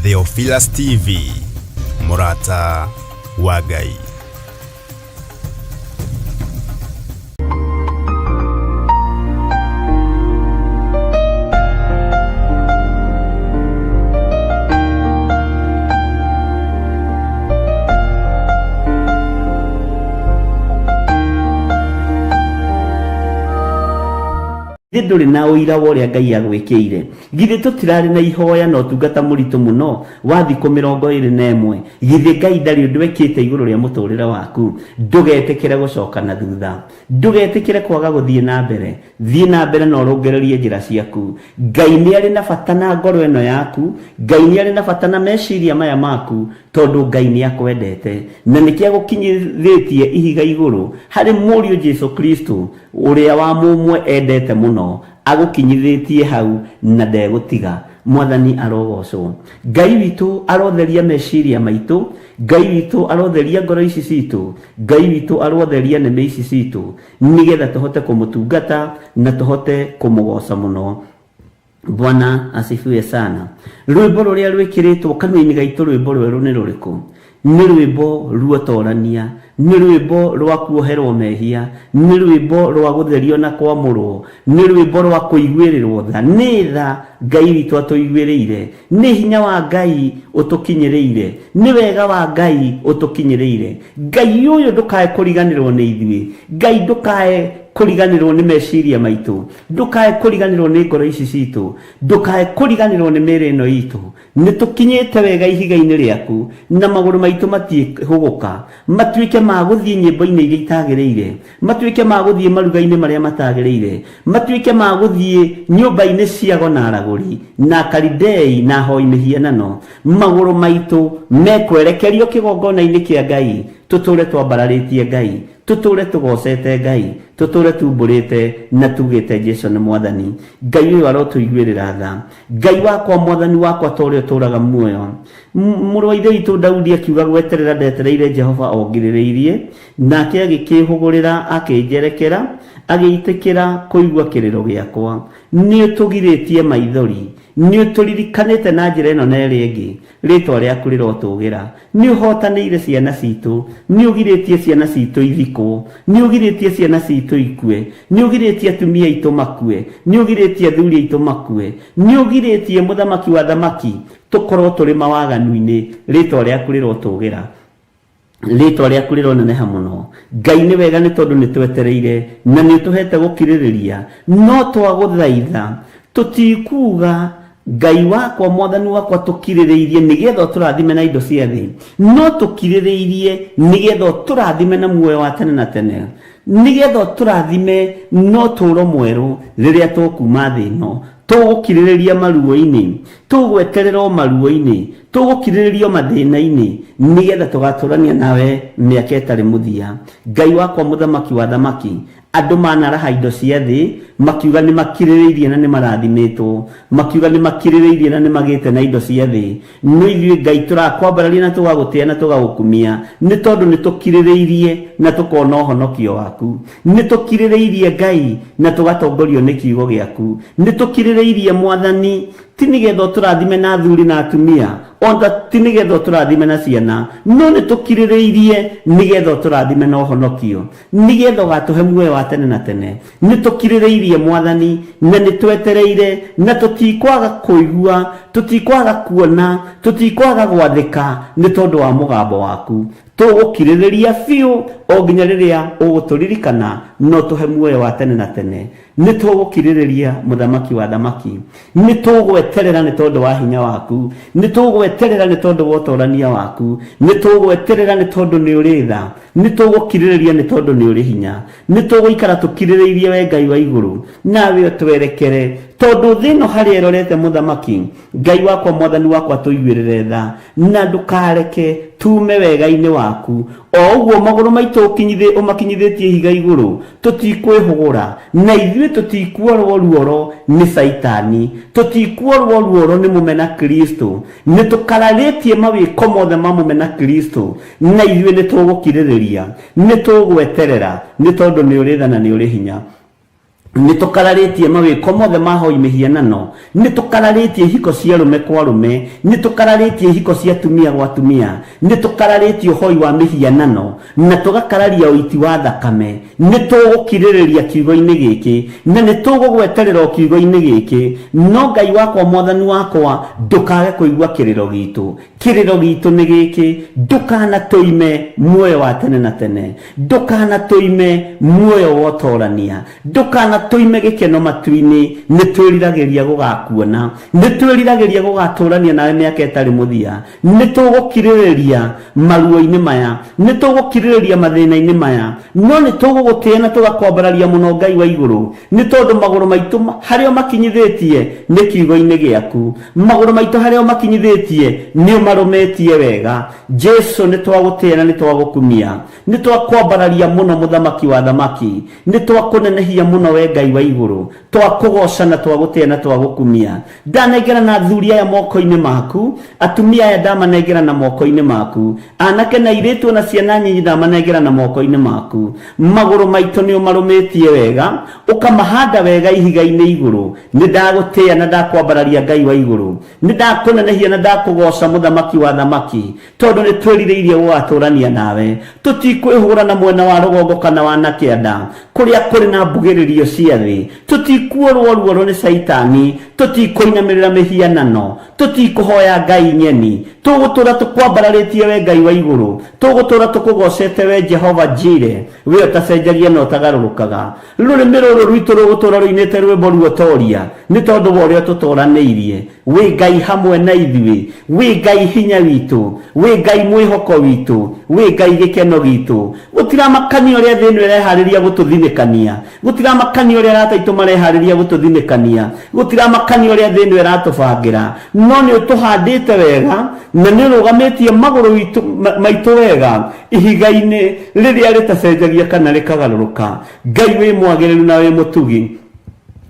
Theophilus TV, Murata wa Ngai. Nduri na uira woria Ngai agwikire githe tutirari na ihoya no tungata muritu muno wa thiko 21 githe Ngai ndari undu wekite iguru ria muturira waku ndugetekere gucoka na thutha ndugetekere kwaga guthie na mbere no rongererie njira ciaku Ngai ni ari na bata na ngoro eno yaku Ngai ni ari na bata na meciria maya maku tondu Ngai ni akwendete na nikia gukinyithitie ihiga iguru hari murio Jesu Kristo uria wa mumwe endete muno agukinyithitie hau na ndegutiga mwathani arogocwo Ngai witu arotheria meciria maitu Ngai witu arotheria ngoro ici citu Ngai witu arotheria neme ici citu nigetha tuhote kumutungata na tuhote kumugoca muno. Bwana asifiwe sana. Rwimbo ruria rwikiritwo kanua-ini gaitu rwimbo rweru ni ruriku? Ni rwimbo ruotorania, ni rwimbo rwa kuoherwo mehia, ni rwimbo rwa gutherio na kwamurwo, ni rwimbo rwa kuiguirirwo tha. Ni tha Ngai witu atuiguiriire, ni hinya wa Ngai utukinyireire, ni wega wa Ngai utukinyireire. Ngai uyu ndukae kuriganirwo ni ithui, Ngai ndukae kuriganirwo ni meciria maitu, ndukae kuriganirwo ni ngoro ici citu, ndukae kuriganirwo ni mere ino itu. Nitukinyite wega ihiga-ini riaku na maguru maitu matihuguka, matuike ma guthie nyimbo-ini iria itagiriire, matuike ma guthie maruga-ini maria matagiriire, matuike ma guthie nyumba-ini cia gonaraguri na karidei na hoi mihianano. Maguru maitu mekwerekerio kigongona-ini kia Ngai, tuture twambararitie Ngai, tuture tugocete Ngai, tuture tumburite na tugite Jesu ni mwathani. Ngai uyu arotuiguirira tha. Ngai wakwa mwathani wakwa tore turaga muoyo. Muru wa ithe witu Daudi akiuga gweterera ndetereire Jehova ongirireirie, nake agikihugurira akinjerekera, agiitikira kuigua kiriro giakwa. Ni utugiritie maithori, ni uturirikanite na njira ino na iri ingi, ritwa riaku rirotugira. Ni uhotanire ciana citu, ni ugiritie ciana citu ithiko, ni ugiritie ciana citu ikue, ni ugiritie atumia itu makue, ni ugiritie athuri itu makue, ni ugiritie muthamaki wa thamaki tukorwo turi mawaganu-ini, ritwa riaku rirotugira, ritwa riaku rironeneha muno. Ngai ni wega ni tondu ni twetereire na ni tuhete gukiririria, no twaguthaitha tutikuga Ngai wakwa mwathani wakwa tukiririirie nigetha turathime na indo cia thi, no tukiririirie nigetha turathime na muoyo wa tene na tene, nigetha turathime no turo mweru riria tukuma thi no tugukiririria maruo-ini, tugweterera maruo-ini, tugukiririria mathina-ini nigetha tugaturania nawe miaka itari muthia. Ngai wakwa muthamaki wa thamaki, andu manaraha indo cia thi makiuga ni makiririirie na ni marathimitwo, makiuga ni makiririirie na ni magite na indo cia thi. No ithuĩ Ngai turakwambararia na tugagutia na tugagukumia ni tondu ni tukiririirie na tukona uhonokio waku, ni tukiririirie Ngai na tugatongorio ni kiugo giaku, ni tukiririirie mwathani ti nigetha turathime na athuri na atumia, onda ti nigetha turathime na ciana, no ni tukiririirie nigetha turathime na uhonokio, nigetha gatuhe muoyo wa tene na tene. Ni tukiririirie mwathani na ni twetereire na tutikwaga kuigua, tutikwaga kuona, tutikwaga gwathika ni tondu wa mugambo waku. Tugukiririria fiu o nginya riria uguturirikana no tuhe muoyo wa tene na tene. Ni tugukiririria muthamaki wa thamaki, ni tugweterera ni tondu wa hinya waku, ni tugweterera ni tondu wa utorania waku, ni tugweterera ni tondu ni uri tha, ni tugukiririria ni tondu ni uri hinya, ni tuguikara tukiririirie we Ngai wa iguru nawe twerekere tondu thino hari erorete muthamaki. Ngai wakwa mwathani wakwa tuiguirire tha na ndukareke tume wega-ini waku. O uguo maguru maitu umakinyithitie higa iguru, tutikwihugura na ithuĩ tutikuorwo ruoro ni Saitani, tutikuorwo ruoro ni mumena Kristo, ni tukararitie mawiko mothe ma mumena Kristo, na ithuĩ ni tugukiririria, ni tugweterera ni tondu ni uri tha na ni uri hinya. nitukararetie mawiko mothe mahoi mihianano, nitukararetie hiko cia rume kwa rume, nitukararetie hiko cia tumia gwa tumia, nitukararetie hoi wa mihianano, na tugakararia uiti wa thakame. Nitugukiririria kiugo-ini giki, na nitugugweterera kiugo-ini giki. No Ngai wakwa mwathani wakwa, ndukage kuigua kiriro gitu. Kiriro gitu ni giki, ndukana tuime muoyo wa tene na tene, ndukana tuime muoyo wa utorania, ndukana tuime gikeno matu-ini. Nitwiriragiria gugakuona, nitwiriragiria gugaturania nawe miaka itari muthia, nitugukiririria maruo-ini maya, nitugukiririria mathina-ini maya, no nitugugutia na tugakwambararia muno Ngai wa iguru, ni tondu maguru maitu hario makinyithitie ni kiugo-ini giaku, maguru maitu hario makinyithitie ni marumetie wega. Jesu nitwagutia na nitwagukumia, nitwakwambararia muno muthamaki wa thamaki, nitwakunenehia muno we Ngai wa iguru, twakugoca na twagutia na twagukumia. Ndanengera na athuri aya moko-ini maku, atumia aya ndamanengera na moko-ini maku, anake na iritu na ciana nyinyi ndamanengera na moko-ini maku. Maguru maitu ni umarumetie wega, ukamahanda wega ihiga-ini iguru. Nindagutia na ndakwambararia Ngai wa iguru, nindakunenehia na ndakugoca muthamaki wa thamaki, tondu nitwiririirie gugaturania nawe. Tutikwihura na mwena wa rugongo kana wa nakĩanda kuria kuri na mbugĩrĩrio cia thĩ. Tutikuorwo ruoro ni Saitani, tutikuinamirira mihianano, tutikuhoya Ngai nyeni. Tugutura tukwambararĩtie we Ngai wa iguru, tugutura tukugocete we Jehova Jire, we utacenjagia na utagarurukaga. Rurimi ruru rwitu rugutura ruinite rwimbo ruotoria, ni tondu wa uria tutoranĩirie. We Ngai hamwe na ithuĩ, we Ngai hinya witu, we Ngai mwihoko witu, we Ngai gikeno gitu. Gutiramakania uria thĩ ĩno ĩreharĩria gũtũthinĩkania, gutiramakania uria arata mareharĩria gũtũthinĩkania, gutiramakania uria thĩ ĩno ĩratũbangĩra, no nĩ ũtũhandĩte wega na nĩ ũrũgamĩtie magũrũ maitũ wega ihiga-inĩ rĩrĩa rĩtacenjagia kana rĩkagarũrũka. Ngai wĩ mwagĩrĩru na wĩ mũtugi,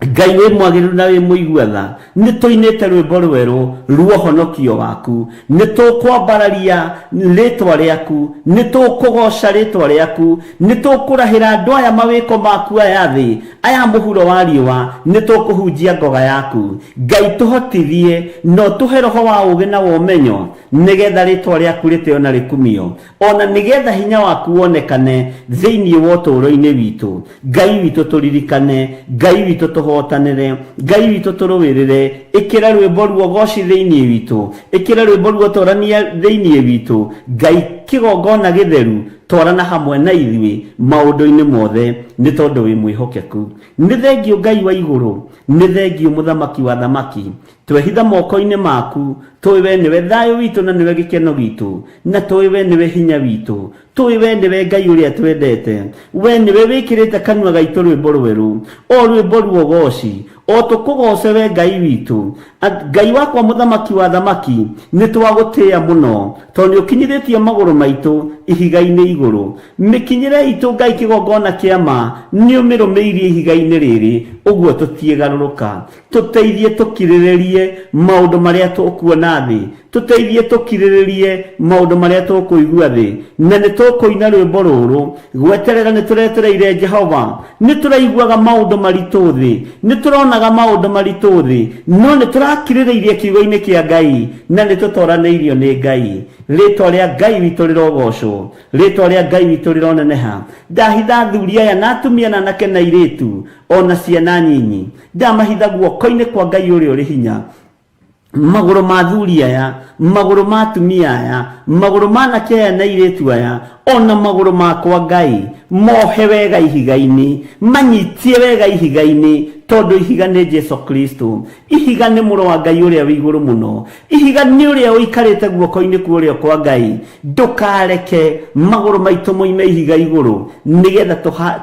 Ngai wĩ mwagĩrĩru na wĩ mũigua-tha. Nĩtũinĩte rwĩmbo rwerũ rwa ũhonokio waku, nĩtũkwambararia rĩtwa rĩaku, nĩtũkũgoca rĩtwa rĩaku, nĩtũkũrahĩra andũ aya mawĩko maku aya thĩ, aya mũhuro wa riũa, nĩtũkũhunjia ngoga yaku. Ngai tũhotithie no tũhe roho wa ũũgĩ na wa ũmenyo, nĩgetha rĩtwa rĩaku rĩtĩo na rĩkumio, ona nĩgetha hinya waku wonekane thĩinĩ wa ũtũũro-inĩ witũ. Ngai witũ tũririkane, Ngai witũ tũhotanĩre, Ngai witũ tũrũĩrĩre. Ĩkĩra rwĩmbo ruo goci thĩinĩ witũ, ĩkĩra rwĩmbo ruo torania thĩinĩ witũ. Ngai kĩgongona gĩtheru, twarana hamwe na ithuĩ maũndũ-inĩ mothe, nĩ tondũ wĩ mwĩhokeku. Nĩ thengio Ngai wa igũrũ, nĩ thengio mũthamaki wa thamaki. Twehitha moko-inĩ maku, tũĩ we nĩwe thayũ witũ na nĩwe gĩkeno gitũ, na tũĩ we nĩwe hinya witũ, tũĩ we nĩwe Ngai ũrĩa twendete. We nĩwe wĩkĩrĩte kanua gaitũ rwĩmbo rwerũ, o rwĩmbo ruo goci, o tũkũgoce we Ngai witũ. Ngai wakwa mũthamaki wa thamaki, nĩ twagũtĩĩa mũno, tondũ nĩ ũkinyithĩtie magũrũ maitũ ihiga-inĩ igũrũ. Mĩkinyĩre itũ Ngai kĩgongona kĩa ma, nĩ ũmĩrũmĩirie ihiga-inĩ rĩrĩ, ũguo tũtiĩgarũrũka. Tũteithie tũkirĩrĩrie maũndũ marĩa tũkuona thĩ, tũteithie tũkirĩrĩrie maũndũ marĩa tũkũigua thĩ, na nĩ tũkũina rwĩmbo rũrũ gweterera. Nĩ tũretereire Jehova, nĩ tũraiguaga maũndũ maritũ thĩ, nĩ tũronaga maũndũ maritũ thĩ, no nĩ tũrakirĩrĩirie kiugo-inĩ kĩa Ngai, na nĩ tũtoranĩirio nĩ Ngai. Rĩtwa rĩa Ngai witũ rĩrogocwo, rĩtwa rĩa Ngai witũ rĩroneneha. Ndahitha athuri aya na atumia na anake na airĩtu ona ciana nyinyi, ndamahitha guoko-inĩ kwa Ngai ũrĩa ũrĩ hinya. Magũrũ ma athuri aya, magũrũ ma atumia aya, magũrũ ma anake aya na airĩtu aya, ona magũrũ makwa Ngai, mohe wega ihiga-inĩ, manyitie wega ihiga-inĩ, tondu ihiga nĩ Jesu Kristo. Ihiga nĩ mũrũ wa Ngai ũrĩa wĩ igũrũ mũno. Ihiga nĩ ũrĩa ũikarĩte guoko-inĩ kwa ũrĩa kwa Ngai. Ndũkareke magũrũ maitũ moime ihiga igũrũ, nĩgetha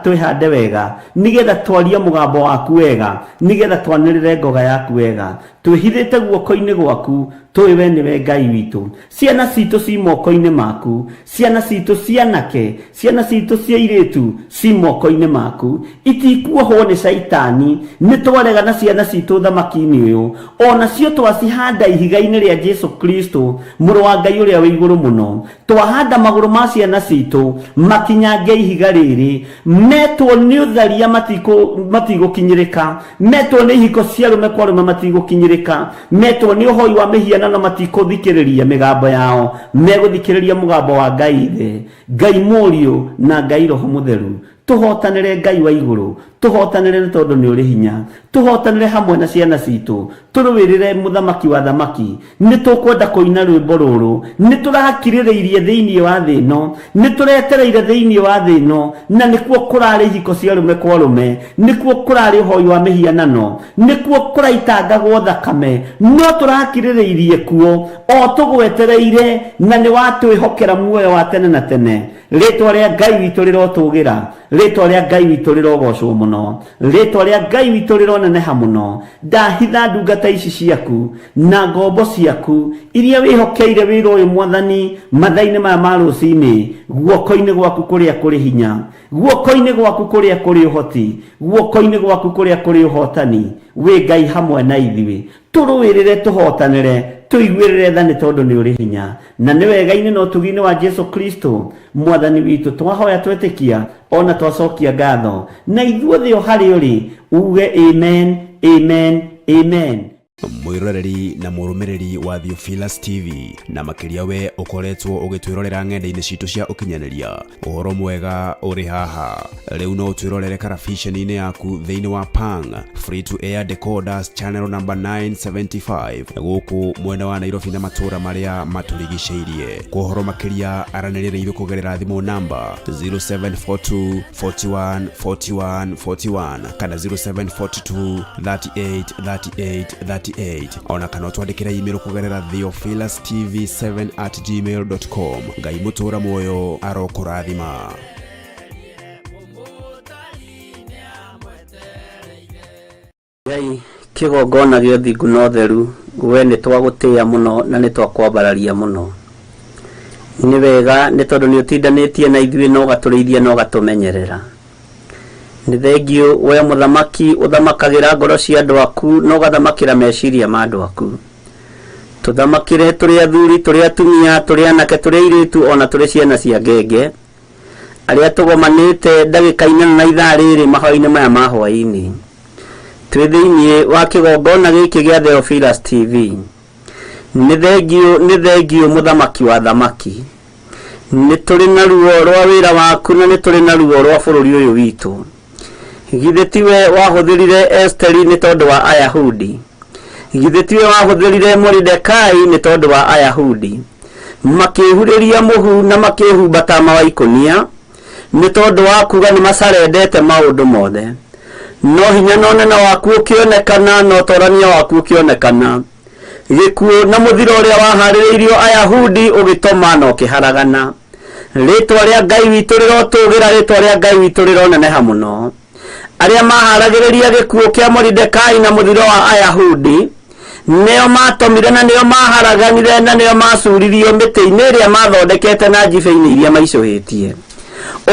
twĩhande wega, nĩgetha twarie mũgambo waku wega, nĩgetha twanĩrĩre ngoga yaku wega. Twĩhithĩte guoko-inĩ gwaku, tũĩ we nĩwe Ngai witũ. Ciana citũ ci moko-inĩ maku, ciana citũ cianake, ciana citũ cia airĩtu airitu ci moko-ini maku itikuohwo ni Saitani ni twaregana ciana citu thamaki-ini uyu ona cio twacihanda ihiga-ini ria Jesu Kristo muru wa Ngai uria wi iguru muno twahanda maguru ma ciana citu makinyange ihiga riri metwo ni utharia matigukinyirika metwo ni ihiko cia rume kwa rume matigukinyirika metwo ni uhoi wa mihianano matikuthikiriria migambo yao meguthikiriria mugambo wa Ngai Ithe Ngai Murio na Ngai Roho Mutheru tuhotanire Ngai wa iguru tuhotanire ni tondu ni uri hinya tuhotanire hamwe na ciana citu turuwirire muthamaki wa thamaki ni tukwenda kuina rwimbo ruru ni turakiririirie thiini wa thi no ni turetereire thiini wa thi no na nikuo kurari hiko cia rume kwa rume nikuo kurari hoi wa mihianano nikuo kuraitangagwo thakame no turakiririirie kuo o tugwetereire na ni watwihokera muoyo wa tene na tene ritwa ria Ngai witu rirotugira ritwa ria Ngai witu rirogocwo muno ritwa ria Ngai witu rironeneha muno ndahitha ndungata ici ciaku na ngombo ciaku iria wihokeire wira uyu mwathani mathaini maya ma rucini guoko-ini gwaku kuria kuri hinya guoko-ini gwaku kuria kuri uhoti guoko-ini gwaku kuria kuri uhotani wi Ngai hamwe na ithuĩ turuwirire tuhotanire tuiguirire tha ni tondu ni uri hinya na ni wega-ini no tugi-ini wa Jesu Kristo mwathani witu twahoya twetikia ona twacokia ngatho na ithuothe o hari uri uge amen amen amen. Mwiroreri na murumiriri wa Theophilus TV na makiria we ukoretwo ugitwirorera ng'enda-ini citu cia ukinyaniria uhoro mwega uri haha riu no twirorere karabiceni-ini yaku thiini wa Pang free to air decoders channel number 975 guku mwena wa Nairobi na matura maria maturigiceirie kuhoro makiria aranirire ithu kugerera thimu namba 0742 41 41 41 kana 0742 38 38 38 ona kana twandikira email kugerera theophilustv7@gmail.com. Ngai mutura moyo arokurathima. Ngai kigongona gio thingu no theru we ni twagutia muno na ni twakwambararia muno ni wega ni tondu ni utindanitie na ithuĩ no gaturithia no gatumenyerera ni thengio we muthamaki uthamakagira ngoro cia andu aku no gathamakira meciria ma andu aku tuthamakire turi athuri turi atumia turi anake turi airitu ona turi ciana cia ngenge aria tugomanite ndagika-ini na ithaa riri mahoi-ini maya ma hwaini twi thiini wa kigongona giki gia Theophilus TV ni thengio muthamaki wa thamaki ni turi na ruo rwa wira waku na ni turi na ruo rwa bururi uyu witu githe tiwe wahuthirire Esteri ni tondu wa Ayahudi githe tiwe wahuthirire Mordekai ni tondu wa Ayahudi makihuriria muhu na makihumba tama wa ikonia ni tondu wa kuga ni macarendete maundu mothe no hinya no nena waku ukionekana no torania waku ukionekana gikuo na muthiro uria wahaririirio Ayahudi ugitoma no kiharagana ritwa ria Ngai witu rirotugira ritwa ria Ngai witu rironeneha muno aria maharagiriria gikuo kia Mordekai na muthiro wa Ayahudi neo matomire na neo maharaganire na neo macuririo miti-ini iria mathondekete na njibe-ini iria maicuhitie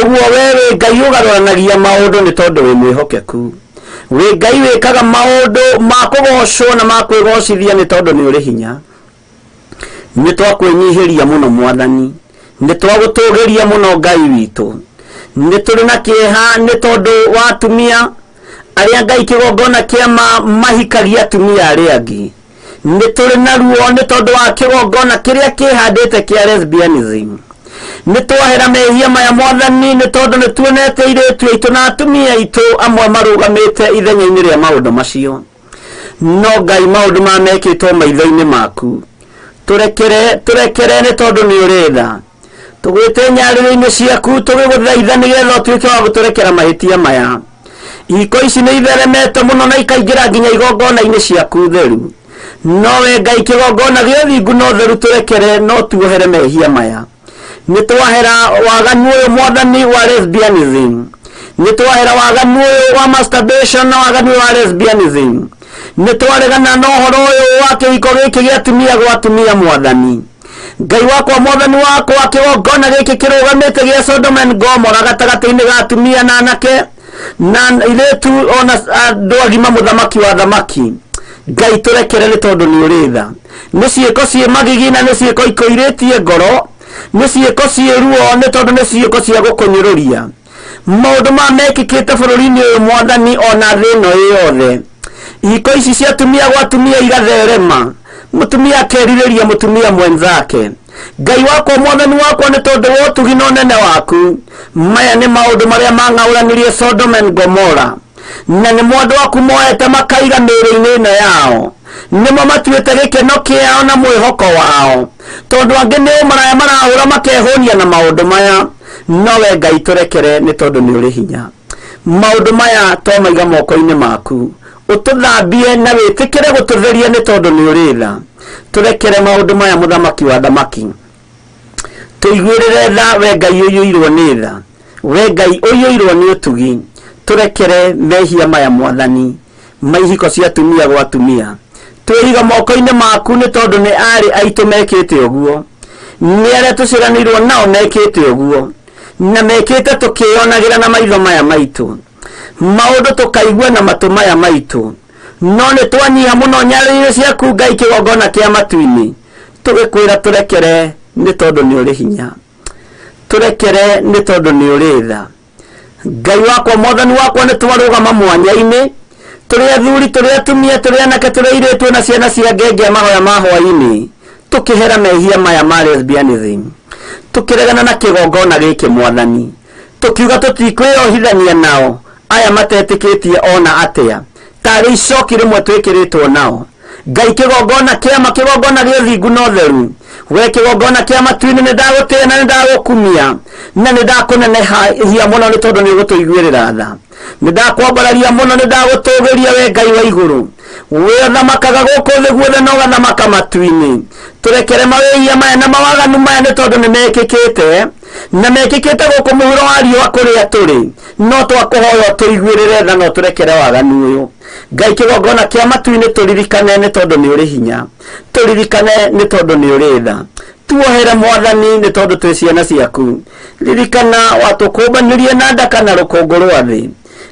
uguo wewe Ngai ugaroranagia maundu ni tondu wi mwihokeku we Ngai wikaga maundu ma kugocwo na ma kwigocithia ni tondu ni uri hinya ni twakwenyihiria muno mwathani ni twagutugiria muno Ngai witu ni turi na kieha ni tondu wa atumia aria Ngai kigongona kia mahikagia atumia aria angi ni turi na ruo ni tondu wa kigongona kiria kihandite kia lesbianism ni twahera mehia maya mwathani ni tondu ni tuonete iritu aitu na atumia aitu amwe marugamite ithenya-ini ria maundu macio no Ngai maundu mamekitwo maitho-ini maku turekere ni tondu ni uritha tugwite nyarĩrĩ-inĩ ciaku tugiguthaitha nigetha utuike wa guturekera mahitia maya iko ici ni itheremete muno na ikaingira nginya igongona-ini ciaku theru no we Ngai kigongona gio thingu no theru turekere no tuohere mehia maya ni twahera waganu uyu mwathani wa lesbianism ni twahera waganu uyu wa masturbation na waganu wa lesbianism ni twaregana na uhoro uyu wa kihiko giki gia atumia gwa atumia mwathani Ngai wakwa mwathani wakwa kigongona giki kirugamite gia Sodoma and Gomora gatagati-ini ga atumia na anake na iretu ona andu agima muthamaki wa thamaki. Ngai turekere ni tondu ni uri tha. Ni ciiko cie magigi na ni ciiko ikoiritie ngoro. Ni ciiko cie ruo ni tondu ni ciiko cia gukunyururia. Maundu ma mekikite bururi-ini uyu mwathani ona thino yothe. Iko ici cia atumia gwa atumia igatherema. Mutumia keririria mutumia mwenzake. Ngai wakwa mwathani wakwa ni tondu wa utugi na unene waku. Maya ni maundu maria mang'auranirie Sodoma and Gomora. Na ni mwandu waku moete makaiga mĩĩrĩ-inĩ ĩno yao. Nimo matuĩte gĩkeno kĩao na mwĩhoko wao. Tondu angĩ nĩ maraya marahũra makehonia na maundu maya. Nowe Ngai turekere ni tondu ni uri hinya. Maundu maya to maiga moko-inĩ maku. Ututhambie na witikire gututheria ni tondu ni uri tha. Turekere maundu maya muthamaki wa thamaki. Tuiguirire tha we Ngai uiyirwo ni tha. We Ngai uiyirwo ni utugi. Turekere mehia maya mwathani. Maihiko cia atumia gwa atumia. Twĩiga moko-inĩ maku ni tondu ni ari aitu mekite uguo. Ni aria tuciranirwo nao mekite uguo. Na mekite tukionagĩra na maitho maya maitu. Maundu tukaigua na matu maya maitu. No ni twanyiha muno nyarĩrĩ ciaku Ngai kĩgongona kĩa matu-inĩ. Tugikwĩra turekere ni tondu ni uri hinya. Turekere ni tondu ni uri tha. Ngai wakwa mwathani wakwa ni twarugama mwanya-inĩ. Turi athuri turi atumia turi anake turi airĩtu na ciana cia ngenge mahoya ma hwaĩ-inĩ. Tukihera mehia maya ma lesbianism. Tukiregana na kĩgongona gĩkĩ mwathani. Tukiuga tutikwĩyohithania nao. Aya matetĩkĩtie ona atia. Tarĩ icoki rĩmwe twĩkĩrĩtwo nao. Ngai kĩgongona kĩama kĩgongona gĩa ũthingu na ũtheru. We kĩgongona kĩa matu-inĩ nĩ ndagũtĩĩa na nĩ ndagũkumia. Na nĩ ndakũnenehia mũno nĩ tondũ nĩ ũgũtũiguĩrĩra tha. Nĩ ndakwambararia mũno nĩ ndagũtũgĩria we Ngai wa igũrũ. We thamakaga gũkũ thĩ guothe na ũgathamaka matu-inĩ. Turekere mawĩhia maya na mawaganu maya nĩ tondũ nĩ mekĩkĩte. Na mekĩkĩte gũkũ mũhuro wa riũa kũrĩa tũrĩ. No twakũhoya tũiguĩrĩre tha no turekere waganu ũyũ. Ngai kĩgongona kĩa matu-inĩ tũririkane nĩ tondũ nĩ ũrĩ hinya. Tũririkane nĩ tondũ nĩ ũrĩ tha. Tuohere mwathani nĩ tondũ twĩ ciana ciaku. Ririkana watũkũmbanirie na ndaka na rũkũngũ rwa thĩ.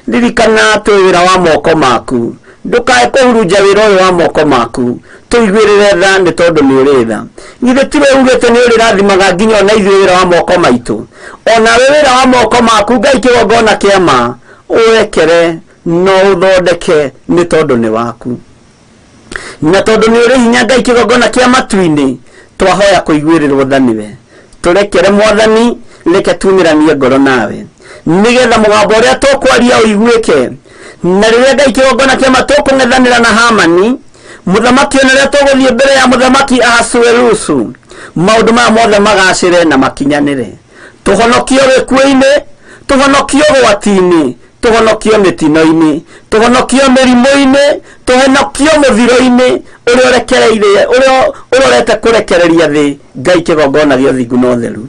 Ririkana twĩ wĩra wa moko maku. Ndukae kũhurunja wĩra ũyũ wa moko maku. Tuiguĩrĩre tha nĩ tondũ nĩ ũrĩ tha. Githĩ tiwe ugĩte nĩ ũrĩrathimaga nginya ona ithuĩ wĩra wa moko maitũ. Ona we wĩra wa moko maku Ngai kĩgongona kĩama ũrekere no ũthondeke nĩ tondũ nĩ waku. Na tondũ nĩ ũrĩ hinya Ngai kĩgongona kĩa matu-inĩ twahoya kũiguĩrĩrwo tha nĩwe. Turekere mwathani reke tumĩranie ngoro nawe. Nigetha mũgambo ũrĩa tũkwaria ũiguĩke. Na rĩrĩa Ngai kĩgongona kĩama tũkũng'ethanĩra na Hamani muthamaki ona rĩrĩa tũgũthiĩ mbere ya muthamaki Ahasuerusu. Maũndũ maya mothe magacĩre na makinyanĩre. Tũhonokio gĩkuũ-inĩ, tũhonokio ũgwati-inĩ, tũhonokio mĩtino-inĩ, tũhonokio mĩrimũ-inĩ, tũhonokio mũthiro-inĩ ũrĩa ũrorete kũrekereria thĩ Ngai kĩgongona gĩa ũthingu na ũtheru.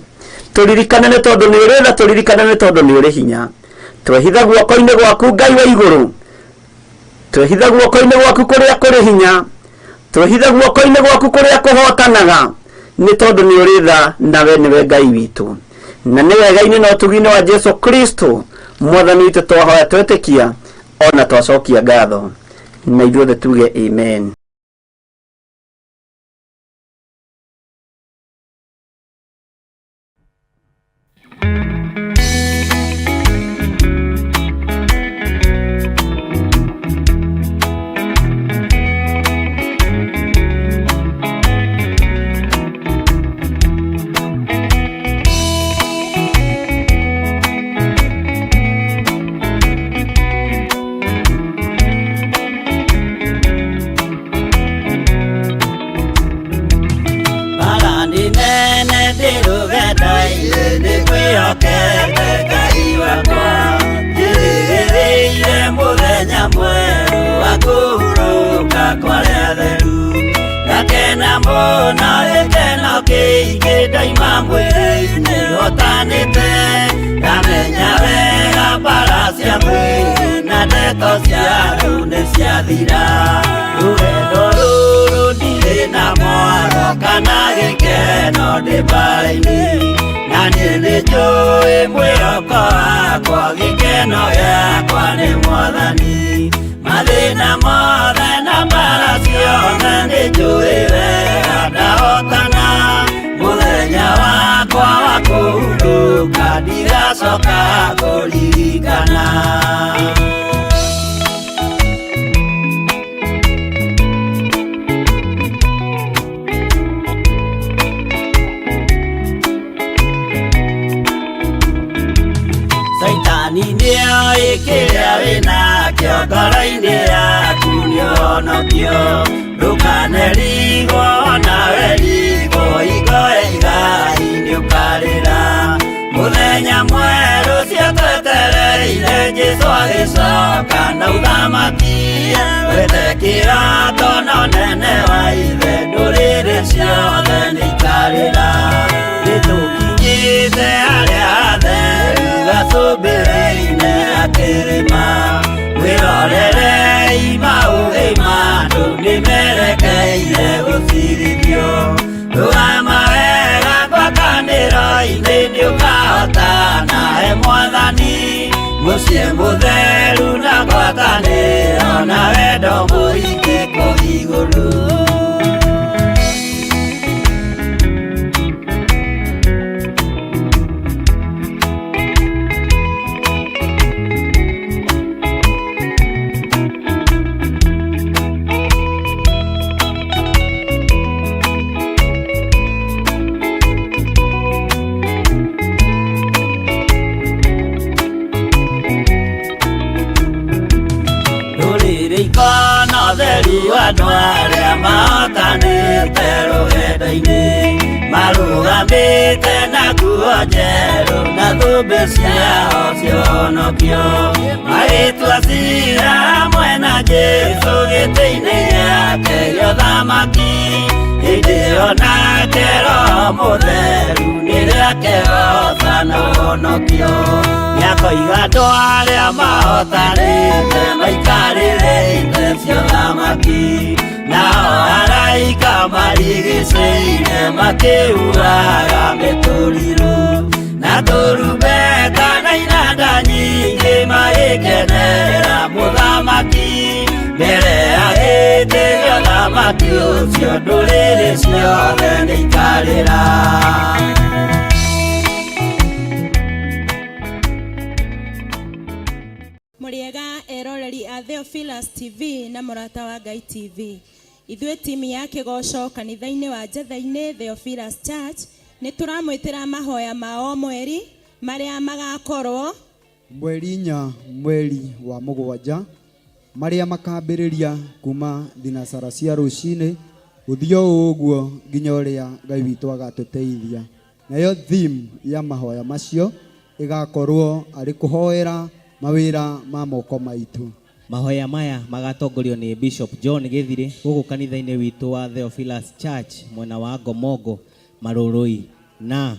Tũririkane nĩ tondũ nĩ ũrĩ tha, tũririkane nĩ tondũ nĩ ũrĩ hinya. Twehitha guoko-inĩ gwaku Ngai wa igũrũ. Twehitha guoko-inĩ gwaku kũrĩa kũrĩ hinya. Twehitha guoko-inĩ gwaku kũrĩa kũhotanaga. Nĩ tondũ nĩ ũrĩ tha nawe nĩwe Ngai witũ. Na nĩ wega-inĩ na ũtugi-inĩ wa Jesu Kristo mwathani witũ twahoya twetĩkia ona twacokia ngatho. Na ithuothe tuge amen. Rũgendo rũrũ ndirĩ na mwaro kana gĩkeno no ndibaraini na niĩ nĩnjũĩ mwĩhoko wakwa gĩkeno gĩakwa nĩ Mwathani mathĩna mothe na mbara ciothe nĩnjũĩ wega ndahotana mũthenya wakwa wa kũhurũka ndigacoka kũririkana. Saitani nĩoĩ kĩrĩa wĩnakĩo ngoro-inĩ yaku nĩũhonokio ndũkanerigwo nawe rigwo ingoe igai nĩũkarĩra mũthenya mwerũ cio twetereire Jesũ agĩcoka na ũthamaki wete kĩroto na ũnene wa ithe ndũrĩrĩ ciothe nĩikarĩra nĩtũkinyĩte harĩa hatheru gatũmbĩrĩ-inĩ akĩrĩma wĩrorerei maũthĩ ma andũ nĩmerekeire gũcirithio rũgama wega kwa kanĩro-inĩ nĩũkahota nawe Mwathani mũciĩ mũtheru na ngwatanĩro na wendo mũingĩ kũu igũrũ. Andũ arĩa mahotanĩte rũgendo-inĩ marũgamĩte na nguo njerũ na thũmbĩ ciao cionokio magĩtua ciira hamwe na Jesũ gĩtĩ-inĩ gĩake gĩa ũthamaki hĩndĩ ĩyo nake Roho Mũtheru nĩrĩakehota na ũhonokio nĩakoiga andũ arĩa mahotanĩte maikarĩrĩte cio ũthamaki nao araika marigicĩire makĩuraga mĩtũrirũ na tũrumbeta na inanda nyingĩ magĩkenerera mũthamaki mbere ya gĩtĩ gĩa ũthamaki ũcio ndũrĩrĩ ciothe nĩikarĩra. Mũrĩega eroreri a Theophilus TV na Mũrata wa Ngai TV. Ithuĩ timu ya kĩgoco kanitha-inĩ wa Njetha-inĩ Theophilus Church nĩ tũramwĩtĩra mahoya ma o mweri marĩa magakorwo mweri 4 mweri wa mũgwanja marĩa makambĩrĩria kuma thinacara cia rũcinĩ gũthio ũguo nginya ũrĩa Ngai witũ agatũteithia. Nayo theme ya mahoya macio ĩgakorwo arĩ kũhoera mawĩra ma moko maitũ. Mahoya maya magatongorio nĩ Bishop John Gĩthirĩ gũkũ kanitha-inĩ witũ wa Theophilus Church mwena wa Ngomongo Marũrũi na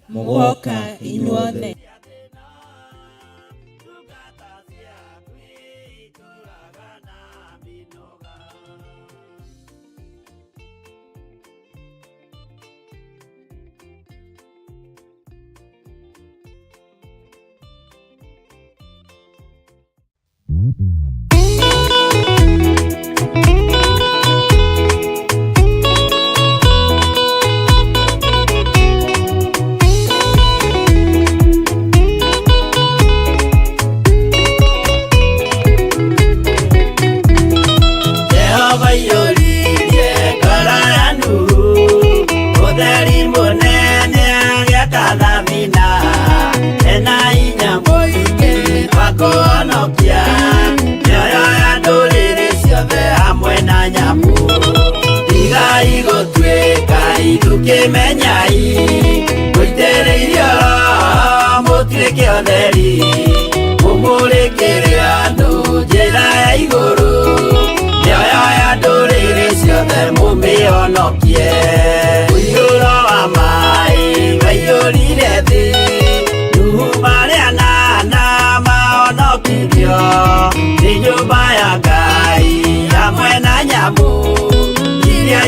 mũgoka inyuothe.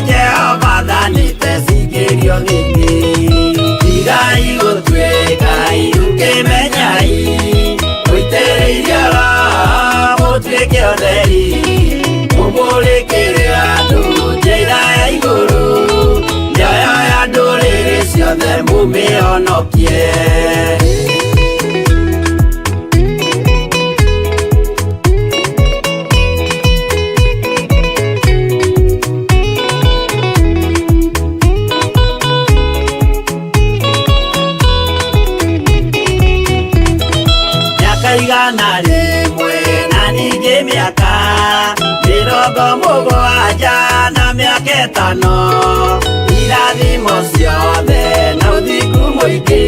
Jehova thanĩte cingĩrio gĩkĩ ũtheri ũmũrĩkĩre andũ njĩra ya igũrũ mĩoyo ya ndũrĩrĩ ciothe mũmĩhonokie. Igana rĩmwe na ningĩ mĩaka 70 na mĩaka 5 irathimo ciothe na ũthingu mũingĩ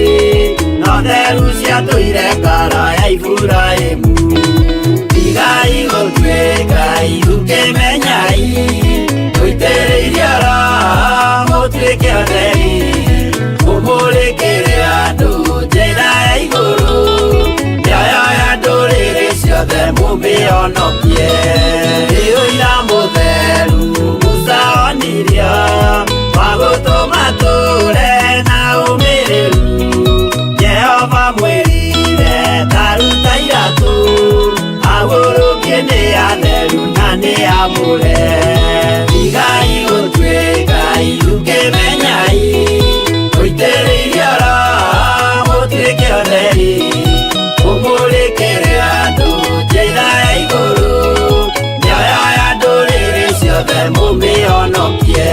na ũtheru ciatũire ngoro ya Iburahĩmu. Igai gũtuĩka itũkĩmenyai mũitĩrĩirie Roho mũtuĩke ũtheri mũmũrĩkĩre andũ njĩra ya igũrũ mĩoyo ya ndũrĩrĩ ciothe mũmĩhonokie. Ũira mũtheru Musa onirio wa gũtũma tũre na ũmĩrĩru Jehova mwĩrire taruta iratũ agũrũkie nĩ atheru na nĩ amũre. Igai gũtuĩka itũkĩmenyai mũitĩrĩirie Roho mũtuĩke ũtheri ũmũrĩkĩre andũ njĩra ya igũrũ mĩoyo ya ndũrĩrĩ ciothe mũmĩhonokie.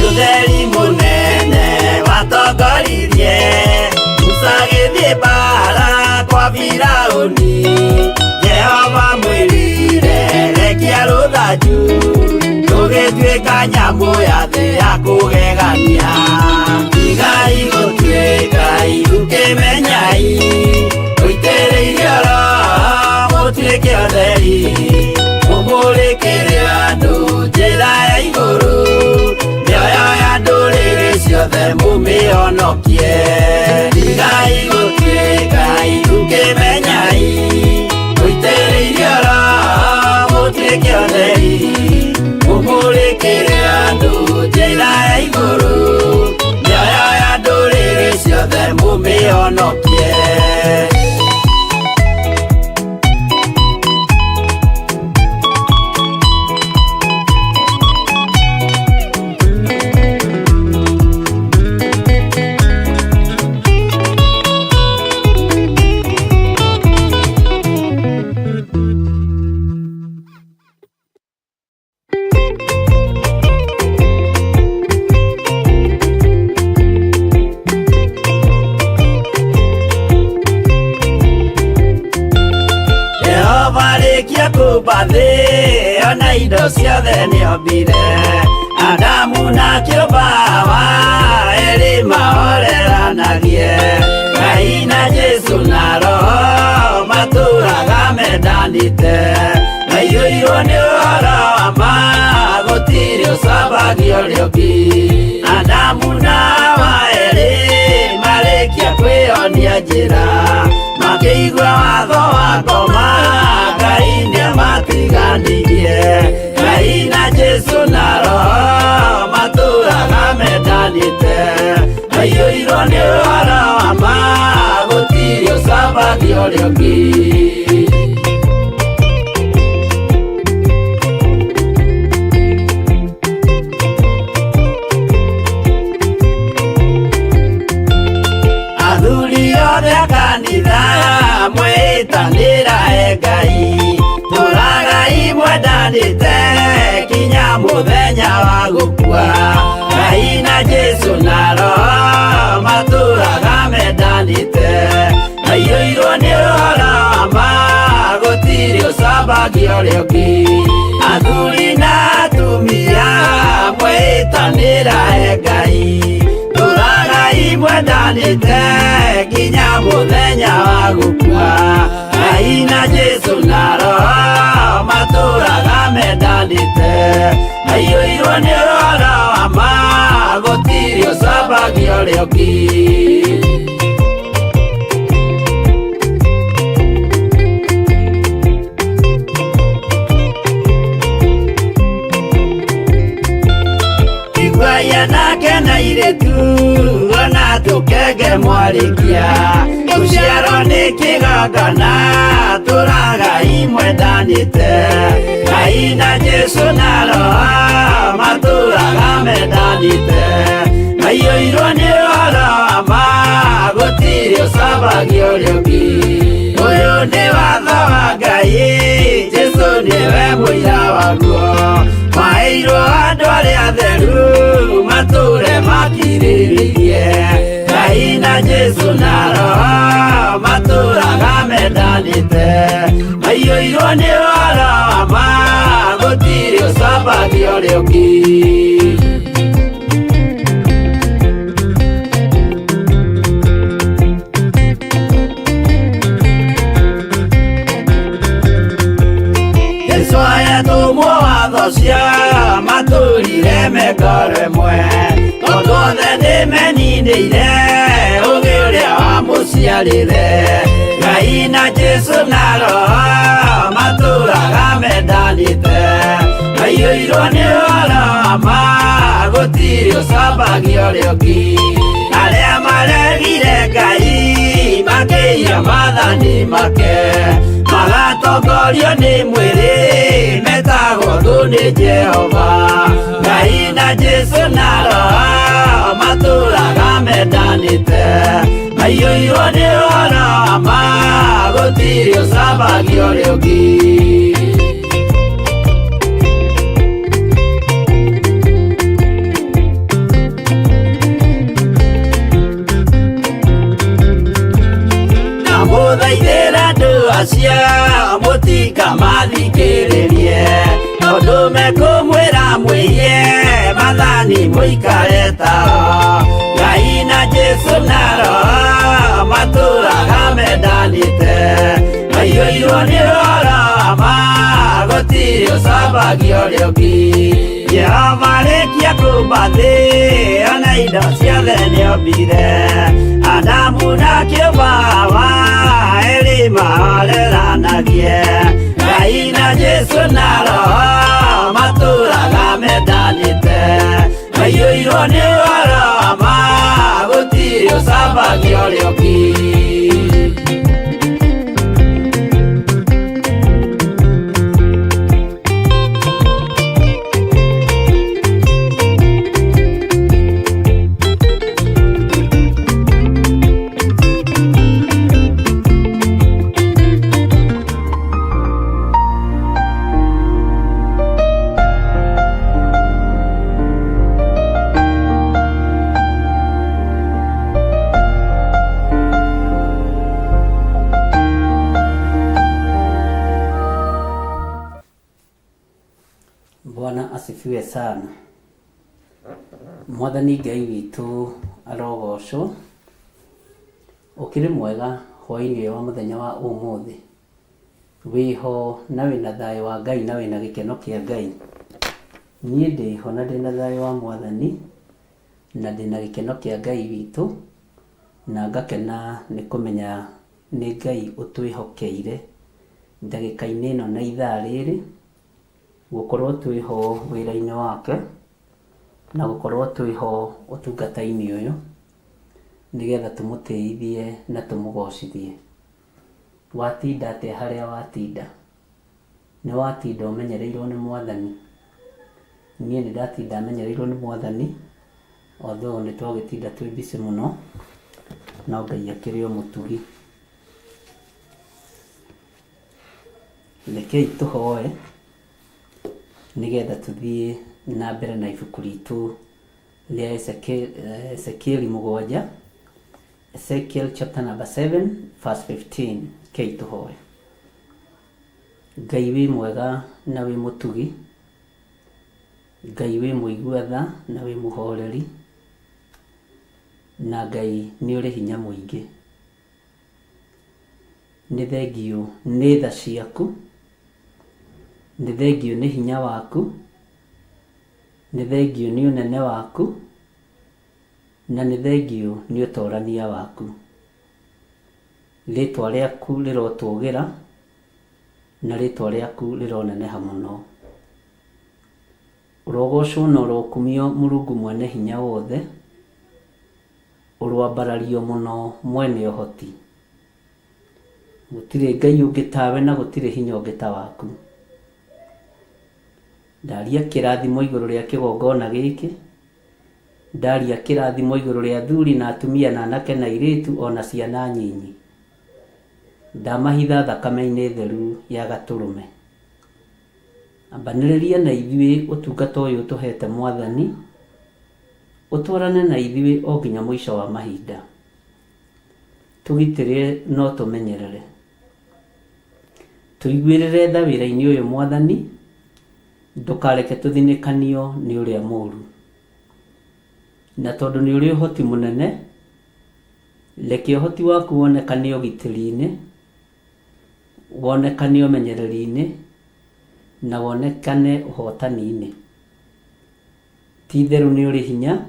Ũtheri mũnene watongoririe Musa gĩthiĩ mbara kwa Firaũni. Jehova mwĩrire rekia rũthanju rũgĩtuĩka nyamũ ya thĩ ya kũgegania. Igai gũtuĩka itũkĩmenyai mũitĩrĩirie Roho mũtuĩke ũtheri mũmũrĩkĩre andũ njĩra ya igũrũ mĩoyo ya ndũrĩrĩ ciothe mũmĩhonokie. Igai gũtuĩka itũkĩmenyai mũitĩrĩirie Roho mũtuĩke ũtheri mũmũrĩkĩre andũ njĩra ya igũrũ mĩoyo ya ndũrĩrĩ ciothe mũmĩhonokie. Arĩkia kũmba thĩ ona indo ciothe nĩombire Adamu na kĩũmba wa erĩ mahoreranagie. Ngai na Jesũ na Roho matũraga mendanĩte maiyũirwo nĩ ũhoro wa ma gũtirĩ ũcambagia ũrĩa ũngĩ. Adamu na Hawa erĩ marĩkia kwĩyonia njĩra makĩigua watho wa ngoma Ngai nĩamatiganirie. Ngai na Jesũ na Roho matũraga mendanĩte maiyũirwo nĩ ũhoro wa ma gũtirĩ ũcambagia ũrĩa ũngĩ. Athuri othe a kanitha mwĩtanĩra Ngai tũragai mwendanĩte kinya mũthenya wa gũkua. Ngai na Jesũ na Roho matũraga mendanĩte maiyũirwo nĩ ũhoro wa ma gũtirĩ ũcambagia ũrĩa ũngĩ. Athuri na atumia mwĩtanĩra Ngai tũragai mwendanĩte kinya mũthenya wa gũkua. Ngai na Jesũ na Roho matũraga mendanĩte maiyũirwo nĩ ũhoro wa ma gũtirĩ ũcambagia ũrĩa ũngĩ. nake na iretu ona tukenge mwarikia tuciarwo nĩ kĩgongona tũraga imwendanĩte Ngai na Jesu na Roho matũraga mendanĩte maiyũirwo nĩ ũhoro wa ma gũtirĩ ũcambagio ũrĩa ũngĩ ũyũ nĩ watho wa Ngai Jesu nĩwe mũira waguo maheirwo andũ arĩa atheru matũre makirĩrĩirie Ngai na Jesu na Roho matũraga mendanĩte maiyũirwo nĩ ũhoro wa ma gũtirĩ ũcambagio ũrĩa ũngĩ cia matũrire mekoremwe tondũ othe nĩmeninĩire ũgĩ ũrĩa wamũciarire Ngai na Jesu na Roho matũraga mendanĩte maiyũirwo nĩ ũhoro wa ma gũtirĩ ũcambagio ũrĩa ũngĩ arĩa maregire Ngai makĩiya maathani make magatongorio nĩ mwĩrĩ metagwo thũ nĩ Jehova Ngai na Jesu na Roho matũraga mendanĩte maiyũirwo nĩ ũhoro wa ma gũtirĩ ũcambagio ũrĩa ũngĩ mũthaithĩra andũ acio mũtika mathikĩrĩrie tondũ mekũmwĩra mwĩhie maathani mũikare tao Ngai na Jesu na Roho matũraga mendanĩte maiyũirwo nĩ ũhoro wa ma gũtirĩ ũcambagio ũrĩa ũngĩ Jehova rĩkia kũmba thĩ ona indo ciothe nĩombire Adamu na kĩũmba Hawa erĩ mahoreranagie Ngai na Jesu na Roho matũraga mendanĩte maiyũirwo nĩ ũhoro wa ma gũtirĩ ũcambagio ũrĩa ũngĩ Bwana asifiwe sana. Mwathani Ngai witũ arogocwo ũkĩrĩ mwega hwaĩ-inĩ wa mũthenya wa ũmũthĩ wĩho na wĩna thayũ wa Ngai na wĩna gĩkeno kĩa Ngai niĩ ndĩho na ndĩna thayũ wa Mwathani na ndĩna gĩkeno kĩa Ngai witũ na ngakena nĩ kũmenya nĩ Ngai ũtwĩhokeire ndagĩka-inĩ ĩno na ithaa rĩrĩ gũkorwo twĩho wĩra-inĩ wake na gũkorwo twĩho ũtungata-inĩ ũyũ nĩgetha tũmũtĩithie na tũmũgocithie watinda atĩa harĩa watinda nĩ watinda ũmenyereirwo nĩ Mwathani niĩ nĩ ndatinda menyereirwo nĩ Mwathani although nĩ twagĩtinda twĩ busy mũno no Ngai akĩrĩ o mũtugi rekei tũhoe nĩgetha tũthiĩ na mbere na ibuku ritũ rĩa Ezekiel 7 Ezekiel chapter number 7 verse 15 kei tũhoe Ngai wĩ mwega na wĩ mũtugi Ngai wĩ mũigua tha na wĩ mũhoreri na Ngai nĩ ũrĩ hinya mũingĩ nĩ thengio nĩ tha ciaku nĩ thengio nĩ hinya waku nĩ thengio nĩ ũnene waku na nĩ thengio nĩ ũtorania waku rĩtwa rĩaku rĩrotũgĩra na rĩtwa rĩaku rĩroneneha mũno urogocwo na urokumio Mulungu mwene hinya wothe, urwambarario muno mwene uhoti. Gutire Ngai ungi tawe na gutire hinya ungi ta waku. Ndaria kirathimo iguru ria kigongona giki, ndaria kirathimo iguru ria athuri na atumia na anake na airitu ona ciana nyinyi. Ndamahitha thakame-inĩ theru ya Gaturume. Ambanĩrĩria na ithuĩ ũtungata ũyũ tũhete Mwathani, ũtwarane na ithuĩ o nginya mũico wa mahinda. Tũgitĩre no tũmenyerere. Tũiguĩrĩre tha wĩra-inĩ ũyũ Mwathani, ndũkareke tũthinĩkanio nĩ ũrĩa mũũru. Na tondũ nĩ ũrĩ ũhoti mũnene, reke ũhoti waku wonekane ũgitĩri-inĩ, wonekane ũmenyereri-inĩ, na wonekane ũhotani-inĩ. Ti itherũ nĩ ũrĩ hinya,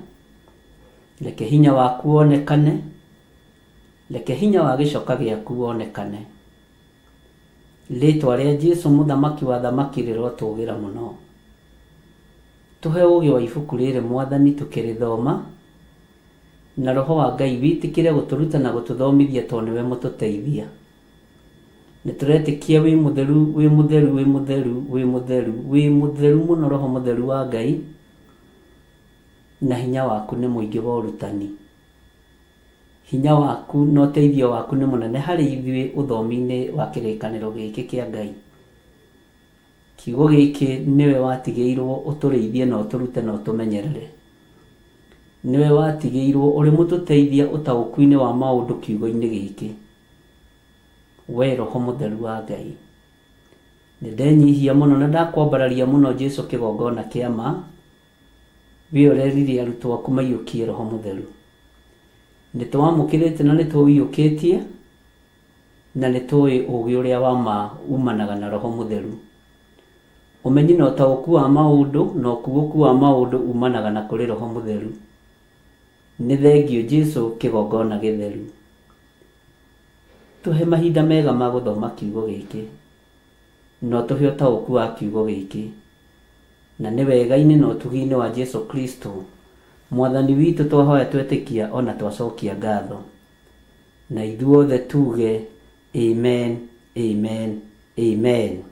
reke hinya waku wonekane, reke hinya wa gĩcoka gĩaku wonekane. Rĩĩtwa rĩa Jesũ mũthamaki wa thamaki rĩrotũgĩra mũno. Tũhe ũũgĩ wa ibuku rĩrĩ Mwathani tũkĩrĩthoma, na Roho wa Ngai wĩtĩkĩre gũtũruta na gũtũthomithia tondũ nĩwe mũtũteithia. Nĩtũretĩkia wĩ mũtheru, wĩ mũtheru, wĩ mũtheru, wĩ mũtheru, wĩ mũtheru mũno Roho mũtheru wa Ngai, na hinya waku nĩ mũingĩ wa ũrutani. Hinya waku na ũteithio waku nĩ mũnene harĩ ithuĩ ũthomi-inĩ wa kĩrĩkanĩro gĩkĩ kĩa Ngai. Kiugo gĩkĩ nĩwe watigĩirwo ũtũrĩithie na ũtũrute na ũtũmenyerere. Nĩwe watigĩirwo ũrĩ mũtũteithia ũtaũku-inĩ wa maũndũ kiugo-inĩ gĩkĩ. We Roho mũtheru wa Ngai, nĩndenyihia mũno na ndakwambararia mũno Jesũ kĩgongona kĩa ma, we ũreririe arutwo aku maiyũkie Roho mũtheru. Nĩtwamũkĩrĩte na nĩtũwĩiyũkĩtie, na nĩtũĩ ũũgĩ ũrĩa wa ma umanaga na Roho mũtheru. Ũmenyi na ũtaũku wa maũndũ na ũkuũku wa maũndũ umanaga na kũrĩ Roho mũtheru. Nĩ thengio Jesũ kĩgongona gĩtheru. Tũhe mahinda mega ma gũthoma kiugo gĩkĩ, no tũhe ũtaũku wa kiugo gĩkĩ, na nĩ wega-inĩ na ũtugi-inĩ wa Jesũ Kristo Mwathani witũ twahoya twetĩkia ona twacokia ngatho. Na ithuothe tuge amen, amen, amen.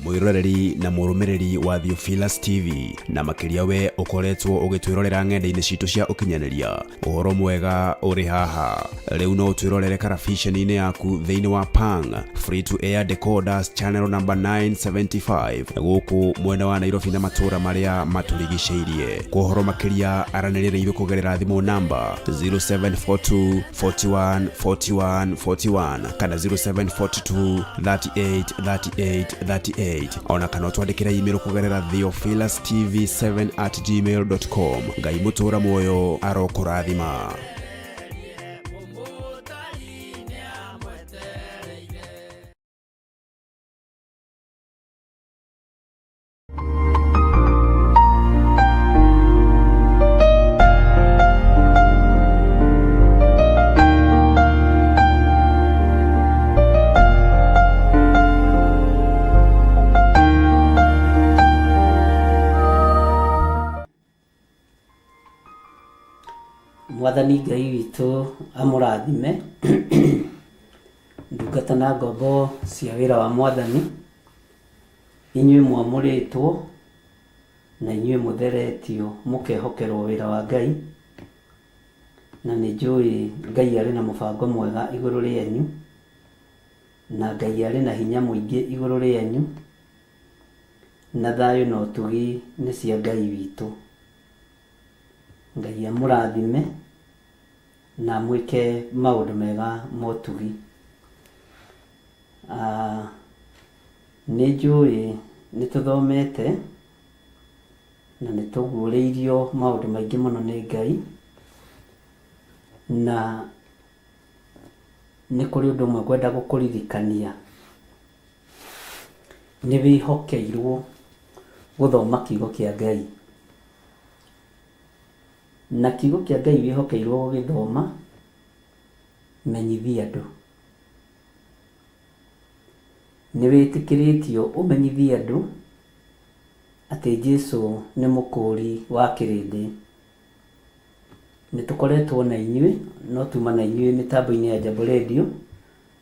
Mwiroreri na mũrũmĩrĩri wa Theophilus TV na makĩria we ũkoretwo ũgĩtwĩrorera ng'enda-inĩ citũ cia ũkinyanĩria, ũhoro mwega ũrĩ haha. Rĩu no ũtwĩrorere karabiceni-inĩ yaku thĩinĩ wa Pang free to air decoders channel number 975 gũkũ mwena wa Nairobi na matũũra marĩa matũrigicĩirie. Kwa ũhoro makĩria aranĩrĩra ithuĩ kũgerera thimũ namba 0742 41 41 41 kana 0742 38 38 38 ona kana twandĩkĩra email kũgerera theophilustv7@gmail.com. Ngai mũtũũra muoyo arokũrathima. Mwathani Ngai witũ amũrathime. Ndungata na ngombo cia wĩra wa Mwathani, inyuĩ mwamũrĩtwo na inyuĩ mũtheretio mũkehokerwo wĩra wa Ngai, na nĩ njũĩ Ngai arĩ na mũbango mwega igũrũ rĩanyu, na Ngai arĩ na hinya mũingĩ igũrũ rĩanyu, na thayũ na ũtugi nĩ cia Ngai witũ. Ngai amũrathime na mwĩke maũndũ mega motugi. Nĩ njũĩ nĩtũthomete na nĩtũguũrĩirio maũndũ maingĩ mũno nĩ Ngai, na nĩ kũrĩ ũndũ ũmwe ngwenda gũkũririkania. Nĩ wĩhokeirwo gũthoma kiugo kĩa Ngai, na kiugo kĩa Ngai wĩhokeirwo gũgĩthoma, menyithia andũ. Nĩ wĩtĩkĩrĩtio ũmenyithie andũ atĩ Jesu nĩ mũkũri wa kĩrĩndĩ. Nĩ tũkoretwo na inyuĩ, no tuma na inyuĩ mĩtambo-inĩ ya Jambo Radio,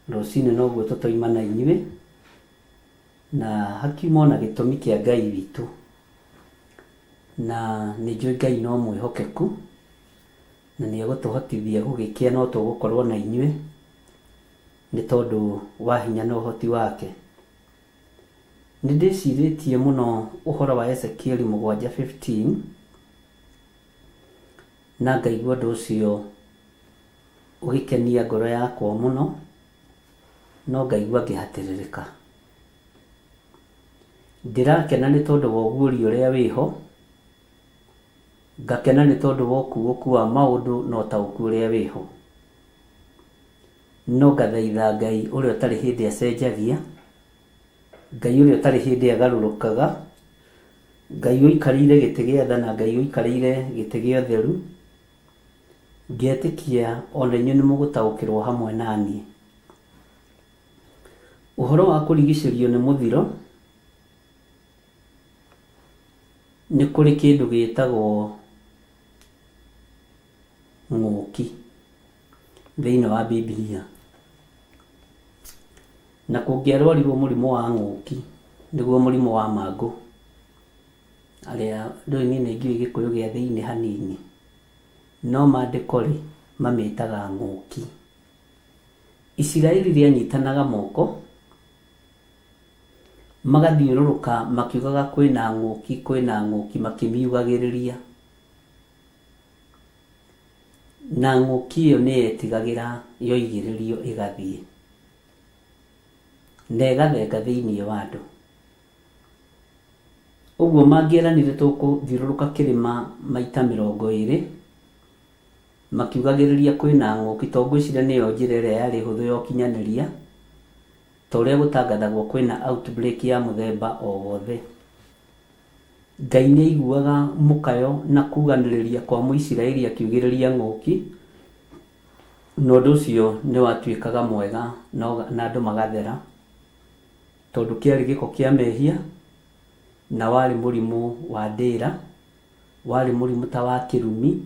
rũcinĩ noguo tũtoima na inyuĩ, na hakiuma na gĩtũmi kĩa Ngai witũ, na nĩ njũĩ Ngai no mwĩhokeku, na nĩ egũtũhotithia gũgĩkĩa no tũgũkorwo na inyuĩ, nĩ tondũ wa hinya na ũhoti wake. Nĩ ndĩcirĩtie mũno ũhoro wa Ezekieli 7:15, na ngaigua ũndũ ũcio ũgĩkenia ngoro yakwa mũno, no ngaigua ngĩhatĩrĩrĩka. Ndĩrakena nĩ tondũ wa ũguũrio ũrĩa wĩho, ngakena nĩ tondũ wa ũkuũku wa maũndũ na ũtaũku ũrĩa wĩho. No ngathaitha Ngai ũrĩa ũtarĩ hĩndĩ acenjagia, Ngai ũrĩa ũtarĩ hĩndĩ agarũrũkaga, Ngai ũikarĩire gĩtĩ gĩa tha na Ngai ũikarĩire gĩtĩ gĩa ũtheru, ngetĩkia ona inyuĩ nĩ mũgũtaũkĩrwo hamwe naniĩ. Ũhoro wa kũrigicĩrio nĩ mũthiro, nĩ kũrĩ kĩndũ gĩtagwo ng'ũki thĩinĩ wa Biblia, na kũngĩarwarirwo mũrimũ wa ng'ũki, nĩguo mũrimũ wa mangũ, arĩa ndũĩ niĩ nĩ ngĩũĩ Gĩkũyũ gĩa thĩinĩ hanini, no maandĩko rĩ mamĩtaga ng'ũki. Isiraeli rĩanyitanaga moko magathiũrũrũka makiugaga kwĩna ng'ũki, makĩmiugagĩrĩria, na ng'ũki ĩyo nĩ yetigagĩra yoigĩrĩrio ĩgathiĩ na ĩgathenga thĩinĩ wa andũ. Ũguo mangĩeranire tũkũthiũrũrũka kĩrĩma maita 20 makiugagĩrĩria kwĩna ng'ũki, to ngwĩciria nĩyo njĩra ĩrĩa yarĩ hũthũ ya ũkinyanĩria, ta ũrĩa gũtangathagwo kwĩna outbreak ya mũthemba o wothe. Ngai nĩ aiguaga mũkayo na kuganĩrĩria kwa Mũisiraeli akiugĩrĩria ng'ũki, na ũndũ ũcio nĩ watuĩkaga mwega na andũ magathera, tondũ kĩarĩ gĩko kĩa mehia, na warĩ mũrimũ wa ndĩra, warĩ mũrimũ ta wa kĩrumi,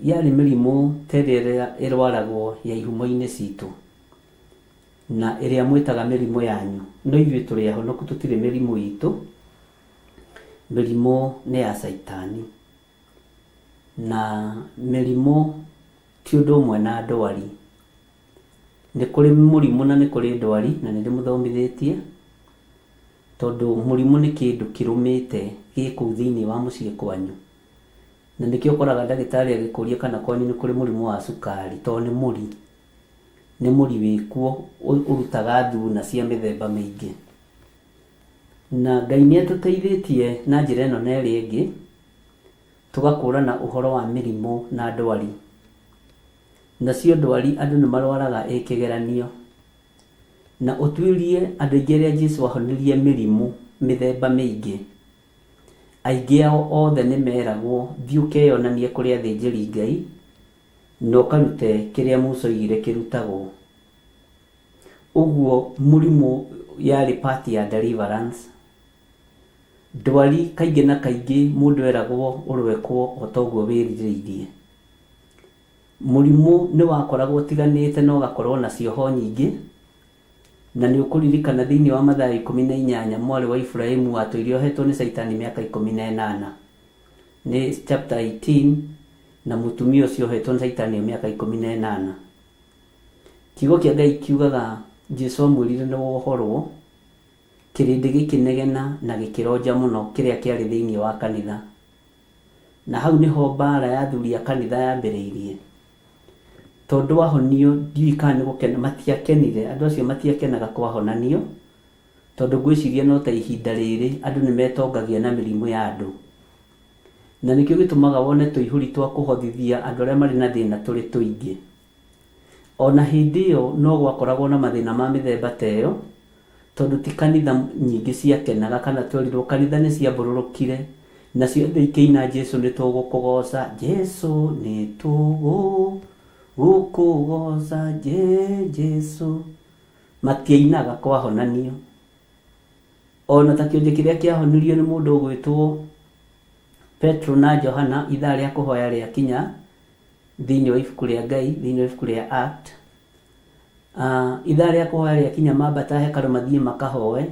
yarĩ mĩrimũ ta ĩrĩa ĩrwaragwo ya ihumo-inĩ citũ, na ĩrĩa mwĩtaga mĩrimũ yanyu, no ithuĩ tũrĩ ahonoku, tũtirĩ mĩrimũ itũ. Mĩrimũ nĩ ya Saitani, na mĩrimũ ti ũndũ ũmwe na ndwari. Nĩ kũrĩ mũrimũ na nĩ kũrĩ ndwari, na nĩ ndĩmũthomithĩtie, tondũ mũrimũ nĩ kĩndũ kĩrũmĩte gĩkũu thĩinĩ wa mũciĩ kwanyu, na nĩkĩo ũkoraga ndagĩtarĩ agĩkũria kana kwanyu nĩ kũrĩ mũrimũ wa cukari, tondũ nĩ mũri wĩkuo ũrutaga thuna cia mĩthemba mĩingĩ. Na Ngai nĩ atũteithĩtie na njĩra ĩno na ĩrĩa ĩngĩ, tũgakũrana ũhoro wa mĩrimũ na ndwari. Nacio ndwari andũ nĩ marwaraga ĩkĩgeranio, na ũtuĩrie andũ aingĩ arĩa Jesũ ahonirie mĩrimũ mĩthemba mĩingĩ, aingĩ ao othe nĩ meragwo thiĩ ũkeyonanie kũrĩ athĩnjĩri Ngai na ũkarute kĩrĩa Musa oigire kĩrutagwo. Ũguo mũrimũ yarĩ part ya deliverance. Ndwari kaingĩ na kaingĩ mũndũ eragwo ũrwekwo o ta ũguo wĩrirĩirie. Mũrimũ nĩ wakoragwo ũtiganĩte na ũgakorwo na cioho nyingĩ, na nĩ ũkũririkana thĩinĩ wa Mathayo 18 mwarĩ wa Iburahĩmu watũire ohetwo nĩ Saitani mĩaka 18, nĩ chapter 18, na mũtumia ũcio ohetwo nĩ Saitani mĩaka 18. Kiugo kĩa Ngai kiugaga Jesũ amwĩrire nĩ wohorwo, kĩrĩndĩ gĩkĩnegena na gĩkĩronja mũno kĩrĩa kĩarĩ thĩinĩ wa kanitha, na hau nĩho mbara ya athuri a kanitha yambĩrĩirie, tondũ wahonio ndiũĩ kana nĩ gũkena matiakenire. Andũ acio matiakenaga kwahonanio, tondũ ngwĩciria no ta ihinda rĩrĩ andũ nĩ metongagia na mĩrimũ ya andũ, na nĩkĩo gĩtũmaga wone tũihũri twa kũhothithia andũ arĩa marĩ na thĩna tũrĩ tũingĩ. Ona hĩndĩ ĩyo no gwakoragwo na mathĩna ma mĩthemba ta ĩyo, tondũ ti kanitha nyingĩ ciakenaga kana twerirwo kanitha nĩ ciambũrũrũkire, na ciothe ikĩina Jesũ nĩ tũgũkũgoca, Jesũ nĩ tũgũkũgoca Jesũ, matiainaga kwahonanio. ona ta kĩonje kĩrĩa kĩahonirio nĩ mũndũ ũgwĩtwo Petro na Johana ithaa rĩa kũhoya rĩa kinya thĩinĩ wa ibuku rĩa Ngai, thĩinĩ wa ibuku rĩa Act. Ithaa rĩa kũhoya rĩa kinya mambata hekarũ mathiĩ makahoe,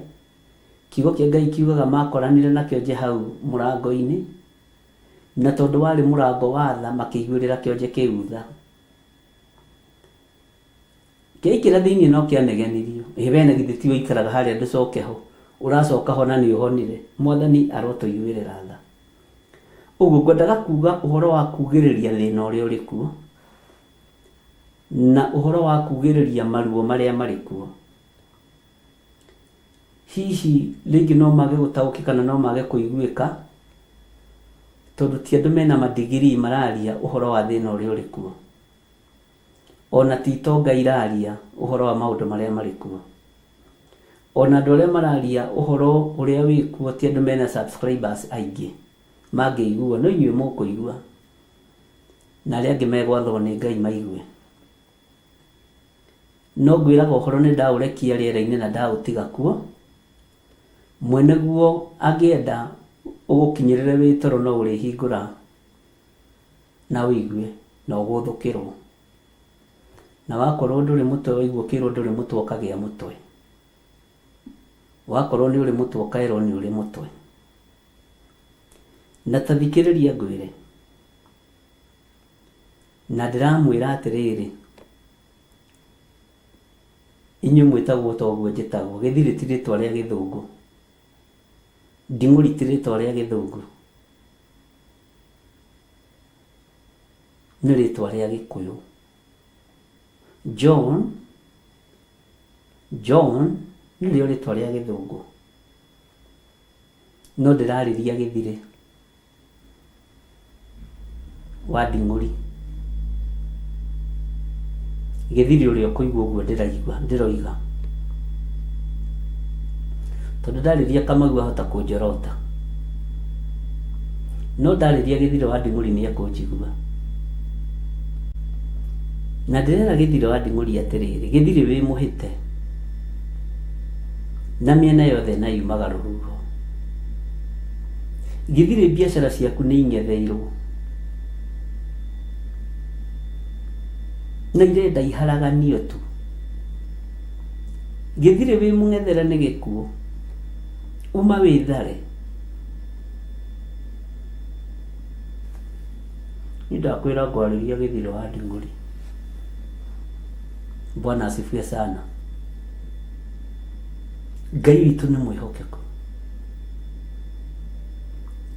kiugo kĩa Ngai kiugaga makoranire na kĩonje hau mũrango-inĩ, na tondũ warĩ mũrango wa tha makĩiguĩrĩra kĩonje kĩu tha. Kĩaikĩra thĩinĩ no kĩanegenirio, wena githĩ ti ũikaraga harĩa ndũcoke ho, ũracoka ho na nĩ ũhonire, Mwathani arotũiguĩrĩra tha. Ũguo ngwendaga kuuga ũhoro wa kugĩrĩria thĩna ũrĩa ũrĩ kuo na ũhoro wa kugĩrĩria maruo marĩa marĩ kuo. Hihi rĩngĩ no mage gũtaũkĩka na no mage kũiguĩka tondũ ti andũ mena madigiri mararia ũhoro wa thĩna ũrĩa ũrĩ kuo, ona ti itonga iraria ũhoro wa maũndũ marĩa marĩ kuo, ona andũ arĩa mararia ũhoro ũrĩa wĩ kuo ti andũ mena subscribers aingĩ mangĩigua. No inyuĩ mũkũigua na arĩa angĩ megwathwo nĩ Ngai maigue. No ngwĩraga ũhoro nĩ ndaũrekia rĩera-inĩ na ndaũtiga kuo, mwene guo angĩenda ũgũkinyĩrĩre wĩ toro no ũrĩhingũra na ũigue na ũgũthũkĩrwo, na wakorwo ndũrĩ mũtwe waigua kĩrwo ndũrĩ mũtwe ũkagĩa mũtwe, wakorwo nĩ ũrĩ mũtwe ũkaĩrwo nĩ ũrĩ mũtwe. Na ta thikĩrĩria ngwĩre, na ndĩramwĩra atĩrĩrĩ, inyuĩ mwĩtagwo toguo njĩtagwo, Gĩthirĩ ti rĩtwa rĩa Gĩthũngũ, Nding'ũri ti rĩtwa rĩa Gĩthũngũ, nĩ rĩtwa rĩa Gĩkũyũ. John nĩrĩo rĩtwa rĩa Gĩthũngũ, no ndĩrarĩria Gĩthirĩ wa Nding'ũri. Gĩthirĩ ũrĩa ũkũigua ũguo ndĩroiga, tondũ ndarĩria Kamau ahota kũnjorota, no ndarĩria Gĩthirĩ wa Nding'ũri nĩ ekũnjigua. Na ndĩrera Gĩthirĩ wa Nding'ũri atĩrĩrĩ, Gĩthirĩ wĩ mũhĩte na mĩena yothe na yumaga rũhuho. Gĩthirĩ biacara ciaku nĩ ing'etheirwo na irenda iharaganio tu. Gĩthirĩ wĩ mũng'ethere nĩ gĩkuũ, uma wĩthare. Nĩ ndakwĩra ngwarĩria Gĩthirĩ wa Nding'ũri. Bwana asifiwe sana. Ngai witũ nĩ mwĩhokeku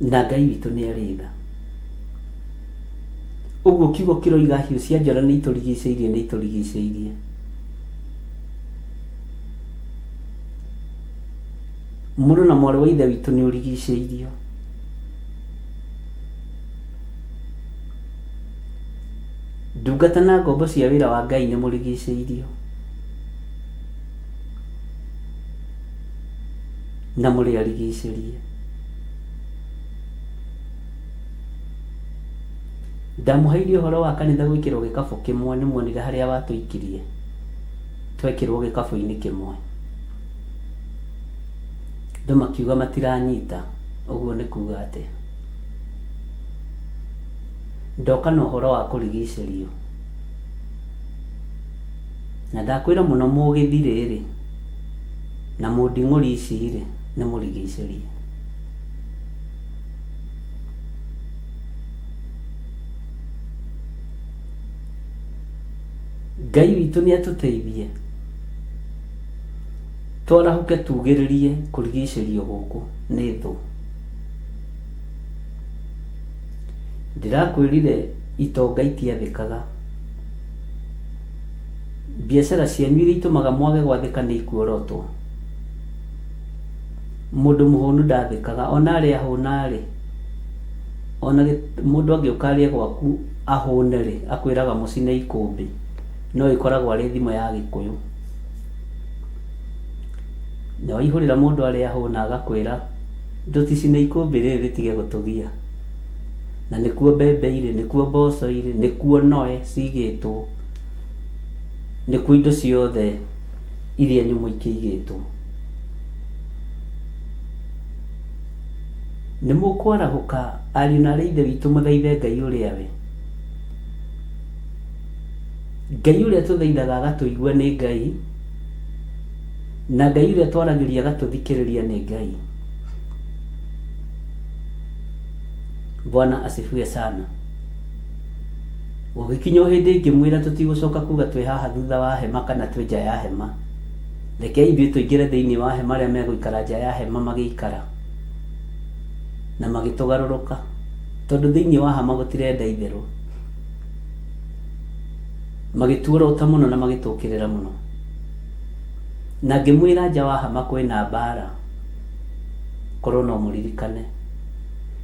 na Ngai witũ nĩ arĩ tha. Ũguo kiugo kĩroiga hiũ cia njora nĩ itũrigicĩirie. Mũrũ na mwarĩ wa ithe witũ nĩ ũrigicĩirio. Ndungata na ngombo cia wĩra wa Ngai nĩ mũrigicĩirio na mũrĩ arigicĩrie. Ndamũheirie ũhoro wa kanitha gwĩkĩrwo gĩkabũ kĩmwe, nĩ muonire harĩa watũikirie twekĩrwo gĩkabũ-inĩ kĩmwe. Andũ makiuga matiranyita, ũguo nĩ kuuga atĩa? Ndoka na ũhoro wa kũrigicĩrio, na ndakwĩra mũno mũgĩthirĩ rĩ na mũnding'ũri ici rĩ nĩ mũrigicĩrie. Ngai witũ nĩ atũteithie twarahuke tugĩrĩrie kũrigicĩrio gũkũ nĩ thũ. Ndĩrakwĩrire itonga itiathĩkaga, biacara cianyu iria itũmaga mwage gwathĩka nĩ ikuorotwo. Mũndũ mũhũnu ndathĩkaga, ona arĩa ahũna rĩ, ona mũndũ angĩũka arĩa gwaku ahũne rĩ akwĩraga mũcine ikũmbĩ, no ĩkoragwo arĩ thimo ya Gĩkũyũ. Na waihũrĩra mũndũ arĩa ahũna agakwĩra ndũticine ikũmbĩ rĩrĩ rĩtige gũtũgia, na nĩkuo mbembe irĩ, nĩkuo mboco irĩ, nĩkuo noe cigĩtwo, nĩkuo indo ciothe iria nyũmũ ikĩigĩtwo. nĩ mũkwarahuka ariũ na ithe witũ mũthaithe Ngai ũrĩa we. Ngai ũrĩa tũthaithaga agatũigua nĩ Ngai, na Ngai ũrĩa twaragĩria agatũthikĩrĩria nĩ Ngai. Bwana asifiwe sana. Gũgĩkinya hĩndĩ ngĩmwĩra tũtigũcoka kuga twĩ haha thutha wa hema kana twĩ nja ya hema. Rekei ithuĩ tũingĩre thĩinĩ wa hema arĩa megũikara nja ya hema magĩikara na magĩtũgarũrũka, tondũ thĩinĩ wa hema gũtirenda itherũ. Magĩtuorota mũno na magĩtũkĩrĩra mũno. Na ngĩmwĩra nja wa hema kwĩna mbara, korwo no mũririkane.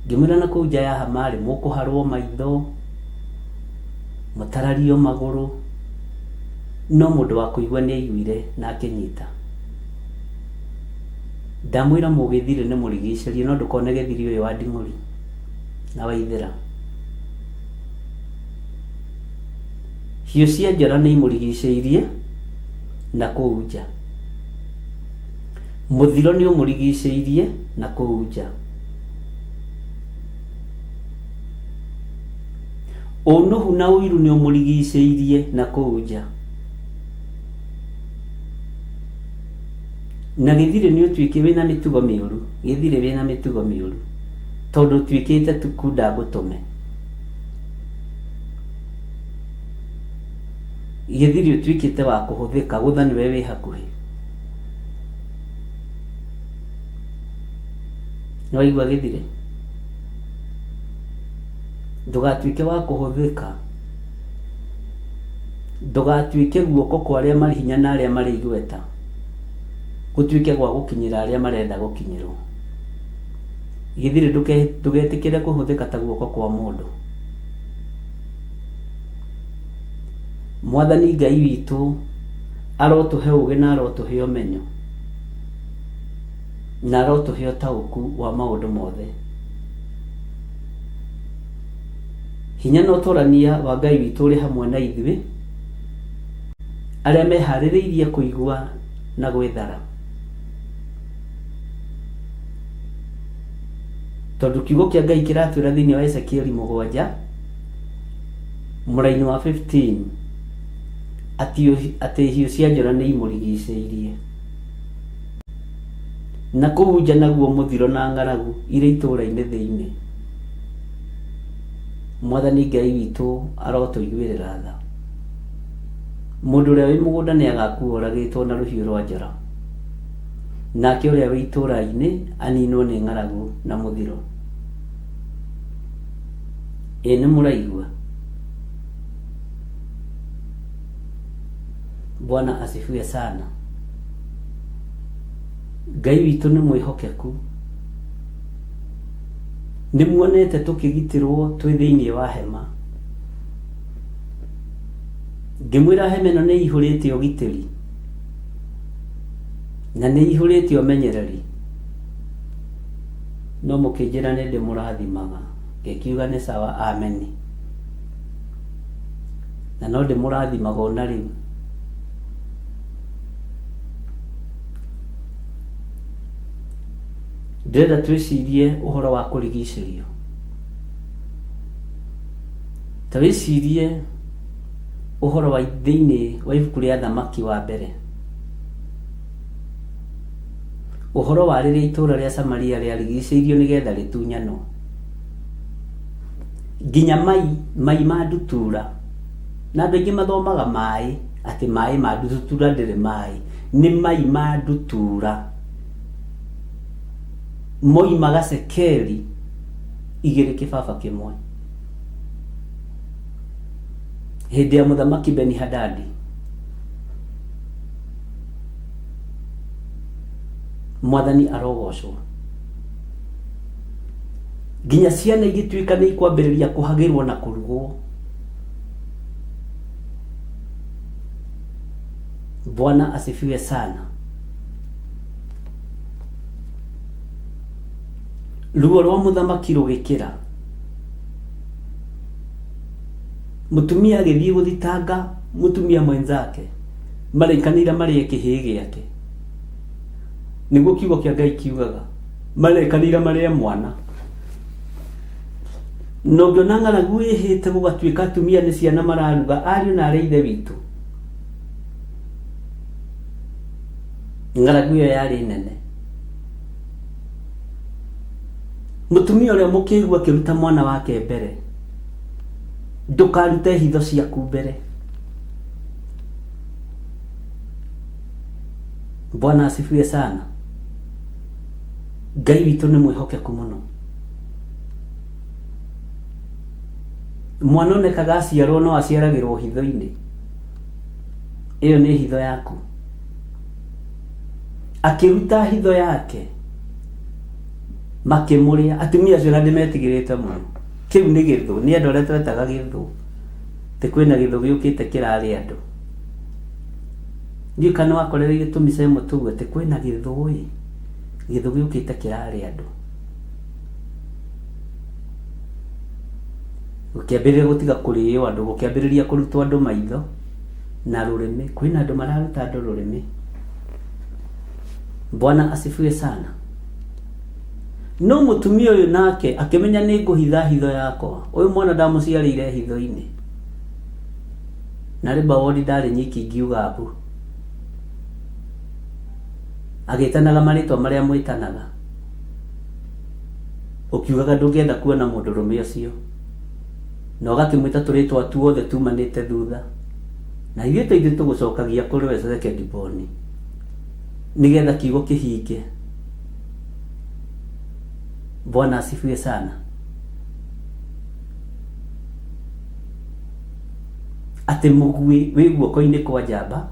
Ngĩmwĩra na kũu nja ya hema rĩ mũkũharwo maitho, mũtarario magũrũ, no mũndũ wa kũigua nĩ aiguire na akĩnyita. Ndamwĩra mũgĩthirĩ nĩ mũrigicĩrie, no ndũkone gĩthiri ũyũ wa nding'ũri na waithĩra. Hiũ cia njora nĩ imũrigicĩirie na kũu nja. Mũthiro nĩ ũmũrigicĩirie na kũu nja. Ũnũhu na ũiru nĩ ũmũrigicĩirie na kũu nja. Na gĩthirĩ nĩ ũtuĩke wĩna mĩtugo mĩũru, gĩthirĩ wĩna mĩtugo mĩũru, tondũ ũtuĩkĩte tukunda ngũtũme. Gĩthirĩ ũtuĩkĩte wa kũhũthĩka, gũtha nĩwe wĩ hakuhĩ. Nĩ waigua gĩthirĩ? Ndũgatuĩke wa kũhũthĩka, ndũgatuĩke guoko kwa arĩa marĩ hinya na arĩa marĩ igweta, gũtuĩke gwa gũkinyĩra arĩa marenda gũkinyĩrwo. Gĩthirĩ ndũgetĩkĩre kũhũthĩka ta guoko kwa mũndũ. Mwathani Ngai witũ arotũhe ũgĩ na arotũhe ũmenyo na arotũhe ũtaũku wa maũndũ mothe. Hinya na ũtũrania wa Ngai witũ ũrĩ hamwe na ithuĩ arĩa meharĩrĩirie kũigua na gwĩthara, tondũ kiugo kĩa Ngai kĩratwĩra thĩinĩ wa Ezekieli 7 mũraini wa 15 atĩ hiũ cia njora nĩ imũrigicĩirie, na kũu nja naguo mũthiro na ng'aragu irĩ itũũra-inĩ thĩinĩ. Mwathani Ngai witũ arotũiguĩrĩra tha. Mũndũ ũrĩa wĩ mũgũnda nĩ agakuo ũragĩtwo na rũhiũ rwa njora, nake ũrĩa wĩ itũũra-inĩ aninwo nĩ ng'aragu na mũthiro. Ĩ nĩ mũraigua? Bwana asifiwe sana. Ngai witũ nĩ mwĩhokeku. Nĩ muonete tũkĩgitĩrwo twĩ thĩinĩ wa hema. Ngĩmwĩra hema ĩno nĩ ihũrĩte ũgitĩri na nĩ ihũrĩte ũmenyereri, no mũkĩnjĩra nĩ ndĩmũrathimaga, ngĩkiuga nĩ sawa, ameni. Na no ndĩmũrathimaga ona rĩu. Ndĩrenda twĩcirie ũhoro wa kũrigicĩrio. Ta wĩcirie ũhoro wa thĩinĩ wa ibuku rĩa Thamaki wa mbere, ũhoro wa rĩrĩa itũũra rĩa Samaria rĩarigicĩirio nĩgetha rĩtunyanwo, nginya mai ma ndutura. Na andũ aingĩ mathomaga maĩ atĩ maĩ ma ndutura ndĩrĩ maĩ, nĩ mai ma ndutura moimaga cekeri 2 kĩbaba kĩmwe hĩndĩ ya mũthamaki Beni-Hadadi. Mwathani arogocwo. Nginya ciana igĩtuĩka nĩ ikwambĩrĩria kũhagĩrwo na kũrugwo. Bwana asifiwe sana. Ruo rwa mũthamaki rũgĩkĩra. Mũtumia agĩthiĩ gũthitanga mũtumia mwenzake, maraikanĩra marĩe kĩhĩĩ gĩake. Nĩguo kiugo kĩa Ngai kiugaga, maraikanĩra marĩe mwana. no ngĩona ng'aragu ĩhĩte gũgatuĩka atumia nĩ ciana mararuga, ariũ na arĩ ithe witũ. Ng'aragu ĩyo yarĩ nene. Mũtumia ũrĩa mũkĩigua akĩruta mwana wake mbere, ndũkarute hitho ciaku mbere. Bwana asifiwe sana. Ngai witũ nĩ mwĩhokeku mũno. Mwana onekaga aciarwo no aciaragĩrwo hitho-inĩ. Ĩyo nĩ hitho yaku. Akĩruta hitho yake, makĩmũrĩa. Atumia acio na ndĩmetigĩrĩte mũno. Kĩu nĩ gĩthũ, nĩ andũ arĩa twetaga gĩthũ. Tĩ kwĩna gĩthũ gĩũkĩte kĩrarĩ andũ. Ndiũ kana wakoreire gĩtũmi cemo tugu atĩ kwĩna gĩthũ-ĩ, gĩthũ gĩũkĩte kĩrarĩ andũ. Gũkĩambĩrĩria gũtiga kũrĩo andũ, gũkĩambĩrĩria kũrutwo andũ maitho na rũrĩmĩ. Kwĩna andũ mararuta andũ rũrĩmĩ. Bwana asifiwe sana. No mũtumia ũyũ nake akĩmenya nĩ ngũhitha hitho yakwa. Ũyũ mwana ndamũciarĩire hitho-inĩ. Na rĩmba wodi ndarĩ nyiki ngiuga mbu. Agĩtanaga marĩtwa marĩa mwĩtanaga. Ũkiugaga ndũngĩenda kuona mũndũrũme ũcio. Na ũgakĩmwĩta tũrĩtwa tuothe tumanĩte thutha. Na ithuĩ tũgũcokagia kũrĩ we second born. Nigetha kiugo kĩhinge. Bwana asifiwe sana. Atĩ mũgui wĩ guoko-inĩ kwa njamba,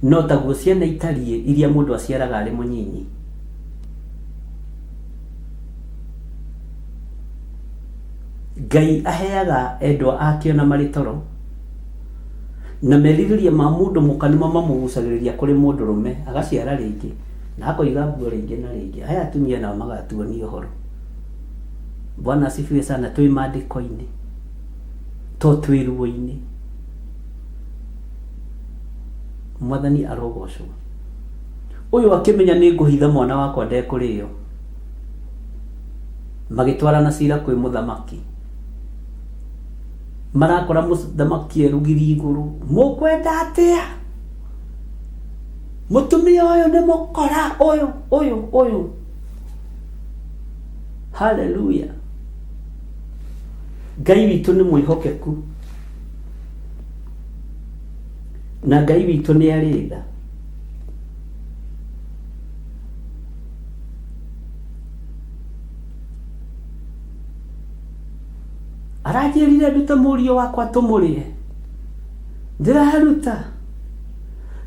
no taguo ciana itariĩ iria mũndũ aciaraga arĩ mũnyinyi. Ngai aheaga endwa akĩo na marĩ toro, na merirĩria ma mũndũ mũkanu mamũgucagĩrĩria kũrĩ mũndũrũme, agaciara rĩngĩ na akoiga mbuo rĩngĩ na rĩngĩ. Aya atumia nao magatuonia ũhoro. Bwana asifiwe sana. Twĩ maandĩko-inĩ, to twĩ ruo-inĩ. Mwathani arogocwo. Ũyũ akĩmenya nĩ ngũhitha mwana wakwa ndekũrĩo, magĩtwarana cira kwĩ mũthamaki. Marakora mũthamaki erugiri igũrũ, mũkwenda atĩa? Mũtumia ũyũ nĩ mũkora ũyũ. Hallelujah. Ngai witũ nĩ mwĩhokeku. Na Ngai witũ nĩ arĩ tha. Aranjĩrire ndute mũriũ wakwa tũmũrĩe. Ndĩraruta.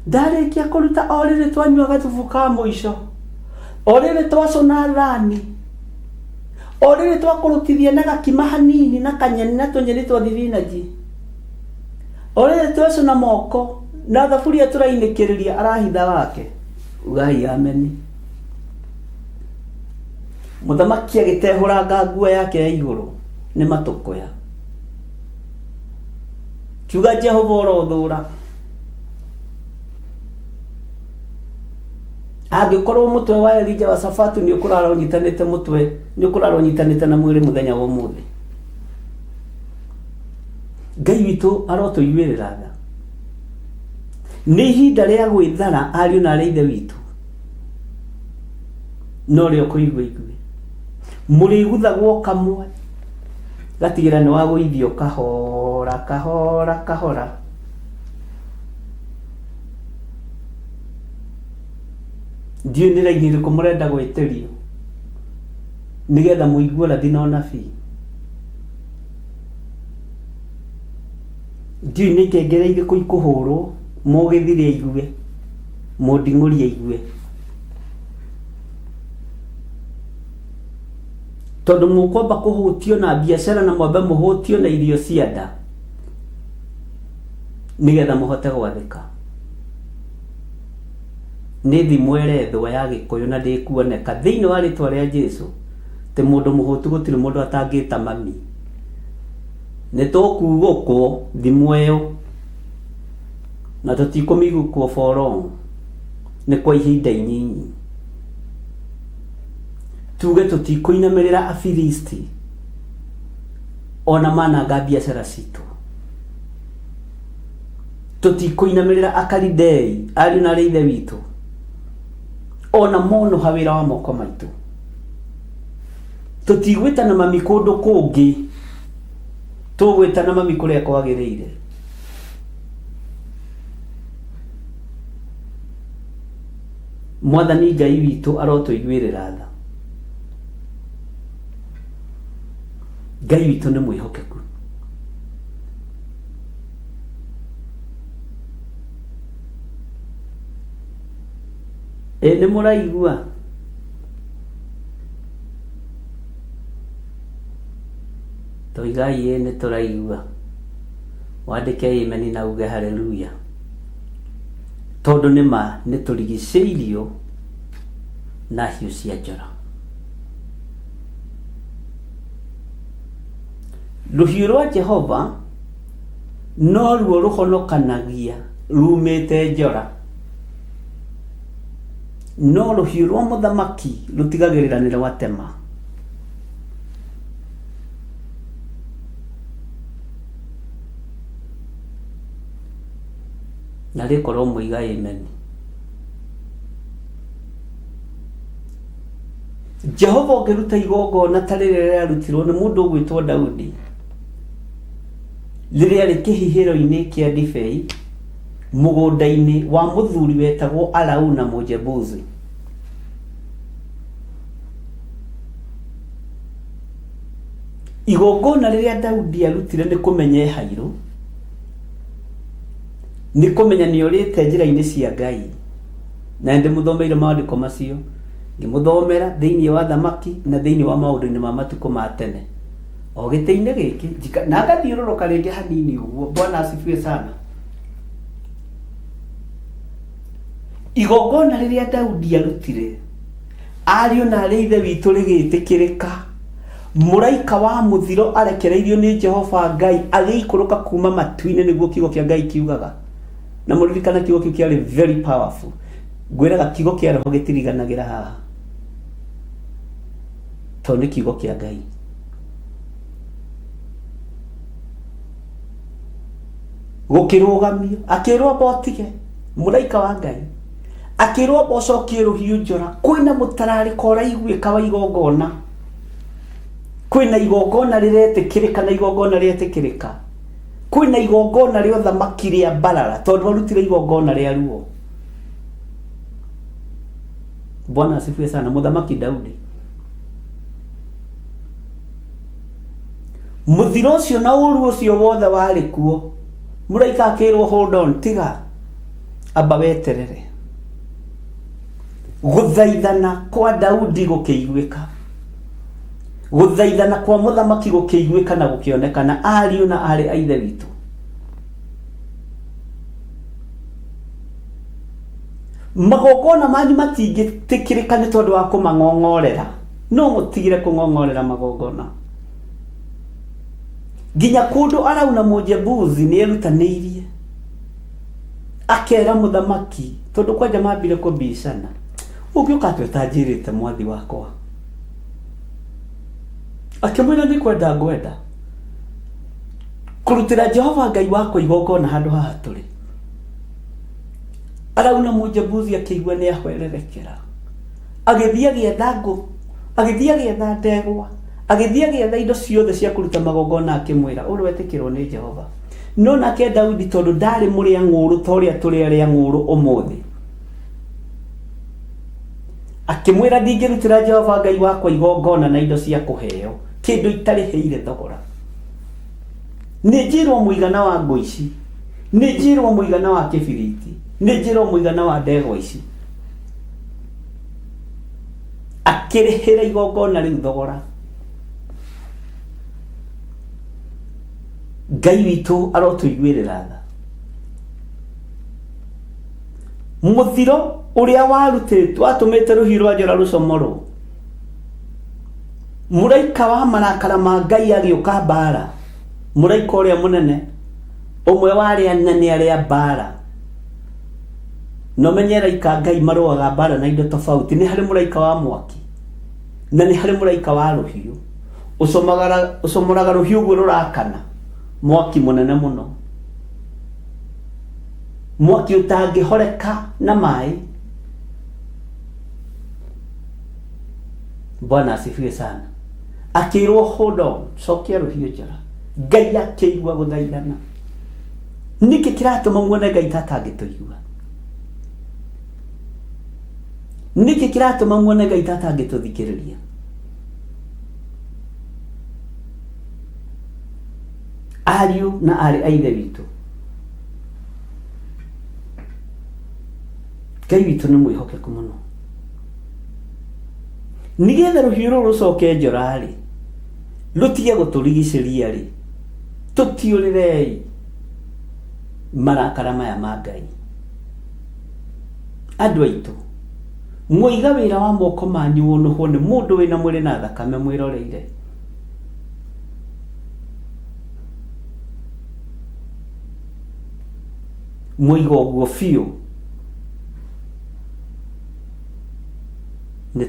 Ndarĩkia kũruta o rĩrĩ twanyuaga thubu ka mũico. O rĩrĩ twacũna thani. O rĩrĩ twakũrutithia na gakima hanini na kanyeni na tũnyeni twa thibinaji. O rĩrĩ twacũna moko na thaburia tũrainĩkĩrĩria arahitha wake. Ugai ameni. Mũthamaki agĩtehũranga nguo yake ya igũrũ nĩ matũkũya. Kiuga Jehova ũrothũra. Angĩkorwo mũtwe wa Elija wa Safatu nĩ ũkũrara ũnyitanĩte mũtwe, nĩ ũkũrara ũnyitanĩte na mwĩrĩ mũthenya wa ũmũthĩ. Ngai witũ arotũiguĩrĩra tha. Nĩ ihinda rĩa gwĩthara ariũ na arĩ ithe witũ. No rĩo kũigua igwe. Mũrĩiguthagwo kamwe. Gatigĩra nĩ wagũithio kahora. Ndiũ nĩ raini rĩkũ mũrenda gwĩtĩrio nĩgetha mũigue ũrathi na ũnabii. Ndiũ nĩ ikengere irĩkũ ikũhũrwo mũgĩthire aigue, mũnding'ũri aigue. Tondũ mũkwamba kũhũtio na biacara na mwambe mũhũtio na irio cia nda nĩgetha mũhote gwathĩka. Nĩ thimo ĩrethwo ya Gĩkũyũ na ndĩkuoneka thĩinĩ wa rĩtwa rĩa Jesũ. Tĩ mũndũ mũhũtu gũtirĩ mũndũ atangĩta mami. Nĩ tũkugũkwo thimo ĩyo na tũtikũmigũkwo for long. Nĩ kwa ihinda inyinyi. Tuge tũtikũinamĩrĩra Afilisti ona mananga biacara citũ. Tũtikũinamĩrĩra akaridei ariũ na ithe witũ ona monoha wĩra wa moko maitũ. Tũtigwĩtana mami kũndũ kũngĩ, tũgwĩtana mami kũrĩa kwagĩrĩire. Mwathani Ngai witũ arotũiguĩrĩra tha. Ngai witũ nĩ mwĩhokeku. Nĩ mũraigua? Toigai nĩ tũraigua. Wandĩke amen na uge haleluya. Tondũ nĩma nĩ tũrigicĩirio na hiũ cia njora. Rũhiũ rwa Jehova no ruo rũhonokanagia rumĩte njora, no rũhiũ rwa mũthamaki rũtigagĩrĩra nĩ rwatema. Na rĩkorwo mũiga amen. Jehova ũngĩruta igongona ta rĩrĩa rĩarutirwo nĩ mũndũ ũgwĩtwo Daudi rĩrĩa rĩ kĩhihĩro-inĩ kĩa ndibei mũgũnda-inĩ wa mũthuri wetagwo Arauna Mũjebuzi. Igongona rĩrĩa Daudi arutire nĩ kũmenya hairũ, nĩ kũmenya nĩ orĩte njĩra-inĩ cia Ngai. Na ndĩmũthomeire maandĩko macio, ngĩmũthomera thĩinĩ wa thamaki na thĩinĩ wa maũndũ-inĩ ma matukũ ma tene. O gĩtĩ-inĩ gĩkĩ na ngathiũrũrũka rĩngĩ hanini ũguo. Bwana asifiwe sana. Igongona rĩrĩa Daudi arutire ariũ na ithe witũ rĩgĩtĩkĩrĩka, mũraika wa mũthiro arekereirio nĩ Jehova Ngai agĩikũrũka kuma matu-inĩ, nĩguo kiugo kĩa Ngai kiugaga. Na mũririkana kiugo kĩu kĩarĩ very powerful. Ngwĩraga kiugo kĩa roho gĩtiriganagĩra haha, tondũ nĩ kiugo kĩa Ngai. Gũkĩrũgamio akĩrwo botige mũraika wa Ngai, akĩrwo bocokie rũhiũ njora. Kwĩna mũtararĩko ũraiguĩka wa igongona, kwĩna igongona rĩretĩkĩrĩka na igongona rĩetĩkĩrĩka, kwĩna igongona rĩa ũthamaki rĩa mbarara, tondũ warutire igongona rĩa ruo. Bwana asifiwe sana. Mũthamaki Daudi, mũthiro ũcio na ũru ũcio wothe warĩ kuo, mũraika akĩrwo hold on, tiga amba weterere. Gũthaithana kwa Daudi gũkĩiguĩka, gũthaithana kwa mũthamaki gũkĩiguĩka na gũkĩonekana. Ariũ na arĩ a ithe witũ, magongona manyu matingĩtĩkĩrĩka nĩ tondũ wa kũmang'ong'orera. No mũtigire kũng'ong'orera magongona. Nginya kũndũ Arauna Mũjebuzi nĩ erutanĩirie, akera mũthamaki, tondũ kwanja mambire kũbicana, ũngĩũka twetanjĩrĩte mwathi wakwa. Akĩmwĩra nĩ kwenda ngwenda kũrutĩra Jehova Ngai wakwa igongona handũ haha tũrĩ. Arauna Mũjebuzi akĩigua nĩ ahwererekera, agĩthiĩ agĩetha ngũ, agĩthiĩ agĩetha ndegwa, agĩthiĩ agĩetha indo ciothe cia kũruta magongona, akĩmwĩra ũrĩ wetĩkĩrwo nĩ Jehova. No nake Daudi tondũ ndarĩ mũrĩa ng'ũrũ ta ũrĩa tũrĩ arĩa ng'ũrũ ũmũthĩ, akĩmwĩra ndingĩrutĩra Jehova Ngai wakwa igongona na indo cia kũheo, kĩndũ itarĩhĩire thogora. Nĩ njĩrwo mũigana wa ngũ ici, nĩ njĩrwo mũigana wa kĩbiriti, nĩ njĩrwo mũigana wa ndegwa ici. Akĩrĩhĩra igongona rĩu thogora. Ngai witũ arotũiguĩrĩra tha. Mũthiro ũrĩa warutĩtwo atũmĩte rũhiũ rwa njora rũcomorwo, mũraika wa marakara ma Ngai agĩũka mbara. Mũraika ũrĩa mũnene, ũmwe wa arĩa anene arĩa mbara. No menye araika Ngai marũaga mbara na indo tofauti. Nĩ harĩ mũraika wa mwaki na nĩ harĩ mũraika wa rũhiũ. ucomoraga ruhiugu rurakana mwaki munene muno, mwaki utangihoreka na mai. Bwana asifiwe sana. Akirwo hold on, cokia ruhiu njara. Ngai akĩigua gũthaithana. Nĩkĩ kĩratũma muone Ngai tatangĩtũigua? Nĩkĩ kĩratũma muone Ngai tatangĩtũthikĩrĩria? Ariũ na arĩ a ithe witũ, Ngai witũ nĩ mwĩhokeku mũno. Nigetha rũhiũ rũrũ rũcoke njora-rĩ, rũtige gũtũrigicĩria-rĩ, tũtiũrĩrei marakara maya ma Ngai. Andũ aitũ, mwĩiga wĩra wa moko manyu ũnũhwo nĩ mũndũ wĩna mwĩrĩ na thakame mwĩroreire. Mwĩiga ũguo biũ, nĩ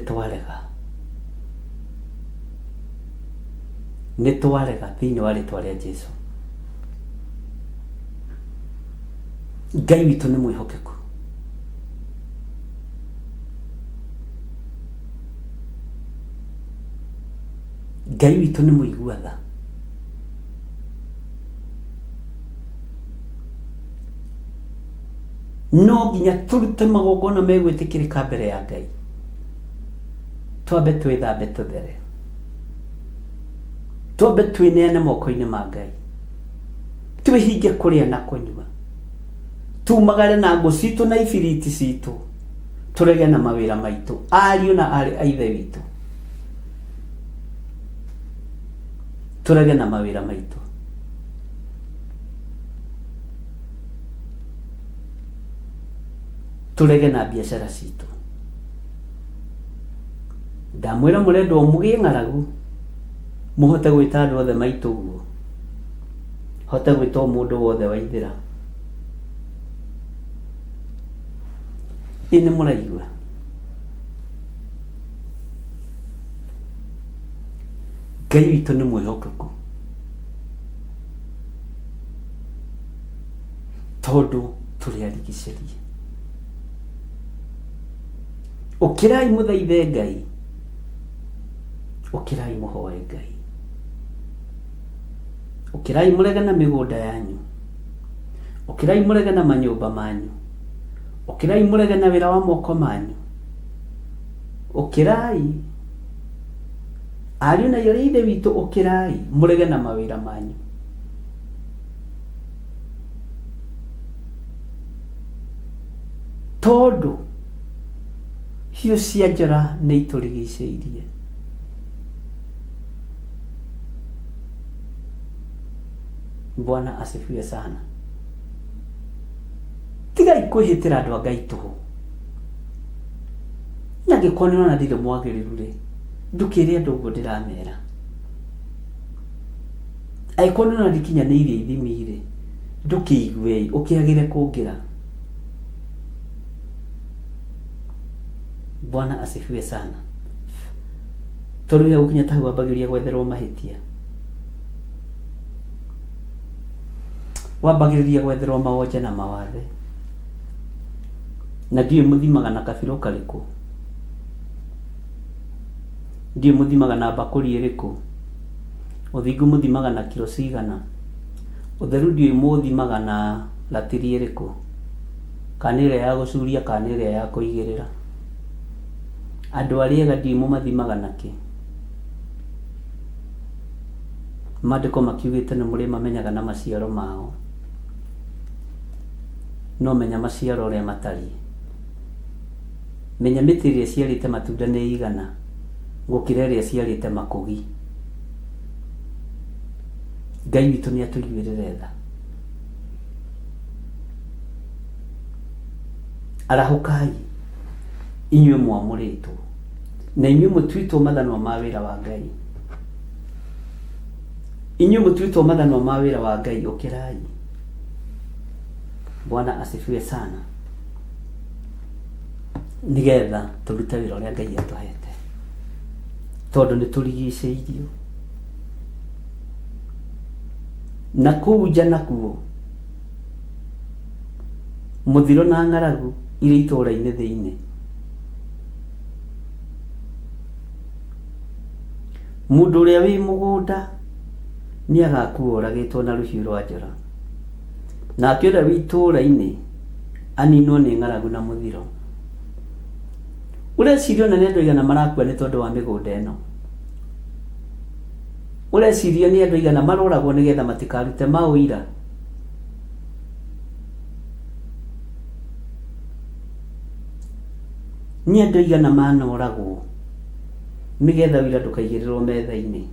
twarega thĩinĩ wa rĩtwa rĩa Jesũ. Ngai witũ nĩ mwĩhokeku. Ngai witũ nĩ mũigua tha. No nginya tũrute magongona megwĩtĩkĩrĩka mbere ya Ngai. Twambe twĩthambe tũthere, twambe twĩneane moko-inĩ ma Ngai, twĩhinge kũrĩa na kũnyua, tumagare na ngũ citũ na ibiriti citũ, tũrege na mawĩra maitũ, ariũ na arĩ a ithe witũ, tũrege na mawĩra maitũ. Tũrege na biacara citũ. Ndamwĩra mũrendwo mũgĩe ng'aragu, mũhote gwĩta andũ othe maitũ guo, hote gwĩta mũndũ wothe wa ithĩra. Nĩ mũraigua? Ngai witũ nĩ mwĩhokeku, tondũ tũrĩ arigicĩrie. Ũkĩrai mũthaithe Ngai, ũkĩrai mũhoe Ngai, ũkĩrai mũrege na mĩgũnda yanyu, ũkĩrai mũrege na manyũmba manyu, ũkĩrai mũrege na wĩra wa moko manyu, ũkĩrai ariũ na arĩ a ithe witũ, ũkĩrai mũrege na mawĩra manyu. Tondũ hiũ cia njora nĩ itũrigicĩirie. Bwana asifiwe sana. Tigai kwĩhĩtĩra andũ a Ngai tũhũ. Nĩangĩkorwo nĩũrona ndirĩ mwagĩrĩru-rĩ, ndũkĩre andũ ũguo ndĩramera. Angĩkorwo nĩũrona ndikinyanĩirie ithimi-rĩ, ndũkĩigue, ũkĩagĩre kũngĩra. Bwana asifiwe sana. Tondũ rĩrĩa gũkinya ta hau wambagĩrĩria gwetherwo mahĩtia, wambagĩrĩria gwetherwo mawonje na mawathe, na ndiũĩ mũthimaga na kabirũ karĩkũ, ndiũĩ mũthimaga na bakũri ĩrĩkũ, ũthingu mũthimaga na kiro cigana, ũtheru ndiũĩ mũthimaga na ratiri ĩrĩkũ, kana ĩrĩa ya gũcuria kana ĩrĩa ya kũigĩrĩra. Andũ arĩa ega ndiũĩ mũmathimaga nakĩ. Maandĩko makiugĩte nĩ mũrĩ mamenyaga na maciaro mao, no menya maciaro ũrĩa matariĩ. Menya mĩtĩ ĩrĩa ciarĩte matunda nĩ igana gũkĩra ĩrĩa ciarĩte makũgi. Ngai witũ nĩ atũiguĩrĩre tha. Arahũkai inyuĩ mwamũrĩtwo na inyuĩ mũtuĩtwo mathanwa ma wĩra wa Ngai. Inyuĩ mũtuĩtwo mathanwa ma wĩra wa Ngai, ũkĩrai. Bwana asifiwe sana. Nigetha tũrute wĩra ũrĩa Ngai atũhete, tondũ nĩ tũrigicĩirio, na kũu nja nakuo mũthiro na ng'aragu irĩ itũũra-inĩ thĩinĩ. Mũndũ ũrĩa wĩ mũgũnda nĩ agakuo oragĩtwo na rũhiũ rwa njora, nake ũrĩa wĩ itũũra-inĩ aninwo nĩ ng'aragu na mũthiro. Ũreciria ona nĩ andũ aigana marakua nĩ tondũ wa mĩgũnda ĩno? Ũreciria nĩ andũ aigana maroragwo nĩgetha matikarute maũira? Nĩ andũ aigana manoragwo nĩgetha wĩra ndũkaigĩrĩrwo metha-inĩ?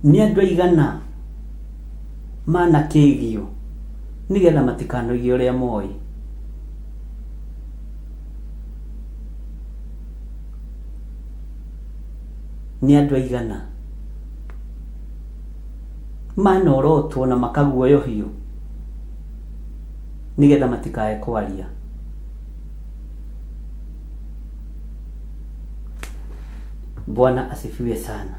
Nĩ andũ aigana manakĩgio nĩgetha matikanoige ũrĩa moĩ? Nĩ andũ aigana manorotwo na makaguoyohio nĩgetha matikae kwaria? Bwana asifiwe sana.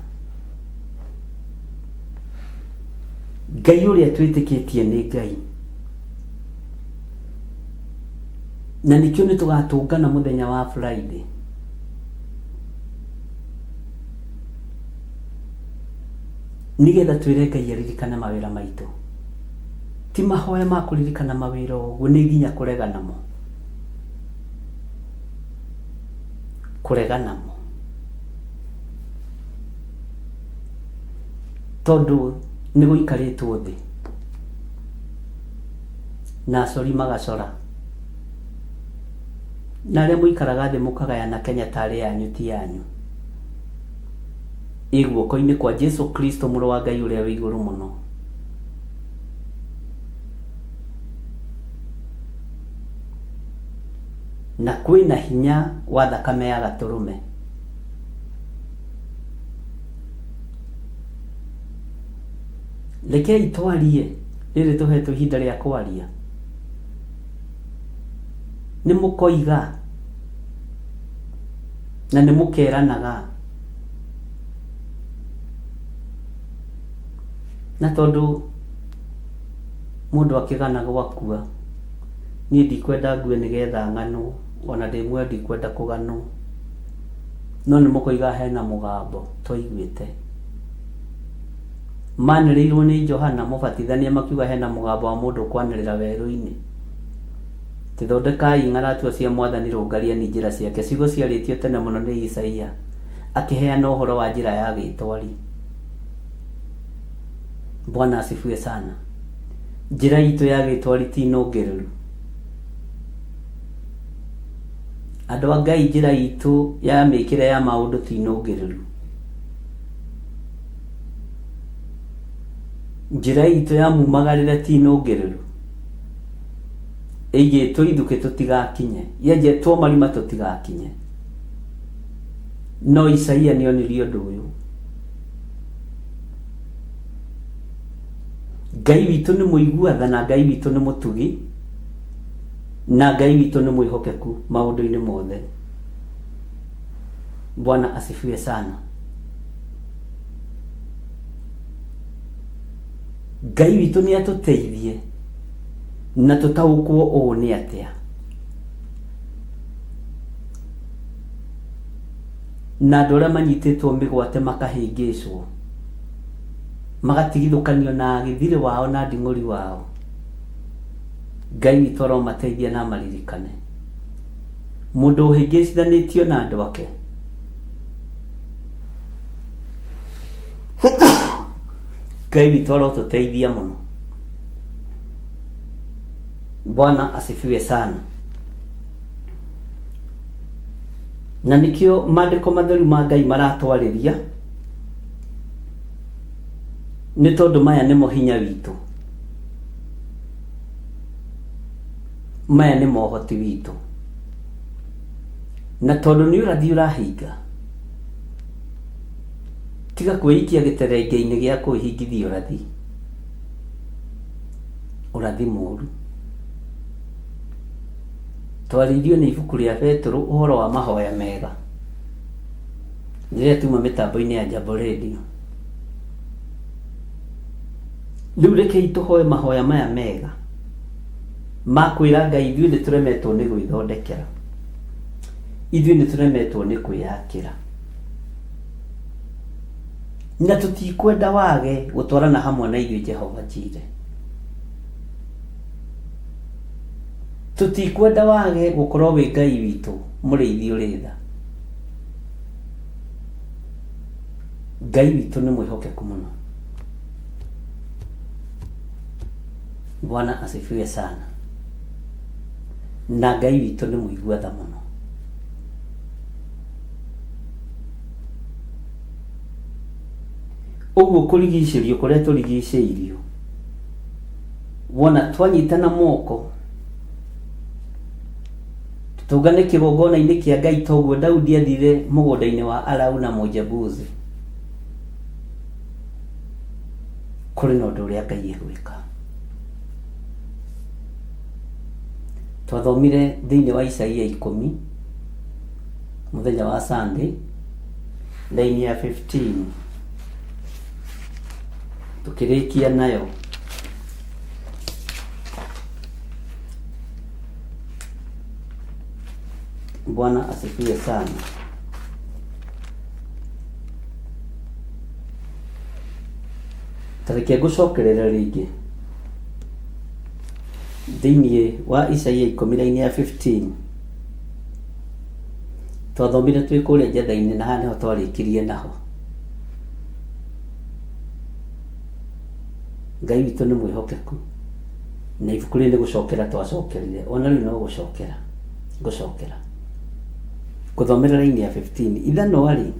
Ngai ũrĩa twĩtĩkĩtie nĩ Ngai, na nĩkĩo nĩ tũgatũngana mũthenya wa Friday nĩgetha twĩre Ngai aririkane mawĩra maitũ. Ti mahoya ma kũririkana mawĩra ũguo, nĩ nginya kũrega namo. Kũrega namo tondũ nĩ gũikarĩtwo thĩ na acori magacora, na arĩa mũikaraga thĩ mũkagayana Kenya tarĩ yanyu ti yanyu. Ĩ guoko-inĩ kwa Jesu Kristo mũrũ wa Ngai ũrĩa wĩ igũrũ mũno. Na kwĩna hinya wa thakame ya gatũrũme. Rekei twarie rĩrĩ tũhetwo ihinda rĩa kwaria. Nĩ mũkoiga na nĩ mũkeranaga, na tondũ mũndũ akĩgana gwakua, niĩ ndikwenda ngue nĩgetha ng'ano, ona ndĩmwe ndikwenda kũganwo, no nĩ mũkoiga hena mũgambo twaiguĩte. Manĩrĩirwo nĩ Johana mũbatithania makiuga hena mũgambo wa mũndũ kwanĩrĩra werũ-inĩ. Tithondekai ng'aratua cia Mwathani, rũngariani njĩra ciake. Ciugo ciarĩtio tene mũno nĩ Isaia akĩheana ũhoro wa njĩra ya gĩtwari. Bwana asifiwe sana. Njĩra itũ ya gĩtwari ti nũngĩrĩru. Andũ a Ngai, njĩra itũ ya mĩkĩre ya maũndũ ti nũngĩrĩru. Njĩra itũ ya mumagarĩre ti nũngĩrĩru. Ĩigĩtwo ithukĩ tũtigakinye, yenjetwo marima tũtigakinye. No Isaia nĩonirie ũndũ ũyũ. Ngai witũ nĩ mũiguatha, na Ngai witũ nĩ mũtugi, na Ngai witũ nĩ mwĩhokeku maũndũ-inĩ mothe. Bwana asifiwe sana. Ngai witũ nĩ atũteithie na tũtaũkwo ũũ nĩ atĩa. Na andũ arĩa manyitĩtwo mĩgwate makahĩngĩcwo, magatigithũkanio na gĩthirĩ wao na nding'ũri wao, Ngai witũ aromateithia na maririkane. Mũndũ ũhĩngĩcithanĩtio na andũ ake, Ngai witũ arotũteithia mũno. Bwana asifiwe sana. Na nikio maandĩko matheru ma Ngai maratwarĩria, nĩ tondũ maya nĩmo hinya witũ, maya nĩmo ũhoti witũ, na tondũ nĩ ũrathi ũrahinga, tiga kwĩikia gĩterenge-inĩ gĩa kwĩhingithia ũrathi, ũrathi mũũru. Twarĩirio nĩ ibuku rĩa Petro ũhoro wa mahoya mega rĩrĩa tuma mĩtambo-inĩ ya Jambo Radio. riu rekei tuhoe mahoya maya mega makwira Ngai ithuĩ nĩ tũremetwo nĩ gwĩthondekera, ithuĩ nĩ tũremetwo nĩ kwĩyakĩra, na tũtikwenda wage gũtwarana hamwe na ithuĩ Jehova Jireh. Tũtikwenda wage gũkorwo wĩ Ngai witũ mũrĩithi ũrĩ tha. Ngai witũ nĩ mwĩhokeku mũno. Bwana asifiwe sana. Na Ngai witũ nĩ mũigua tha mũno. Ũguo kũrigicĩrio kũrĩa tũrigicĩirio, wona twanyitana moko tũtũngane kĩgongona-inĩ kĩa Ngai, toguo Daudi athire mũgũnda-inĩ wa Arauna na Mũjebuzi, kũrĩ na ũndũ ũrĩa Ngai egwĩka. Twathomire thĩinĩ wa Isaia 10 mũthenya wa Sunday line ya 15 tukirikia nayo Bwana asifiwe sana. Tareke gucokerera ringi thĩinĩ wa Isaia 10 line ya 15 twathomire twĩ kũrĩa njetha-inĩ, na haha nĩho twarĩkirie naho. Ngai witũ nĩ mwĩhokeku, na ibuku rĩrĩ nĩ gũcokera twacokerire, ona rĩu no gũcokera gũthomera line ya 15. Ithano arĩ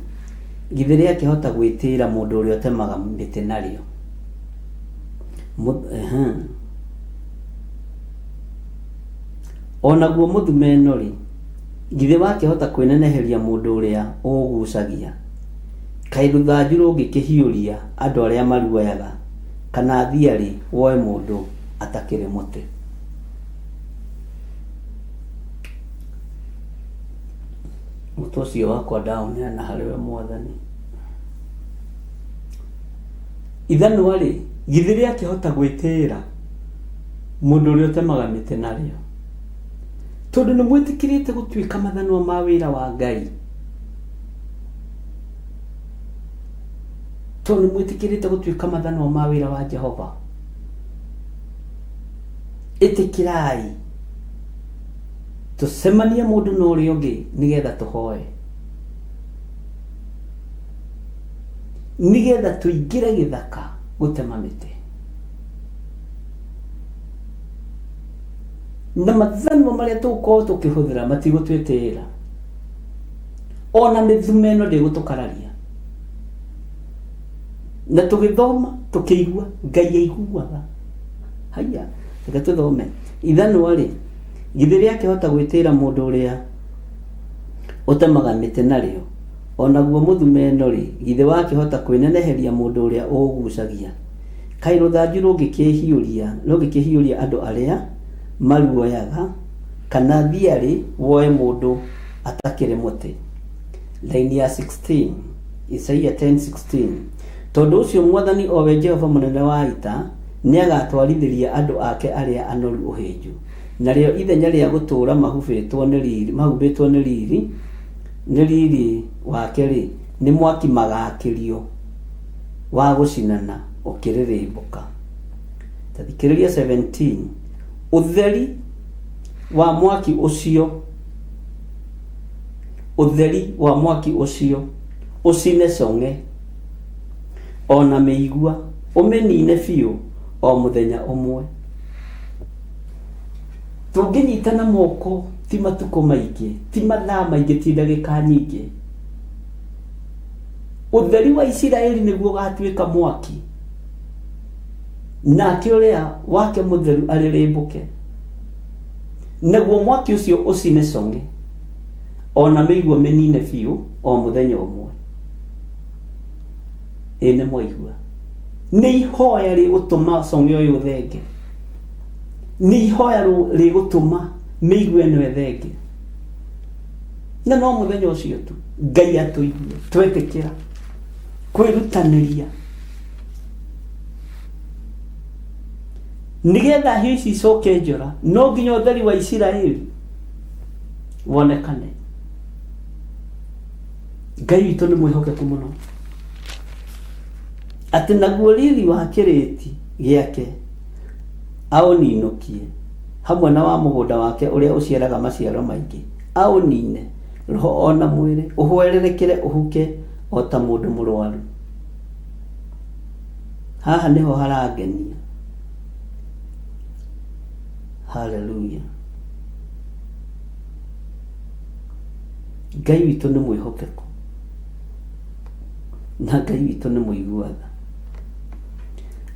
githĩ rĩakĩhota gwĩtĩĩra mũndũ ũrĩa ũtemaga mĩtĩ narĩo. Onaguo mũthumeno rĩ, githĩ wakĩhota kwĩneneheria mũndũ ũrĩa ũgucagia. Kaĩ rũthanju rũngĩkĩhiũria andũ arĩa maruoyaga, kana thiarĩ woe mũndũ atakĩrĩ mũtĩ. Mũtũ ũcio wakwa ndaũneana harĩ we Mwathani. Ithanwa rĩ, githĩ rĩakĩhota gwĩtĩĩra mũndũ ũrĩa ũtemaga mĩtĩ narĩo. Tondũ nĩ mwĩtĩkĩrĩte gũtuĩka mathanwa ma wĩra wa Ngai. Tondũ nĩ mwĩtĩkĩrĩte gũtuĩka mathanwa ma wĩra wa Jehova. Ĩtĩkĩrai tũcemanie mũndũ na ũrĩa ũngĩ nĩgetha tũhoe, nĩgetha tũingĩre gĩthaka gũtema mĩtĩ. Na mathanwa marĩa tũgũkorwo tũkĩhũthĩra matigũtwĩtĩĩra, ona mĩthume ĩno ndĩgũtũkararia. Na tũgĩthoma tũkĩigua Ngai aiguaga. Haya, reke tũthome ithanwa rĩ, githĩ rĩakĩhota gwĩtĩĩra mũndũ ũrĩa ũtemaga mĩtĩ narĩo. Onaguo mũthumeno rĩ, githĩ wakĩhota kwĩneneheria mũndũ ũrĩa ũgucagia. Kaĩ rũthanju rũngĩkĩhiũria andũ arĩa maruoyaga, kana thiarĩ woe mũndũ atakĩrĩ mũtĩ. Line ya 16 Isaia 10:16 tondũ ũcio Mwathani o we Jehova mũnene wa ita nĩagatwarithĩria andũ ake arĩa anoru ũhĩnju, narĩo ithenya rĩa gũtũũra mahubĩtwo nĩ riri wake rĩ, nĩ mwaki magakĩrio wa gũcinana ũkĩrĩrĩmbũka. Tathikĩrĩria 17 ũtheri wa mwaki ũcio ũcine cong'e, ona mĩigua ũmĩnine biũ o mũthenya ũmwe. Tũngĩnyitana moko ti matukũ maingĩ, ti mathaa maingĩ, ti ndagĩka nyingĩ, ũtheri wa Isiraeli nĩguo ũgatuĩka mwaki, nake ũrĩa wake mũtheru arĩrĩmbũke. Naguo mwaki ũcio ũcine cong'e, ona mĩigua mĩnine biũ o mũthenya ũmwe. Nĩ mwaigua? Nĩ ihoya rĩgũtũma cong'e ũyũ thenge, nĩ ihoya rĩgũtũma mĩigua ĩno ĩthenge. Na no mũthenya ũcio tu Ngai atũigue twetĩkĩra kwĩrutanĩria nigetha hici coke njora no nginya ũtheri wa Isiraeli wonekane. Ngai witũ nĩ mwĩhokeku mũno atĩ naguo rithi wa kĩrĩti gĩake aũninũkie hamwe na wa mũgũnda wake ũrĩa ũciaraga maciaro maingĩ, aũnine roho ona mwĩrĩ ũhwererekere ũhuke o ta mũndũ mũrwaru. Haha nĩho harangenia. Haleluya. Ngai witũ nĩ mwĩhokeku na Ngai witũ nĩ mũiguaga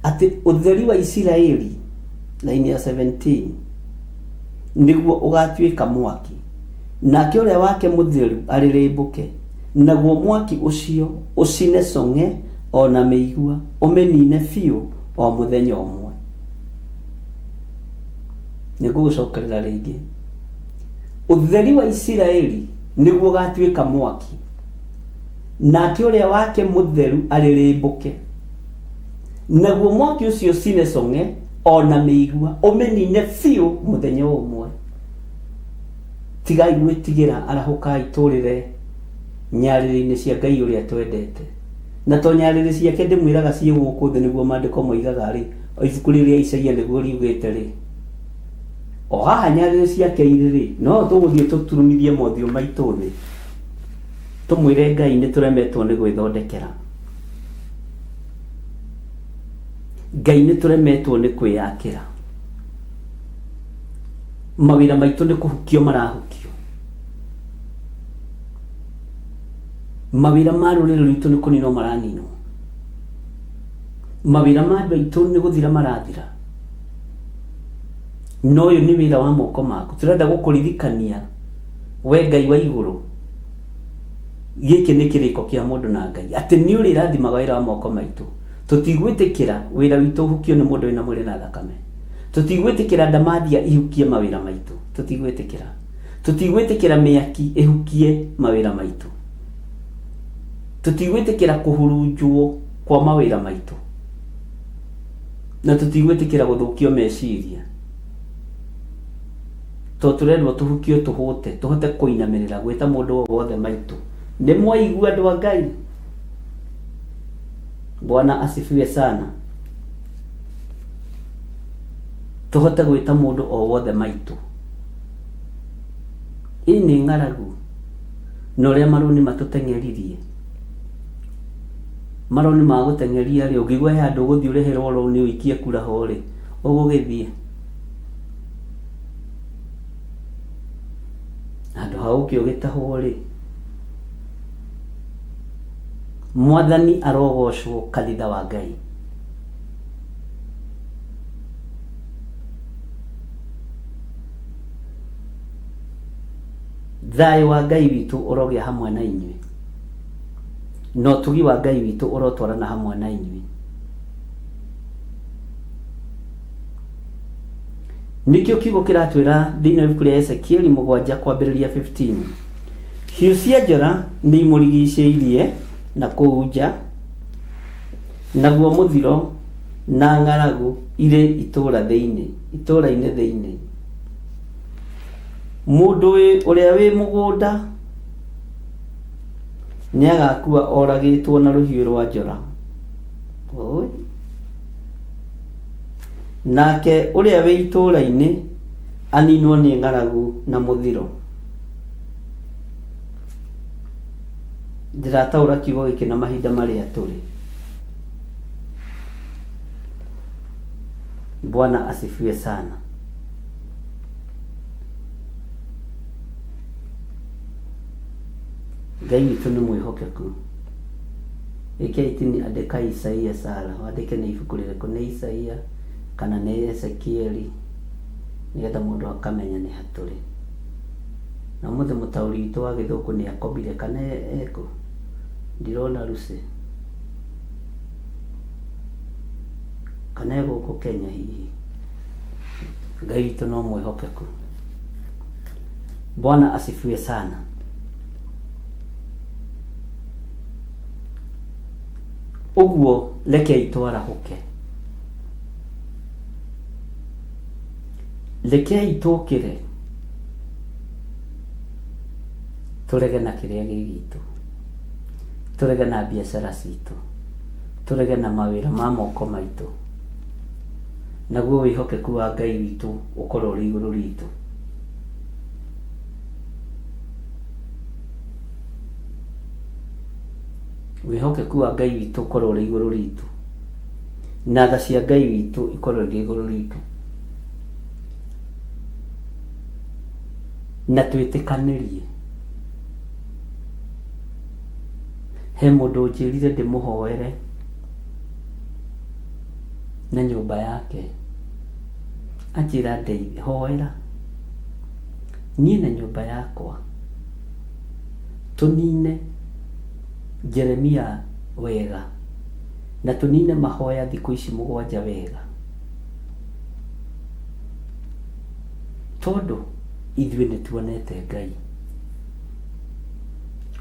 atĩ ũtheri wa Isiraeli laini ya 17 nĩguo ũgatuĩka mwaki, nake ũrĩa wake mũtheru arĩrĩmbũke, naguo mwaki ũcio ũcine cong'e ona mĩigua, ũmĩnine biũ o mũthenya ũmwe. Nĩngũgũcokerera rĩngĩ. Ũtheri wa Isiraeli nĩguo ũgatuĩka mwaki, nake ũrĩa wake mũtheru arĩrĩmbũke, naguo mwaki ũcio ũcine cong'e ona mĩigua, ũmĩnine biũ mũthenya ũmwe. Tigai gwĩtigĩra arahũkai tũrĩre nyarĩrĩ-inĩ cia Ngai ũrĩa twendete, na to nyarĩrĩ ciake ndĩmwĩraga ciĩ gũkũ thĩ nĩguo maandĩko moigaga rĩ, o ibuku rĩrĩa Isaia nĩguo riugĩte rĩ, o haha nyarĩrĩ ciake irĩ rĩ, no tũgũthiĩ tũturumithie mothiũ maitũ thĩ tũmwĩre Ngai nĩ tũremetwo nĩ gwĩthondekera, Ngai nĩ tũremetwo nĩ kwĩyakĩra, mawĩra maitũ nĩ kũhukio marahukio, mawĩra ma rũrĩrĩ rwitũ nĩ kũninwo maraninwo, mawĩra ma andũ aitũ nĩ gũthira marathira. No ũyũ nĩ wĩra wa moko maku. Tũrenda gũkũririkania we Ngai wa igũrũ, gĩkĩ nĩ kĩrĩko kĩa mũndũ na Ngai, atĩ nĩ ũrĩrathimaga wĩra wa moko maitũ. Tũtigwĩtĩkĩra wĩra witũ ũhukio nĩ mũndũ wĩna mwĩrĩ na thakame. Tũtigwĩtĩkĩra ndamathia ihukie mawĩra maitũ. Tũtigwĩtĩkĩra. Tũtigwĩtĩkĩra mĩaki ĩhukie mawĩra maitũ. Tũtigwĩtĩkĩra kũhurunjwo kwa mawĩra maitũ, na tũtigwĩtĩkĩra gũthũkio meciria. To tũrendwo tũhukio tũhũte, tũhote kũinamĩrĩra gwĩta mũndũ o wothe maitũ. Nĩ mwaigua andũ a Ngai? Bwana asifiwe sana. Tũhote gwĩta mũndũ o wothe maitũ. Ĩĩ nĩ ng'aragu na ũrĩa marũni matũteng'eririe. Marũni ma gũteng'eria rĩ, ũngĩgua he handũ ũgũthiĩ ũreherwo rũni ũikie kura ho rĩ, ũgũgĩthiĩ handũ ha ũkĩ ũgĩtahwo rĩ. Mwathani arogocwo kanitha wa Ngai. Thayũ wa Ngai witũ ũrogĩa hamwe na inyuĩ, no ũtugi wa Ngai witũ ũrotwarana hamwe na inyuĩ. Nikĩo kiugo kĩratwĩra thĩinĩ wa ibuku rĩa Ezekieli 7 kwambĩrĩria 15. Hiũ cia njora nĩ imũrigicĩirie na kũu nja, naguo mũthiro na ng'aragu irĩ itũũra-inĩ thĩinĩ. Mũndũ ũrĩa wĩ mũgũnda nĩ agakua oragĩtwo na rũhiũ rwa njora. Nake ũrĩa wĩ itũũra-inĩ aninwo nĩ ng'aragu na mũthiro. Ndĩrataũra kiugo gĩkĩ na mahinda marĩa tũrĩ. Bwana asifiwe sana. Ngai witũ nĩ mwĩhokeku. Rekei tini andĩka Isaia Sara, wandĩke nĩ ibuku rĩrĩkũ, nĩ Isaia kana nĩ Ezekieli, nĩgetha mũndũ akamenya nĩ hatũrĩ. Na mũthĩ mũtaũri witũ wa gĩthũngũ nĩ akobire kana eko, ndirona Lucy kana gũkũ Kenya hihi. Ngai witũ no mwĩhokeku. Bwana asifiwe sana. Ũguo rekei twarahũke. rekei tukire turege na kiria gitu, turege na biashara citu, turege na mawira ma moko maitu, naguo wihokeku wa Ngai witu ukorwo uri iguru ritu. Wihokeku wa Ngai witu ukorwo uri iguru ritu, na tha cia Ngai witu ikorwo iri iguru ritu, na twitikanirie. He mundu njirire ndimuhoere na nyumba yake, anjira ndeithia, hoera niĩ na nyumba yakwa tunine Jeremia wega na tunine mahoya thiku ici 7 wega, tondu ithuĩ nĩ tuonete Ngai.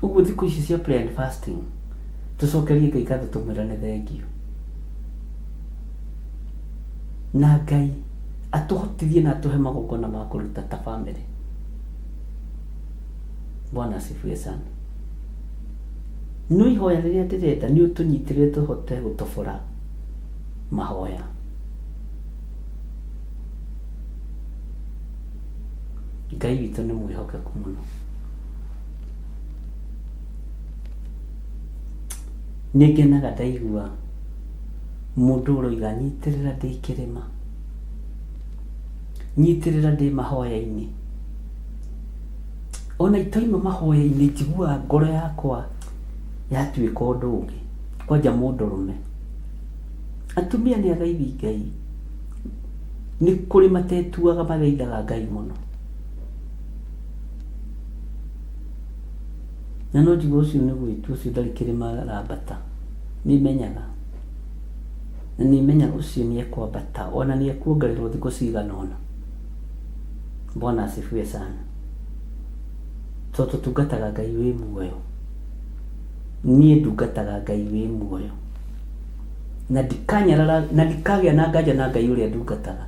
Uguo thiku ici cia prayer and fasting tucokerie Ngai ngatho tumwĩrane thengio, na Ngai atuhotithie na atuhe magongona ma kũruta ta family. Bwana asifiwe sana. No ihoya rĩrĩa ndĩrenda nĩ ũtũnyitĩrĩre tũhote gũtobora mahoya. Ngai witũ nĩ mwĩhokeku mũno. Nĩngenaga ndaigua mũndũ ũroiga nyitĩrĩra ndĩ kĩrĩma, nyitĩrĩra ndĩ mahoya-inĩ. Ona itoima mahoya-inĩ njiguaga ngoro yakwa yatuĩka ũndũ ũngĩ, kwanja mũndũrũme. Atumia nĩ athaithi Ngai, nĩ kũrĩ matetuaga mathaithaga Ngai mũno, na no njigue ũcio nĩ gwĩtu, ũcio ndarĩ kĩrĩma arambata. Nĩmenyaga na nĩmenyaga ũcio nĩ ekwambata, ona nĩ ekuongererwo thikũ cigana ũna. Bwana asifiwe sana. Tondũ tũtungataga Ngai wĩ muoyo, niĩ ndungataga Ngai wĩ muoyo, na ndikanyarara na ndikagĩa na nganja na Ngai ũrĩa ndungataga,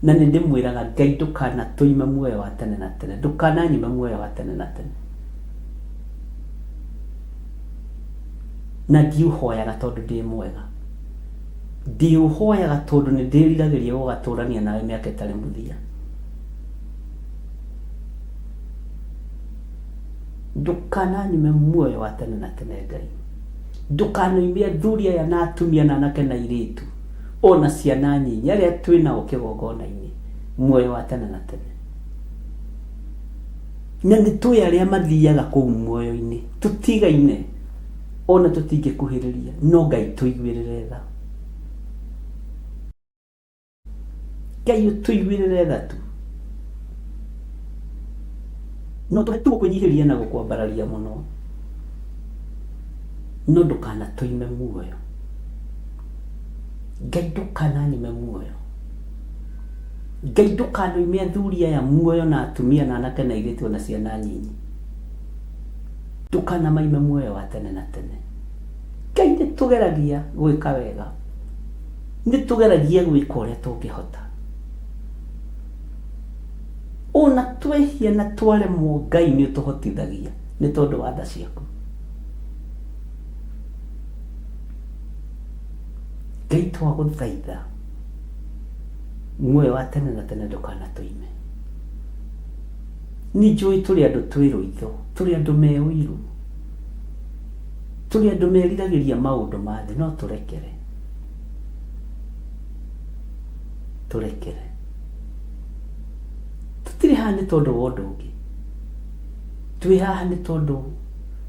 na nĩ ndĩmwĩraga Ngai ndũkanatũime muoyo wa tene na tene, ndũkananyime muoyo wa tene na tene. Na ndiũhoyaga tondũ ndĩ mwega, ndiũhoyaga tondũ nĩ ndĩriragĩria gũgatũrania nawe mĩaka ĩtarĩ mũthia. Ndũkananyime muoyo wa tene na tene Ngai, ndũkanoimie athuri aya na atumia na anake na airĩtu ona ciana nyinyi arĩa twĩnao kĩgongona-inĩ muoyo wa tene na tene. Na nĩ tũĩ arĩa mathiaga kũu muoyo-inĩ, tũtigaine ona tũtingĩkuhĩrĩria, no Ngai tũiguĩrĩre tha, Ngai tũiguĩrĩre tha tu. No tũkwĩnyihĩria na gũkwambararia mũno, no ndũkanatũime muoyo. Ngai ndũkananyime muoyo, Ngai ndũkanoime athuri aya muoyo na atumia na anake na airĩtu na ciana nyinyi, ndũkanamaime muoyo wa tene na tene. Ngai nĩ tũgeragia gwĩka wega, nĩ tũgeragia gwĩka ũrĩa tũngĩhota, ona twehia na twaremwo Ngai nĩ ũtũhotithagia nĩ tondũ wa tha ciaku. Ngai twagũthaitha muoyo wa tene na tene ndũkanatũime. Nĩ njũĩ tũrĩ andũ twĩ rũitho, tũrĩ andũ me ũiru, tũrĩ andũ meriragĩria maũndũ ma thĩ, no tũrekere, tũrekere. Tũtirĩ haha nĩ tondũ wa ũndũ ũngĩ, twĩ haha nĩ tondũ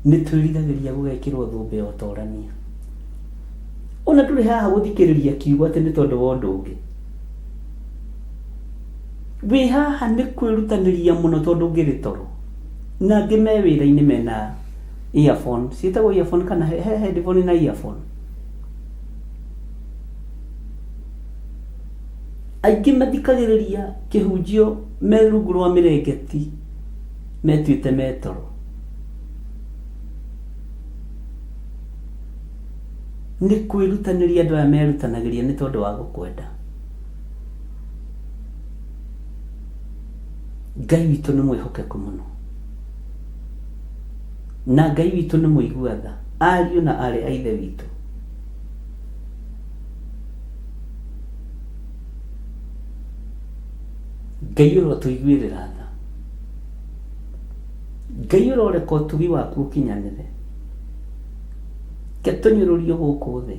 nĩ twĩriragĩria gũgekĩrwo thũmbĩ ya ũtorania. Ona ndũrĩ haha gũthikĩrĩria kiugo atĩ nĩ tondũ wa ũndũ ũngĩ, wĩ haha nĩ kwĩrutanĩria mũno tondũ ngĩrĩ toro. Na angĩ me wĩra-inĩ mena earphone, ciĩtagwo earphone kana headphone na earphone. Aingĩ mathikagĩrĩria kĩhunjio me rungu rwa mĩrengeti metuĩte me toro. Nĩ kwĩrutanĩria andũ aya merutanagĩria nĩ tondũ wa gũkwenda. Ngai witũ nĩ mwĩhokeku mũno, na Ngai witũ nĩ mũigua tha, ariũ na arĩ a ithe witũ. Ngai ũrotũiguĩrĩra tha, Ngai ũroreka ũtugi waku ũkinyanĩre, ke tũnyũrũrio gũkũ thĩ,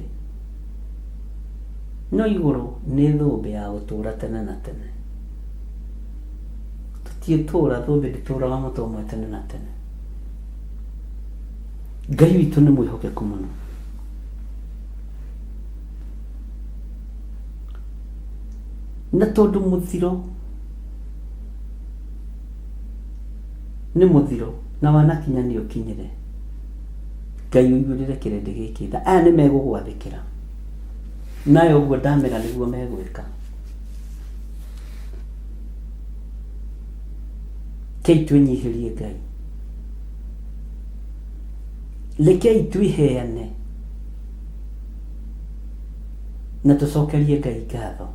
no igũrũ nĩ thũmbĩ ya gũtũũra tene na tene. Tũtiĩtũũra thũmbĩ ndĩtũũraga mũtwe ũmwe tene na tene. Ngai witũ nĩ mwĩhokeku mũno, na tondũ mũthiro nĩ mũthiro na wanakinya nĩ ũkinyĩre, Ngai ũiyũrĩre kĩrĩndĩ gĩkĩ tha. Aya nĩ megũgwathĩkĩra, nayo ũguo ndamera nĩguo megwĩka. Kei twĩnyihĩrie Ngai, rekei twĩheane na tũcokerie Ngai ngatho.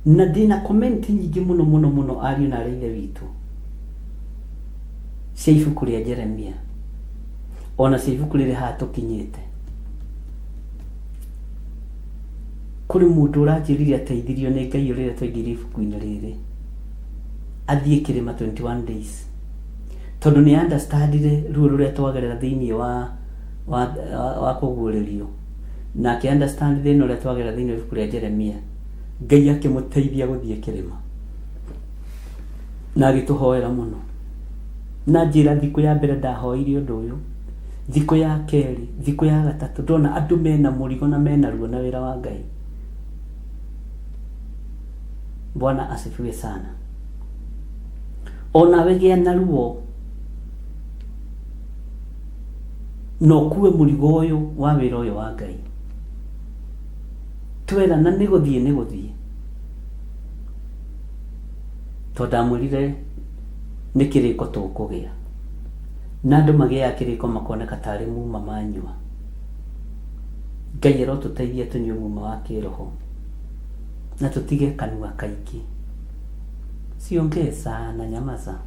Na ndĩna comment nyingĩ mũno mũno mũno ariũ na arĩ a ithe witũ cia ibuku rĩa Jeremia, ona cia ibuku rĩrĩ haha tũkinyĩte. Kũrĩ mũndũ ũranjĩrire ateithirio nĩ Ngai ũrĩa twaingĩrire ibuku-inĩ rĩrĩ athiĩ kĩrĩma 21 days, tondũ nĩ understandire ruo rũrĩa twagerera thĩinĩ wa kũguũrĩrio, na akĩ understand thĩna ũrĩa twagerera thĩinĩ wa ibuku rĩa Jeremia. Ngai akĩmũteithia gũthiĩ kĩrĩma na agĩtũhoera mũno, na njĩra thikũ ya mbere ndahoire ũndũ ũyũ, thikũ ya kerĩ, thikũ ya gatatũ, ndona andũ mena mũrigo na mena ruo na wĩra wa Ngai. Bwana asifiwe sana. Onawe gĩa na ruo na ũkue mũrigo ũyũ wa wĩra ũyũ wa Ngai. Twera na nĩ gũthiĩ tondũ ndamwĩrire nĩ kĩrĩko tũkũgĩa, na andũ magĩaga kĩrĩko makoneka tarĩ muma manyua. Ngai arotũteithia tũnyue muma wa kĩroho na tũtige kanua kaingĩ, siongee sana, nyamaza,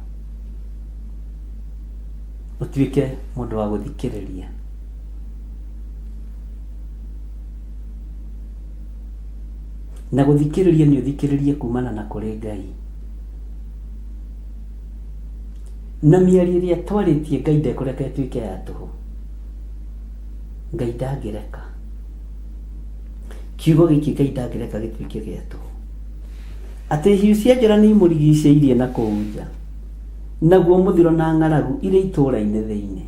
ũtuĩke mũndũ wa gũthikĩrĩria. Na gũthikĩrĩria nĩ ũthikĩrĩrie kumana na kũrĩ Ngai, na mĩario ĩrĩa twarĩtie Ngai ndekũreka ĩtuĩke ya tũhũ. Ngai ndangĩreka kiugo gĩkĩ, Ngai ndangĩreka gĩtuĩke gĩa tũhũ. Atĩ hiũ cia njora nĩ imũrigicĩirie na kũu nja, naguo mũthiro na ng'aragu irĩ itũũra-inĩ thĩinĩ.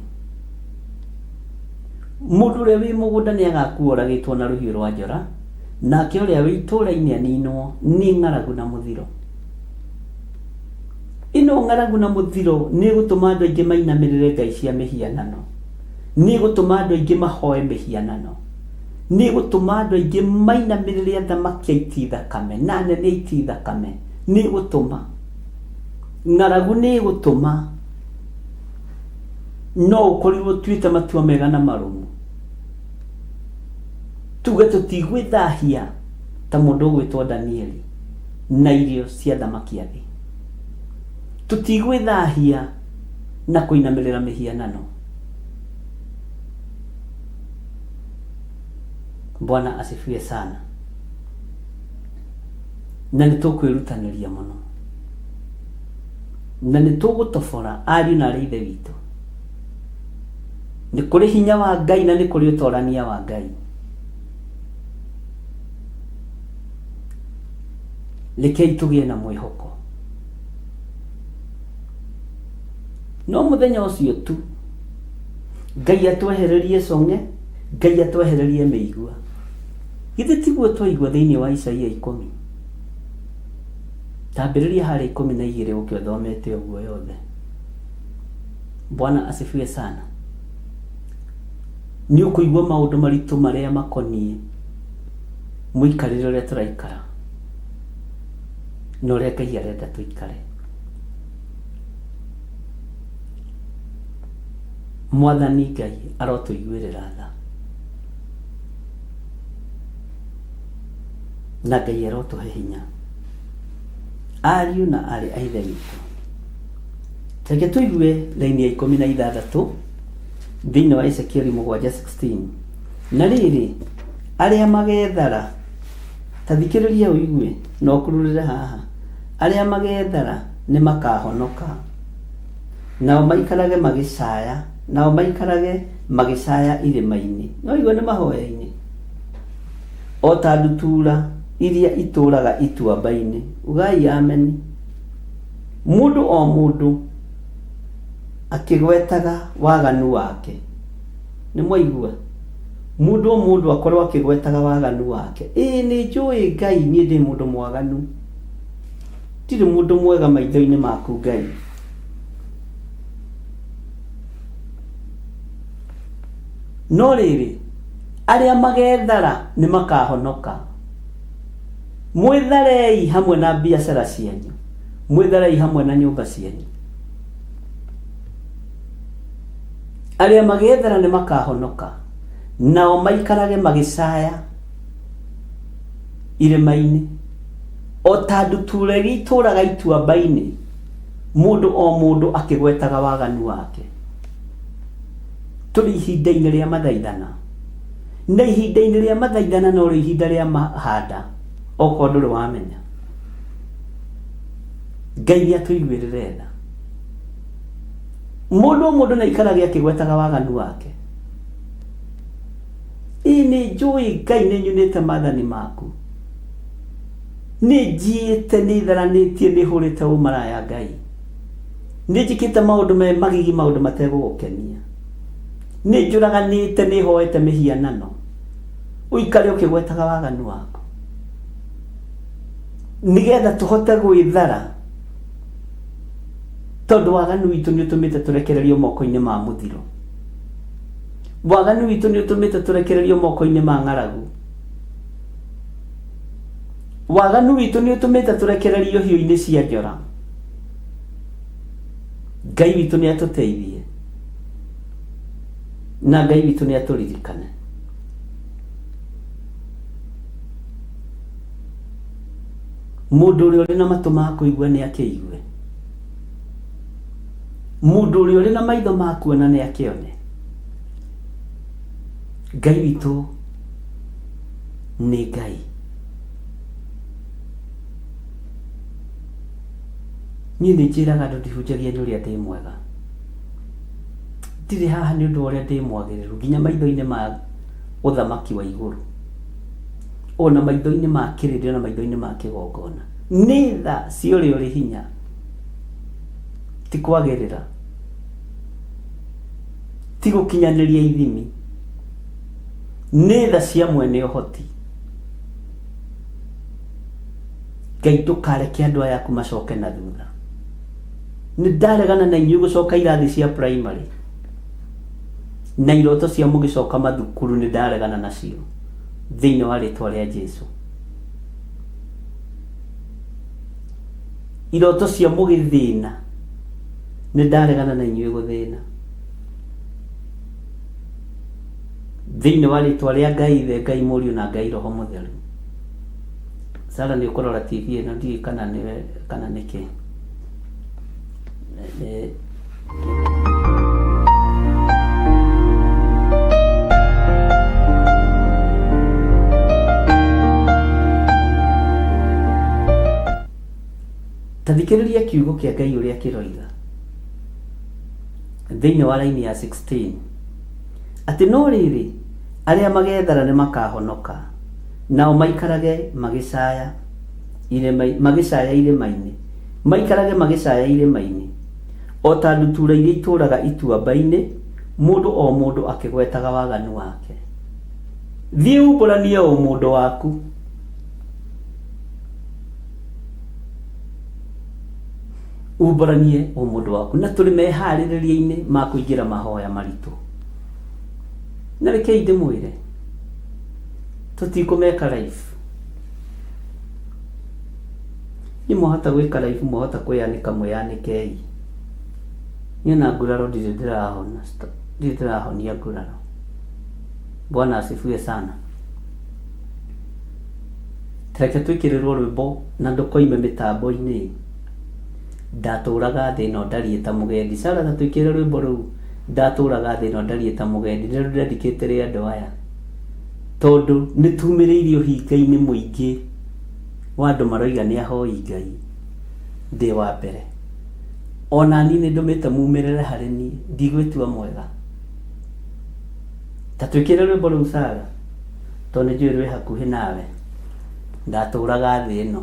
Mũndũ ũrĩa wĩ mũgũnda nĩ agakuo oragĩtwo na rũhiũ rwa njora, nake ũrĩa wĩ itũũra-inĩ aninwo nĩ ng'aragu na mũthiro. Ĩno ng'aragu na mũthiro nĩ gũtũma andũ aingĩ mainamĩrĩre ngai cia mĩhianano, nĩ gũtũma andũ aingĩ mahoe mĩhianano, nĩ gũtũma andũ aingĩ mainamĩrĩre thamaki aiti thakame na nene aiti thakame. Nĩ gũtũma ng'aragu, nĩ gũtũma no ũkorirwo tuĩte matua mega na marũmu, tuge tũtigwĩthahia ta mũndũ ũgwĩtwo Danieli na irio cia thamaki athĩ, tũtigwĩthahia na kũinamĩrĩra mĩhianano. Bwana asifiwe sana. Na nĩ tũkwĩrutanĩria mũno, na nĩ tũgũtobora ariũ na arĩ a ithe witũ. Nĩ kũrĩ hinya wa Ngai na nĩ kũrĩ ũtorania wa Ngai. Rekei tũgĩe na mwĩhoko. No mũthenya ũcio tu Ngai atwehererie cong'e, Ngai atwehererie mĩigua. Githĩ tiguo twaigua thĩinĩ wa Isaia 10, tambĩrĩria harĩ 12 ũkĩthomete ũguo yothe. Bwana asifiwe sana. Nĩ ũkũigua maũndũ maritũ marĩa makoniĩ mũikarĩre ũrĩa tũraikara na ũrĩa Ngai arenda tũikare. Mwathani Ngai arotũiguĩrĩra tha, na Ngai arotũhe hinya ariũ na arĩ a ithe witũ. Reke tũigue raini ya 16 thĩinĩ wa Ezekieli 7:16. Na rĩrĩ, arĩa magethara, ta thikĩrĩria ũigue na ũkururĩre haha, arĩa magethara nĩ makahonoka, nao maikarage magĩcaya irĩma-inĩ. No igue nĩ mahoya-inĩ, o ta ndutura iria itũraga ituamba-inĩ. Ugai ameni. Mũndũ o mũndũ akĩgwetaga waganu wake. Nĩ mwaigua? Mũndũ o mũndũ akorwo akĩgwetaga waganu wake. Nĩ njũĩ Ngai niĩ ndĩ mũndũ mwaganu. Ndirĩ mũndũ mwega maitho-inĩ maku Ngai. No rĩrĩ, arĩa magethara nĩ makahonoka. Mwĩtharei hamwe na biacara cianyu, mwĩtharei hamwe na nyũmba cianyu. Arĩa magethara nĩ makahonoka, nao maikarage magĩcaya irĩma-inĩ, o ta ndutura iria itũraga ituamba-inĩ, mũndũ o mũndũ akĩgwetaga waganu wake. Tũrĩ ihinda-inĩ rĩa mathaithana, na ihinda-inĩ rĩa mathaithana no rĩ ihinda rĩa mahanda, okorwo ndũrĩ wamenya. Ngai nĩ atũiguĩrĩre tha. Mũndũ o mũndũ naikarage akĩgwetaga waganu wake. Nĩ njũĩ Ngai nĩ nyunĩte maathani maku, nĩ njiĩte, nĩ itheranĩtie, nĩ hũrĩte ũmaraya Ngai, nĩ njĩkĩte maũndũ me magigi, maũndũ mategũgũkenia, nĩ njũraganĩte, nĩ hoete mĩhianano. Ũikare ũkĩgwetaga waganu waku, nĩgetha tũhote gwĩthara, tondũ waganu witũ nĩ ũtũmĩte tũrekererio moko-inĩ ma mũthiro. Waganu witũ nĩ ũtũmĩte tũrekererio moko-inĩ ma ng'aragu. Waganu witũ nĩ ũtũmĩte tũrekererio hiũ-inĩ cia njora. Ngai witũ nĩ atũteithie, na Ngai witũ nĩ atũririkane. Mũndũ ũrĩa ũrĩ na matũ ma kũigua nĩ akĩigue. Mũndũ ũrĩa ũrĩ na maitho ma kuona nĩ akĩone. Ngai witũ nĩ Ngai. Niĩ nĩ njĩraga andũ ndihunjagia nĩ ũrĩa ndĩ mwega. Ndirĩ haha nĩ ũndũ ũrĩa ndĩ mwagĩrĩru, nginya maitho-inĩ ma ũthamaki wa igũrũ, ona maitho-inĩ ma kĩrĩndĩ, ona maitho-inĩ ma kĩgongona. Nĩ tha cia ũrĩa ũrĩ hinya, ti kwagĩrĩra, ti gũkinyanĩria ithimi. Nĩ tha cia mwene ũhoti. Ngai ndũkareke andũ aya aku macoke na thutha. Nĩ ndaregana na inyuĩ gũcoka irathi cia primary, na iroto cia mũgĩcoka mathukuru nĩ ndaregana nacio thĩinĩ wa rĩtwa rĩa Jesũ. Iroto cia mũgĩthĩna nĩ ndaregana na inyuĩ gũthĩna thĩinĩ wa rĩtwa rĩa Ngai Ithe, Ngai Mũriũ na Ngai Roho Mũtheru. Sara nĩ ũkũrora TV ĩno, ndiĩ kana nĩkĩ. Ta thikĩrĩria kiugo kĩa Ngai ũrĩa kĩroiga thĩinĩ wa raini ya 16, atĩ no rĩrĩ, arĩa magethara nĩ makahonoka, nao maikarage magĩcaya irĩma-inĩ, maikarage magĩcaya irĩma-inĩ, o ta ndutura iria itũraga ituamba-inĩ, mũndũ o mũndũ akĩgwetaga waganu wake. Thiĩ umbũranie o mũndũ waku. Umbũranie o mũndũ waku, na tũrĩ meharĩrĩria-inĩ ma kũingĩra mahoya maritũ. Na rekei ndĩmwĩre, tũtikũmeka live. Nĩ mwahota gwĩka live, mwahota kwĩyanĩka, mwĩyanĩkei. Niĩ na nguraro ndirĩ ndĩrahonia nguraro. Bwana asifiwe sana. Reke twikĩrĩrwo rwĩmbo na ndũkoime mĩtambo-inĩ. Ndatũraga thĩ ĩno ndariĩ ta mũgendi. Sarah, ta twĩkĩrĩre rwĩmbo rũu. Ndatũraga thĩ ĩno ndariĩ ta mũgendi. Nĩ rũrĩa ndandĩkĩte rĩ andũ aya, tondũ nĩ tumĩrĩirio hinga-inĩ mũingĩ wa andũ maroiga nĩ ahoi Ngai ndĩ wa mbere. Ona niĩ nĩ ndũmĩte mumĩrĩre harĩ niĩ, ndigwĩtua mwega. Ta twĩkĩrĩre rwĩmbo rũu Sarah, tondũ nĩ njũĩ rwĩ hakuhĩ nawe. Ndatũraga thĩ ĩno.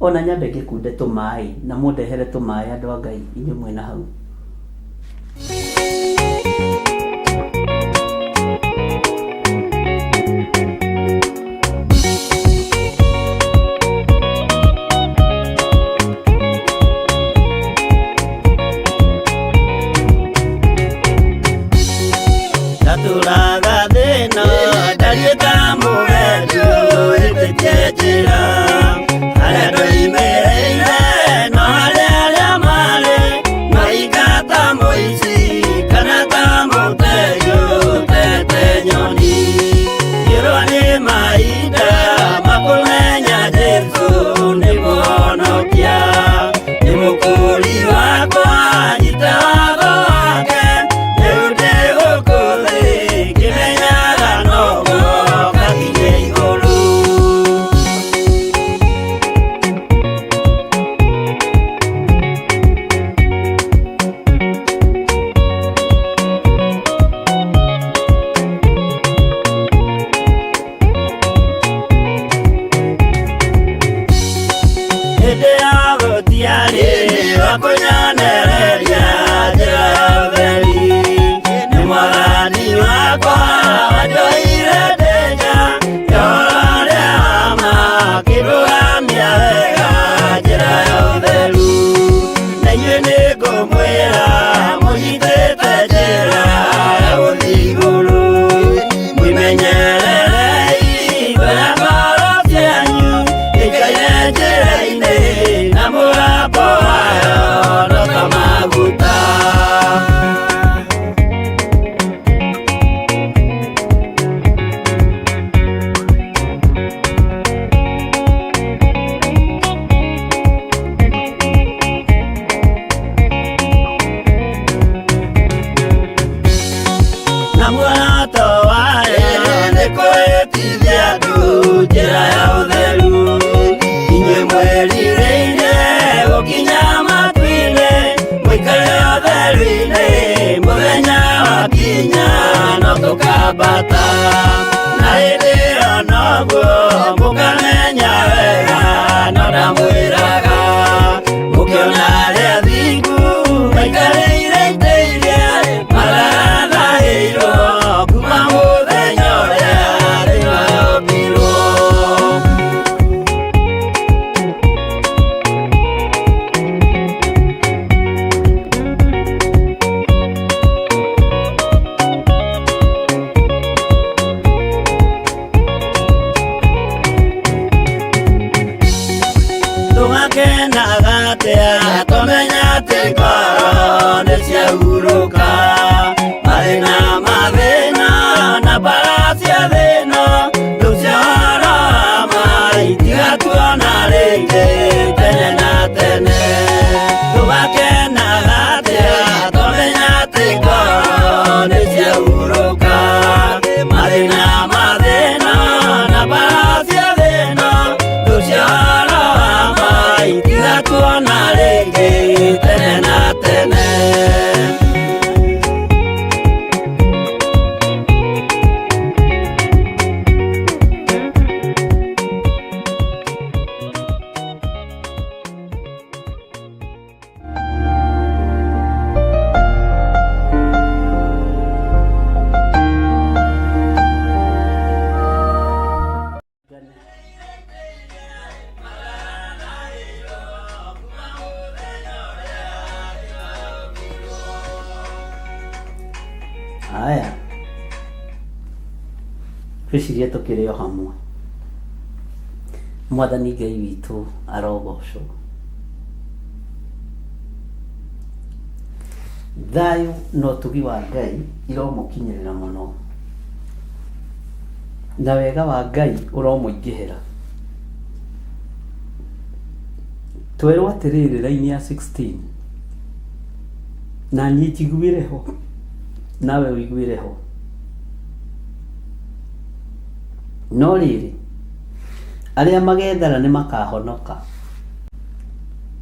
Ona nyambe ngĩkunde tũmaĩ na mũndehere tũmaĩ andũ a Ngai inyuĩ mwĩna hau. Ndatũraga thĩ ĩno ndariĩ ta mũgendi wĩtĩkie njĩra. Harĩa ndoimĩrĩire no harĩa arĩa marĩ, maingata mũici kana ta mũtegi ũtete nyoni. Ngĩrwo nĩ mahinda makũmenya Jesũ nĩ mũhonokia. Nĩ mũkũri wakwa nyite watho wake, rĩu ndĩ gũkũ thĩ ngĩmenyaga no guoka nginya igũrũ. Hĩndĩ ya gũtiarĩ wa kũnyonereria njĩra ya ũtheri, nĩ Mwathani wakwa wanjohire ndĩnja ya ũhoro ũrĩa wa ma, akĩndũgamia wega njĩra ya ũtheru. Na inyuĩ nĩ ngũmwĩra mũnyitĩte njĩra ya gũthiĩ igũrũ, mwĩmenyererei wega ngoro cianyu ikaire njĩra-inĩ na mũgambo wayo no ta maguta. Na muoroto wayo nĩ kũhĩtithia andũ njĩra ya ũtheru. Inyuĩ mwĩrirĩire gũkinya matu-inĩ, mũikare ũtheru-inĩ, mũthenya wakinya no tũkambata. Na hĩndĩ ĩyo noguo mũkamenya wega no ndamwĩraga, mũkĩona arĩa athingu maikarĩire itĩ iria marathahĩirwo kuma mũthenya ũrĩa thĩ yombirwo. Tũgakenaga atĩa twamenya atĩ ngoro nĩ ciahurũka. Mathĩna mathĩna na mbara cia thĩno, rĩu ciohoro wa ma itigatuona rĩngĩ tene na tene. Tũgakenaga atĩa twamenya atĩ ngoro nĩ ciahurũka. Mathĩna mathĩna na mbara cia thĩno, rĩu ciohoro wa ma itigatuona rĩngĩ tene na tene. Aya, twĩcirie tũkĩrĩ o hamwe. Mwathani Ngai witũ arogocwo. Thayũ na ũtugi wa Ngai iromũkinyĩrĩra mũno, na wega wa Ngai ũromũingĩhĩra. twerwo atiriri raini ya 16 na niĩ njiguire ho nawe wiguire ho no rĩrĩ arĩa magethara nĩ makahonoka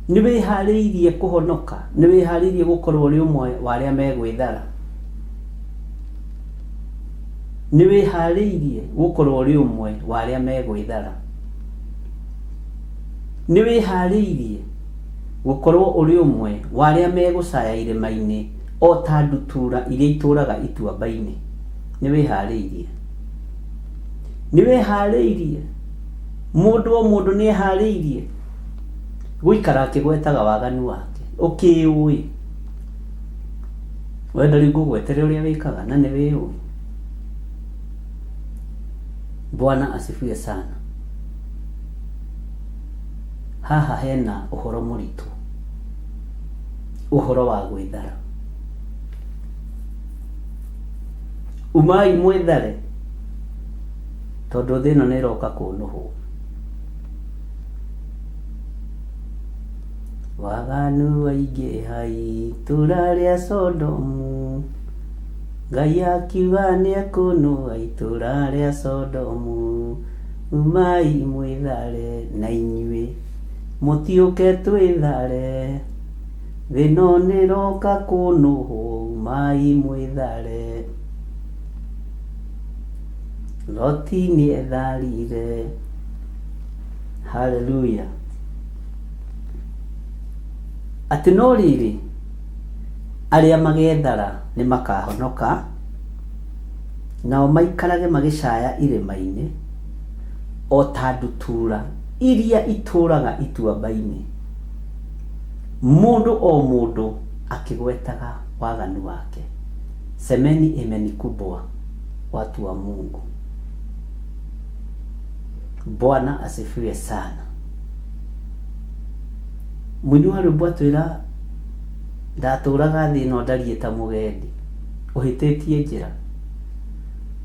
nĩ wĩharĩirie kũhonoka nĩ wĩharĩirie gũkorwo ũrĩ ũmwe wa arĩa megwĩthara nĩ wĩharĩirie gũkorwo ũrĩ ũmwe wa arĩa megwĩthara nĩ wĩharĩirie gũkorwo ũrĩ ũmwe wa arĩa megũcaya irĩma-inĩ o ta ndutura iria itũraga ituamba-inĩ nĩ wĩharĩirie nĩ wĩharĩirie mũndũ o mũndũ nĩ eharĩirie gũikara akĩgwetaga waganu wake ũkĩũĩ wenda rĩu ngũgwetere ũrĩa wĩkaga na nĩ wĩũĩ Bwana asifiwe sana haha hena ũhoro mũritũ ũhoro wa gwĩthara umai mwĩthare tondũ thĩ ĩno nĩ ĩroka kũnũhwo waganu aingĩha itũũra rĩa Sodomu Ngai akiuga nĩ ekũnũha itũũra rĩa Sodomu umai mwĩthare na inyuĩ mũtiũke twĩthare thĩ ĩno nĩ ĩroka kũnũhwo umai mwĩthare Loti nĩ etharire haleluya atĩ no rĩrĩ arĩa magethara nĩ makahonoka nao maikarage magĩcaya irĩma-inĩ o ta ndutura iria itũraga ituamba-inĩ mũndũ o mũndũ akĩgwetaga waganu wake semeni imeni kubwa watu wa Mungu Bwana asifiwe sana Mwini wa rwĩmbo atwĩra ndatũraga thĩ ĩno ndariĩ ta mũgendi ũhĩtĩtie njĩra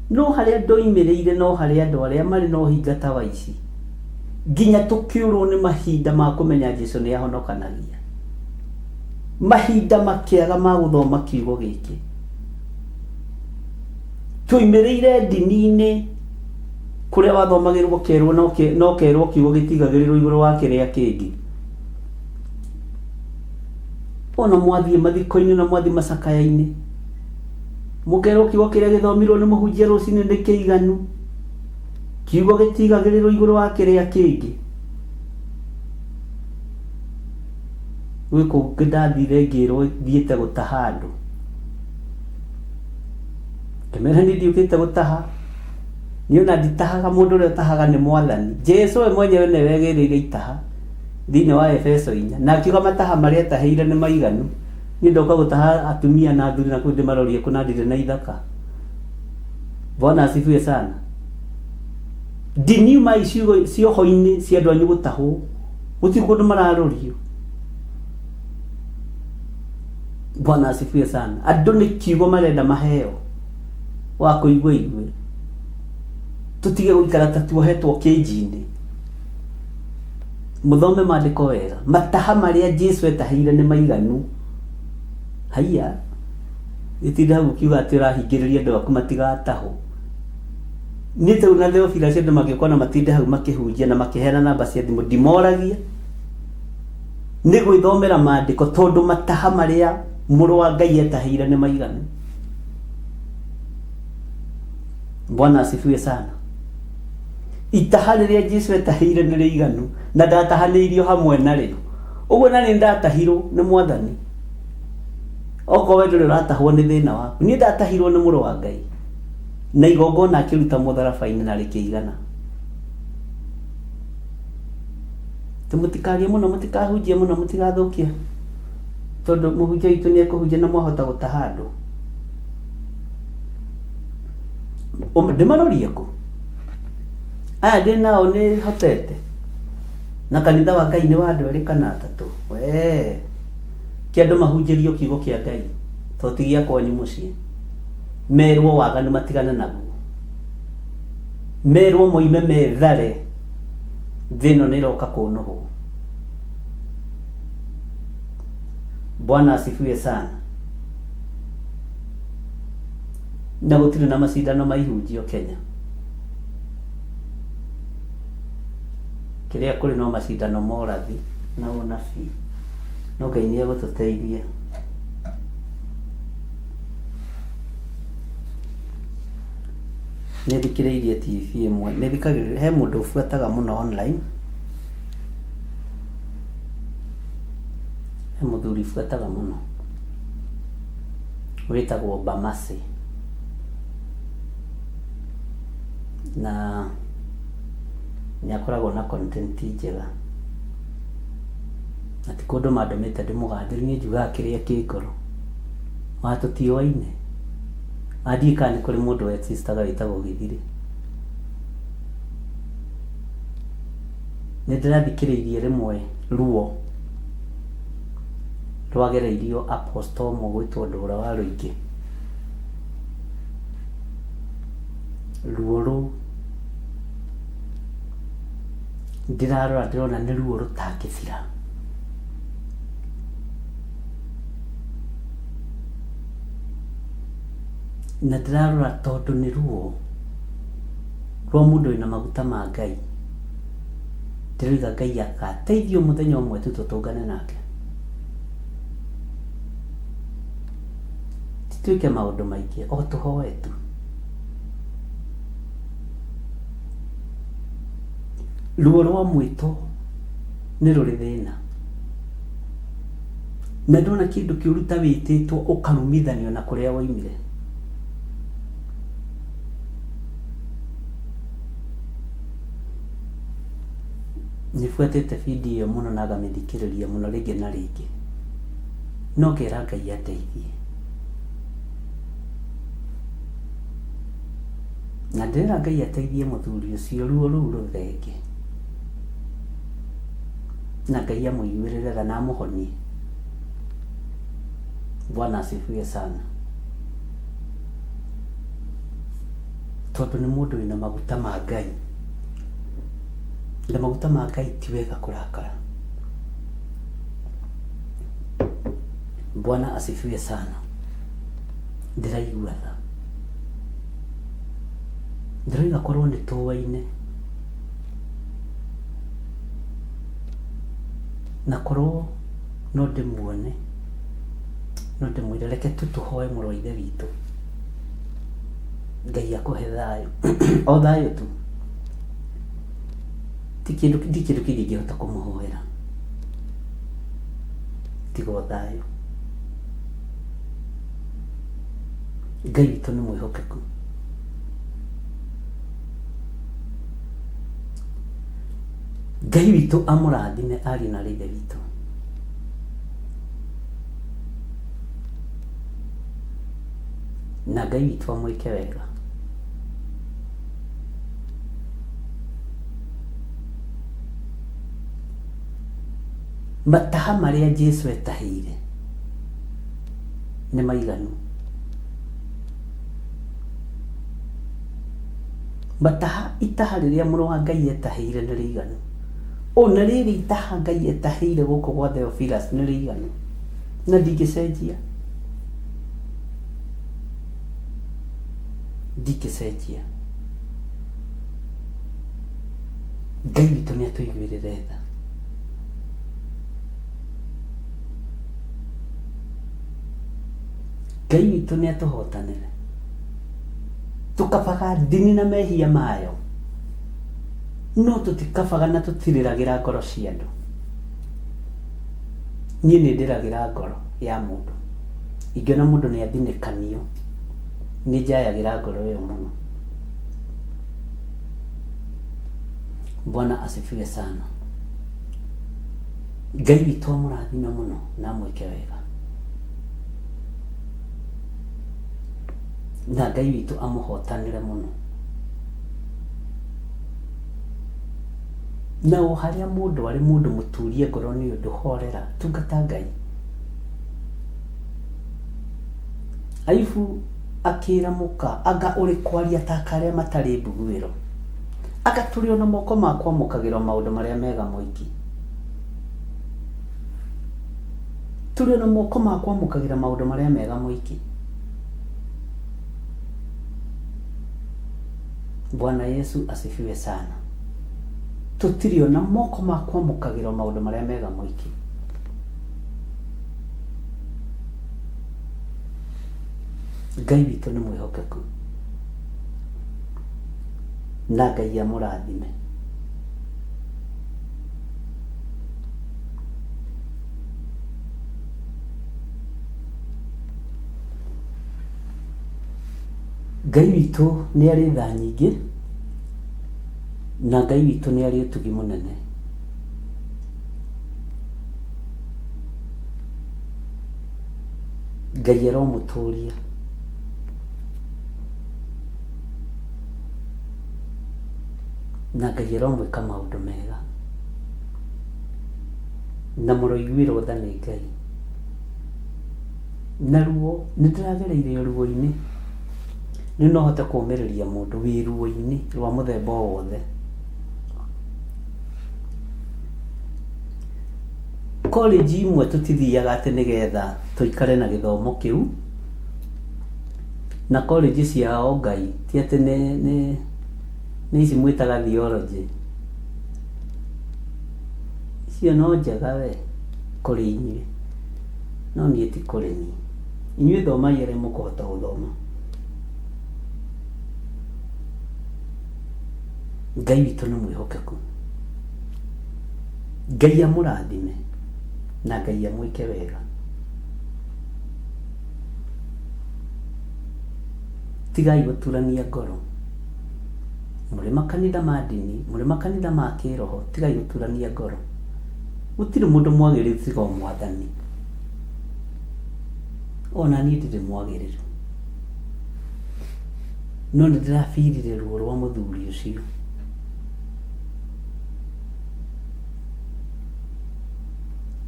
no harĩa ndoimĩrĩire no harĩa andũ arĩa marĩ na ũhinga ta wa ici nginya tũkĩũrwo nĩ mahinda ma kũmenya Jesũ nĩ ahonokanagia mahinda makĩaga ma gũthoma kiugo gĩkĩ tũimĩrĩire ndini-inĩ kũrĩa wathomagĩrwo kerwo no kerwo kiugo gĩtigagĩrĩrwo igũrũ wa kĩrĩa kĩngĩ ona mwathiĩ mathiko-inĩ na mwathiĩ macakaya-inĩ mũkerwo kiugo kĩrĩa gĩthomirwo nĩ mũhunjia rũcinĩ nĩ kĩiganu kiugo gĩtigagĩrĩrwo igũrũ wa kĩrĩa kĩngĩ gwĩ kũngĩ ndathire ngĩrwo thiĩte gũtaha andũ ngĩmera nĩ ndiũkĩte gũtaha niĩ ona nditahaga mũndũ ũrĩa ũtahaga nĩ Mwathani Jesũ we mwenyewe nĩ wegĩrĩire itaha thĩinĩ wa Efeso 4 na akiuga mataha marĩa atahĩire nĩ maiganu niĩ ndoka gũtaha atumia na athuri na kũu ndĩmarorie kũna ndirĩ na ithaka Bwana asifiwe sana ndini ma icigo cioho-inĩ cia andũ anyu gũtahwo gũtirĩ kũndũ mararorio Bwana asifiwe sana andũ nĩ kiugo marenda maheo wa kũigua igwe tutige gũikara ta tuohetwo kĩnji-inĩ muthome maandĩko wega mataha marĩa Jesũ etahĩire nĩ maiganu haiya gĩtinde hau kiuga atĩ ũrahingĩrĩria andũ aku matigatahwo niĩ tau na Theophilus andũ magĩũka na matinde hau makĩhunjia na makĩheana namba cia thimũ ndimoragia nĩ gwĩthomera maandĩko tondũ mataha marĩa mũrũ wa Ngai etahĩire nĩ maiganu Bwana asifiwe sana itaha rĩrĩa Jesũ etahĩire nĩ rĩiganu na ndatahanĩirio hamwe narĩo ũguo na nĩ ndatahirwo nĩ Mwathani okorwo we ndũrĩ ũratahwo nĩ thĩna waku niĩ ndatahirwo nĩ mũrũ wa Ngai na igongona akĩruta mũtharaba-inĩ na rĩkĩigana mũtikarie mũno mũtikahunjie mũno mũtigathũkia tondũ mũhunjia witũ nĩ ekũhunjia na mwahota gũtaha andũ ndĩmarorie kũ aya ndĩ nao nĩ hotete na kanitha wa Ngai nĩ wa andũ erĩ kana atatũ we kĩandũ mahunjĩrio kiugo kĩa Ngai to ti gĩa kwanyu mũciĩ merwo waganu matigane naguo merwo moime methare thĩ ĩno nĩ ĩroka kũnũhwo Bwana asifiwe sana. Na gutire na macindano maihunjio Kenya. Kiria kuri no macindano morathi na unabii. No Ngai ni egũtũteithia. Nĩ thikĩrĩirie TV ĩmwe, nĩ thikagĩrĩria he mũndũ ũbuataga mũno online. He mũthuri ũbuataga mũno. Wĩtagwo Bamasi. Na nĩ akoragwo na content njega. Ati kũndũ mandũmĩte ndĩmũgathĩrie niĩ njugaga kĩrĩa kĩ ngoro. Watũtioaine. Athiĩ kana nĩ kũrĩ mũndũ existaga wĩtagwo Gĩthiri. Nĩ ndĩrathikĩrĩirie rĩmwe ruo rwagereirio apostle ũmwe gwĩtwo Ndũra wa Rũingĩ. Ruo rũu ndirarora ndĩrona nĩ ruo rũtangĩthira. Na ndĩrarora tondũ nĩ ruo rwa mũndũ wĩna maguta ma Ngai. Ndĩroiga Ngai agateithio mũthenya ũmwe tu tũtũngane nake. Tituĩke maũndũ maingĩ, o tũhoe tu. Ruo rwa mwĩto nĩ rũrĩ thĩna. Na ndona kĩndũ kĩũru ta wĩtĩtwo ũkarumithanio na kũrĩa woimire. Nifuatĩte video mũno na ngamĩthikĩrĩria mũno rĩngĩ na rĩngĩ. No ngera Ngai ateithie. Na ndĩrera Ngai ateithie mũthuri ũcio ruo rũu rũthenge. Na Ngai amũiguĩrĩre tha na amũhonie. Bwana asifiwe sana. Tondũ nĩ mũndũ wĩna maguta ma Ngai. Na maguta ma Ngai ti wega kũrakara. Bwana asifiwe sana. Ndĩraigua tha. Ndĩroiga korwo nĩ tũwaine. Na korwo no ndĩmuone. No ndĩmwĩre reke tũhoe mũrũ wa ithe witũ. Ngai akũhe thayũ. O thayũ tu. Ti kĩndũ kĩngĩ ingĩhota kũmũhoera. Tiga o thayũ. Ngai witũ nĩ mwĩhokeku. Ngai witũ amũrathime ariũ na ithe witũ. Na Ngai witũ amwĩke wega. Mataha marĩa Jesu etahĩire nĩ maiganu. Mataha itaha rĩrĩa mũrũ wa Ngai etahĩire nĩ rĩiganu. Ona rĩrĩ itaha Ngai etahĩire gũkũ gwa Theophilus nĩ rĩiganu. Na ndingĩcenjia. Ndingĩcenjia. Ngai witũ nĩ atũiguĩrĩre tha. Ngai witũ nĩ atũhotanĩre. Tũkabaga ndini na mehia mayo. No tũtikabaga na tũtirĩragĩra ngoro cia andũ. Niĩ nĩ ndĩragĩra ngoro ya mũndũ. Ingĩona mũndũ nĩ athinĩkanio. Nĩ njayagĩra ngoro ĩyo mũno. Bwana asifiwe sana. Ngai witũ amũrathime mũno na amwĩke wega. Na Ngai witũ amũhotanĩre mũno. Na o harĩa mũndũ arĩ mũndũ mũturie ngoro nĩ ũndũ horera tungata Ngai. Ayubu akĩra mũka anga ũrĩ kwaria ta karĩa matarĩ mbuguĩro. Agatũrio na moko makwa mokagĩrwo maũndũ marĩa mega moiki. tũrĩ na moko ma kwamũkagĩra maũndũ marĩa mega mũingĩ. Bwana Yesu asifiwe sana. Tũtirĩ na moko ma kwamũkagĩra maũndũ marĩa mega mũingĩ. Ngai witũ nĩ mwĩhokeku na Ngai amũrathime. Ngai witũ nĩ arĩ tha nyingĩ na Ngai witũ nĩ arĩ ũtugi mũnene. Ngai aromũtũria na Ngai aromwĩka maũndũ mega na mũroiguĩrwo tha nĩ Ngai. Na ruo nĩ ndĩragereire ruo-inĩ, nĩ no hote kũũmĩrĩria mũndũ wĩ ruo-inĩ rwa mũthemba o wothe. College imwe tũtithiaga atĩ nĩgetha tũikare na gĩthomo kĩu, na college ciao Ngai ti atĩ nĩ ici mwĩtaga theology. Icio no njega we kũrĩ inyuĩ, no niĩ ti kũrĩ niĩ. Inyuĩ thomai arĩa mũkũhota gũthoma. Ngai witũ nĩ mwĩhokeku. Ngai amũrathime na Ngai amwĩke wega. Tigai gũturania ngoro. Mũrĩ makanitha ma ndini, mũrĩ makanitha ma kĩroho, tigai gũturania ngoro. Gũtirĩ mũndũ mwagĩrĩru tiga o Mwathani. Ona niĩ ndirĩ mwagĩrĩru, no nĩ ndĩrabirire ruo rwa mũthuri ũcio.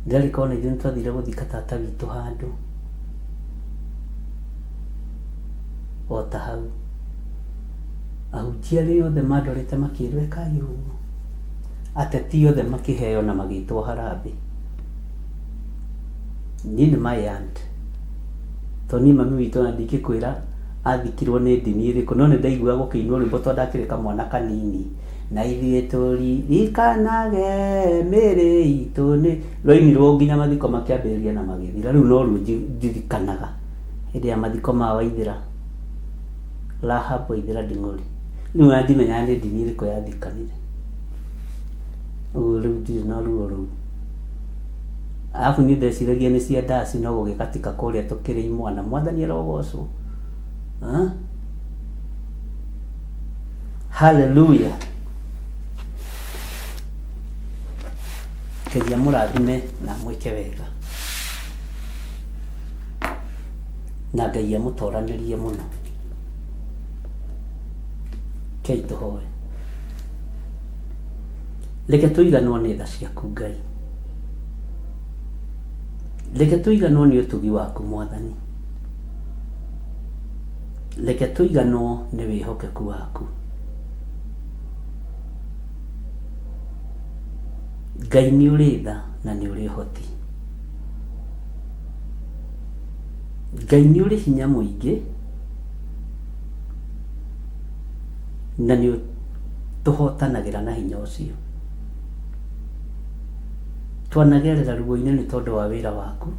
Ndirikona ithuĩ nĩtwathire gũthika tata witũ handũ o ta hau. Ahunjia arĩa othe mandorete makĩĩrwo ĩkai ũguo, ateti othe makĩheo na magĩtwo harambĩ. Niĩ nĩ my aunt, to niĩ mami witũ ona ndingĩkwĩra athikirwo nĩ ndini ĩrĩkũ, no nĩ ndaiguaga gũkĩinwo rwĩmbo tondũ ndakĩrĩ kamwana kanini. Na ithuĩ tũririkanage mĩĩrĩ itũ nĩ rwainirwo nginya mathiko makĩambĩrĩria na magĩthira. Rĩu no ruo ndirikanaga hĩndĩ ya mathiko ma Waithĩra, Rahab Waithĩra Nding'ũri. Rĩu ona ndimenyaga nĩ ndini ĩrĩkũ yathikanire. Ũguo rĩu ndirĩ na ruo rũu. Arabu niĩ ndeciragia nĩ cia ndaci no gũgĩkatika kũrĩa tũkĩrĩ imwana. Mwathani arogocwo. Hallelujah. Ngai amũrathime na mwĩke wega, na Ngai amũtoranĩrie mũno. Kei tũhoe. Reke tũiganwo nĩ tha ciaku Ngai, reke tũiganwo nĩ ũtugi waku Mwathani, reke tũiganwo nĩ wĩhokeku waku. Ngai nĩ ũrĩ tha na nĩ ũrĩ ũhoti. Ngai nĩ ũrĩ hinya mũingĩ na nĩ tũhotanagĩra na hinya ũcio. Twanagerera ruo-inĩ nĩ tondũ wa wĩra waku,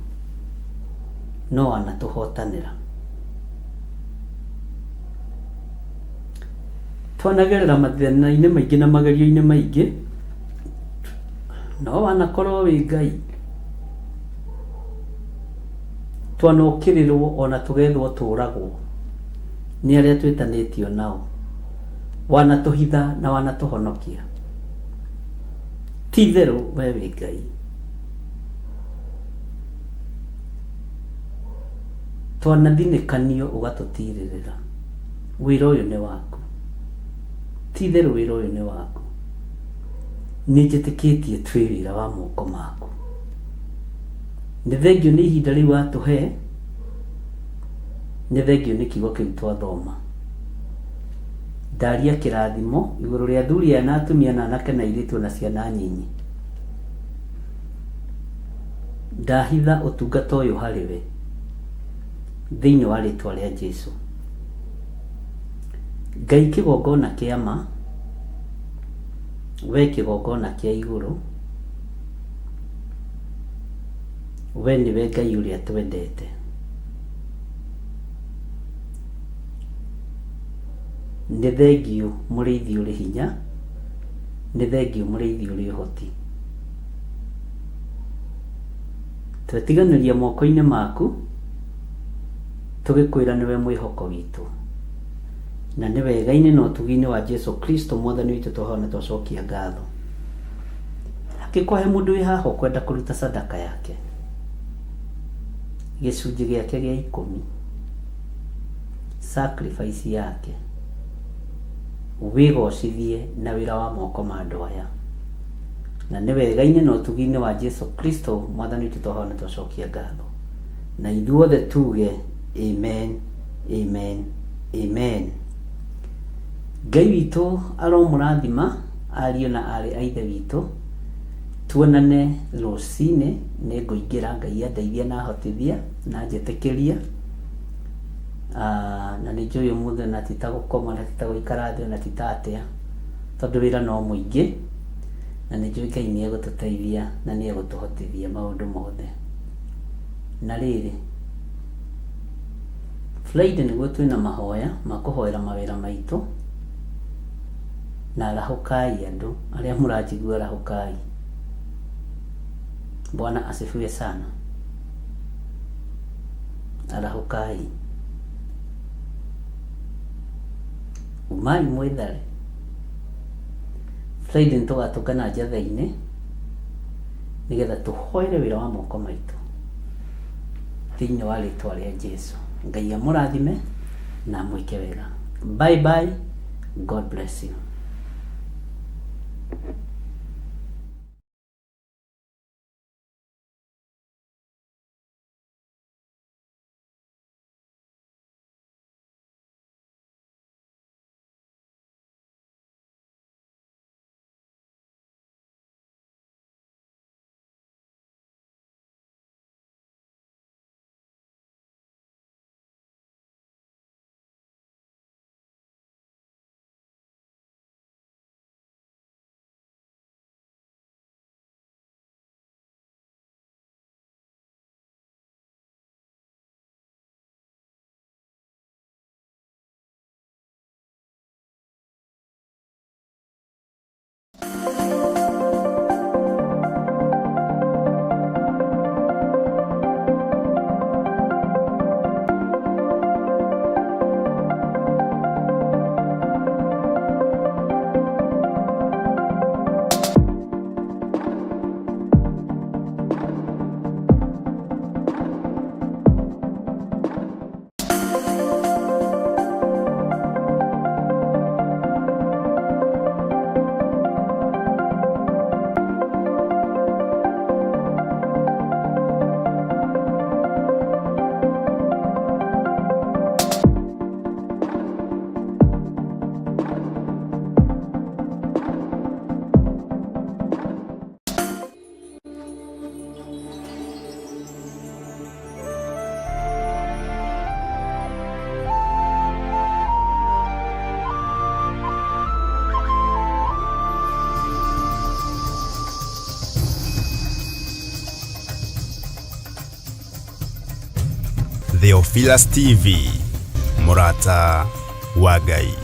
no wanatũhotanĩra. Twanagerera mathĩna-inĩ maingĩ na magerio-inĩ maingĩ, no wanakorwo wĩ Ngai. Twanokĩrĩrwo ona tũgethwo tũragwo nĩ arĩa twĩtanĩtio nao, wanatũhitha na wanatũhonokia. Ti itherũ we wĩ Ngai. Twanathinĩkanio ũgatũtirĩrĩra. Wĩra ũyũ nĩ waku. Ti itherũ wĩra ũyũ nĩ waku. Nĩ njĩtĩkĩtie twĩ wĩra wa moko maku. Nĩ thengio nĩ ihinda rĩu watũhe, nĩ thengio nĩ kiugo kĩu twathoma. Ndaria kĩrathimo igũrũ rĩa athuri aya na atumia na anake na airĩtu na ciana nyinyi. ndahitha ũtungata ũyũ harĩ we thĩinĩ wa rĩtwa rĩa Jesũ. Ngai kĩgongona kĩa ma, we kĩgongona kĩa igũrũ, we nĩwe Ngai ũrĩa twendete. Nĩ thengio mũrĩithi ũrĩ hinya, nĩ thengio mũrĩithi ũrĩ ũhoti. Twetiganĩria moko-inĩ maku, tũgĩkwĩra nĩwe mwĩhoko witũ, na nĩ wega-inĩ na ũtugi-inĩ wa Jesũ Kristo mwathani witũ twahoya twacokia ngatho. Angĩkorwo he mũndũ wĩ haha ũkwenda kũruta sadaka yake, gĩcunjĩ gĩake gĩa 10, sacrifice yake, wĩgocithie na wĩra wa moko ma andũ aya, na nĩ wega-inĩ na ũtugi-inĩ wa Jesũ Kristo mwathani witũ twahoya twacokia ngatho. Na ithuothe tuge amen, amen, amen. Ngai witũ aromũrathima ariũ na arĩ a ithe witũ. Tuonane rũcinĩ, nĩ ngũingĩra, Ngai andeithia na hotithia na njĩtĩkĩria. Na nĩ njũĩ ũmũthĩ na ti ta gũkoma, na ti ta gũikara thĩ, na ti ta atĩa, tondũ wĩra no mũingĩ, na nĩ njũĩ Ngai nĩ egũtũteithia na nĩ egũtũhotithia maũndũ mothe. Na rĩrĩ, Friday nĩguo twĩna mahoya ma kũhoera mawĩra maitũ, na arahũkai andũ arĩa mũranjigua, arahũkai. Bwana asifiwe sana. Arahũkai. Umai mwĩthare. Friday nĩtũgatũngana njatha-inĩ nĩgetha tũhoere wĩra wa moko maitũ thĩinĩ wa rĩtwa rĩa Jesũ. Ngai amũrathime na mwĩke wega. Bye bye. God bless you. Theophilus TV, Murata wa Ngai.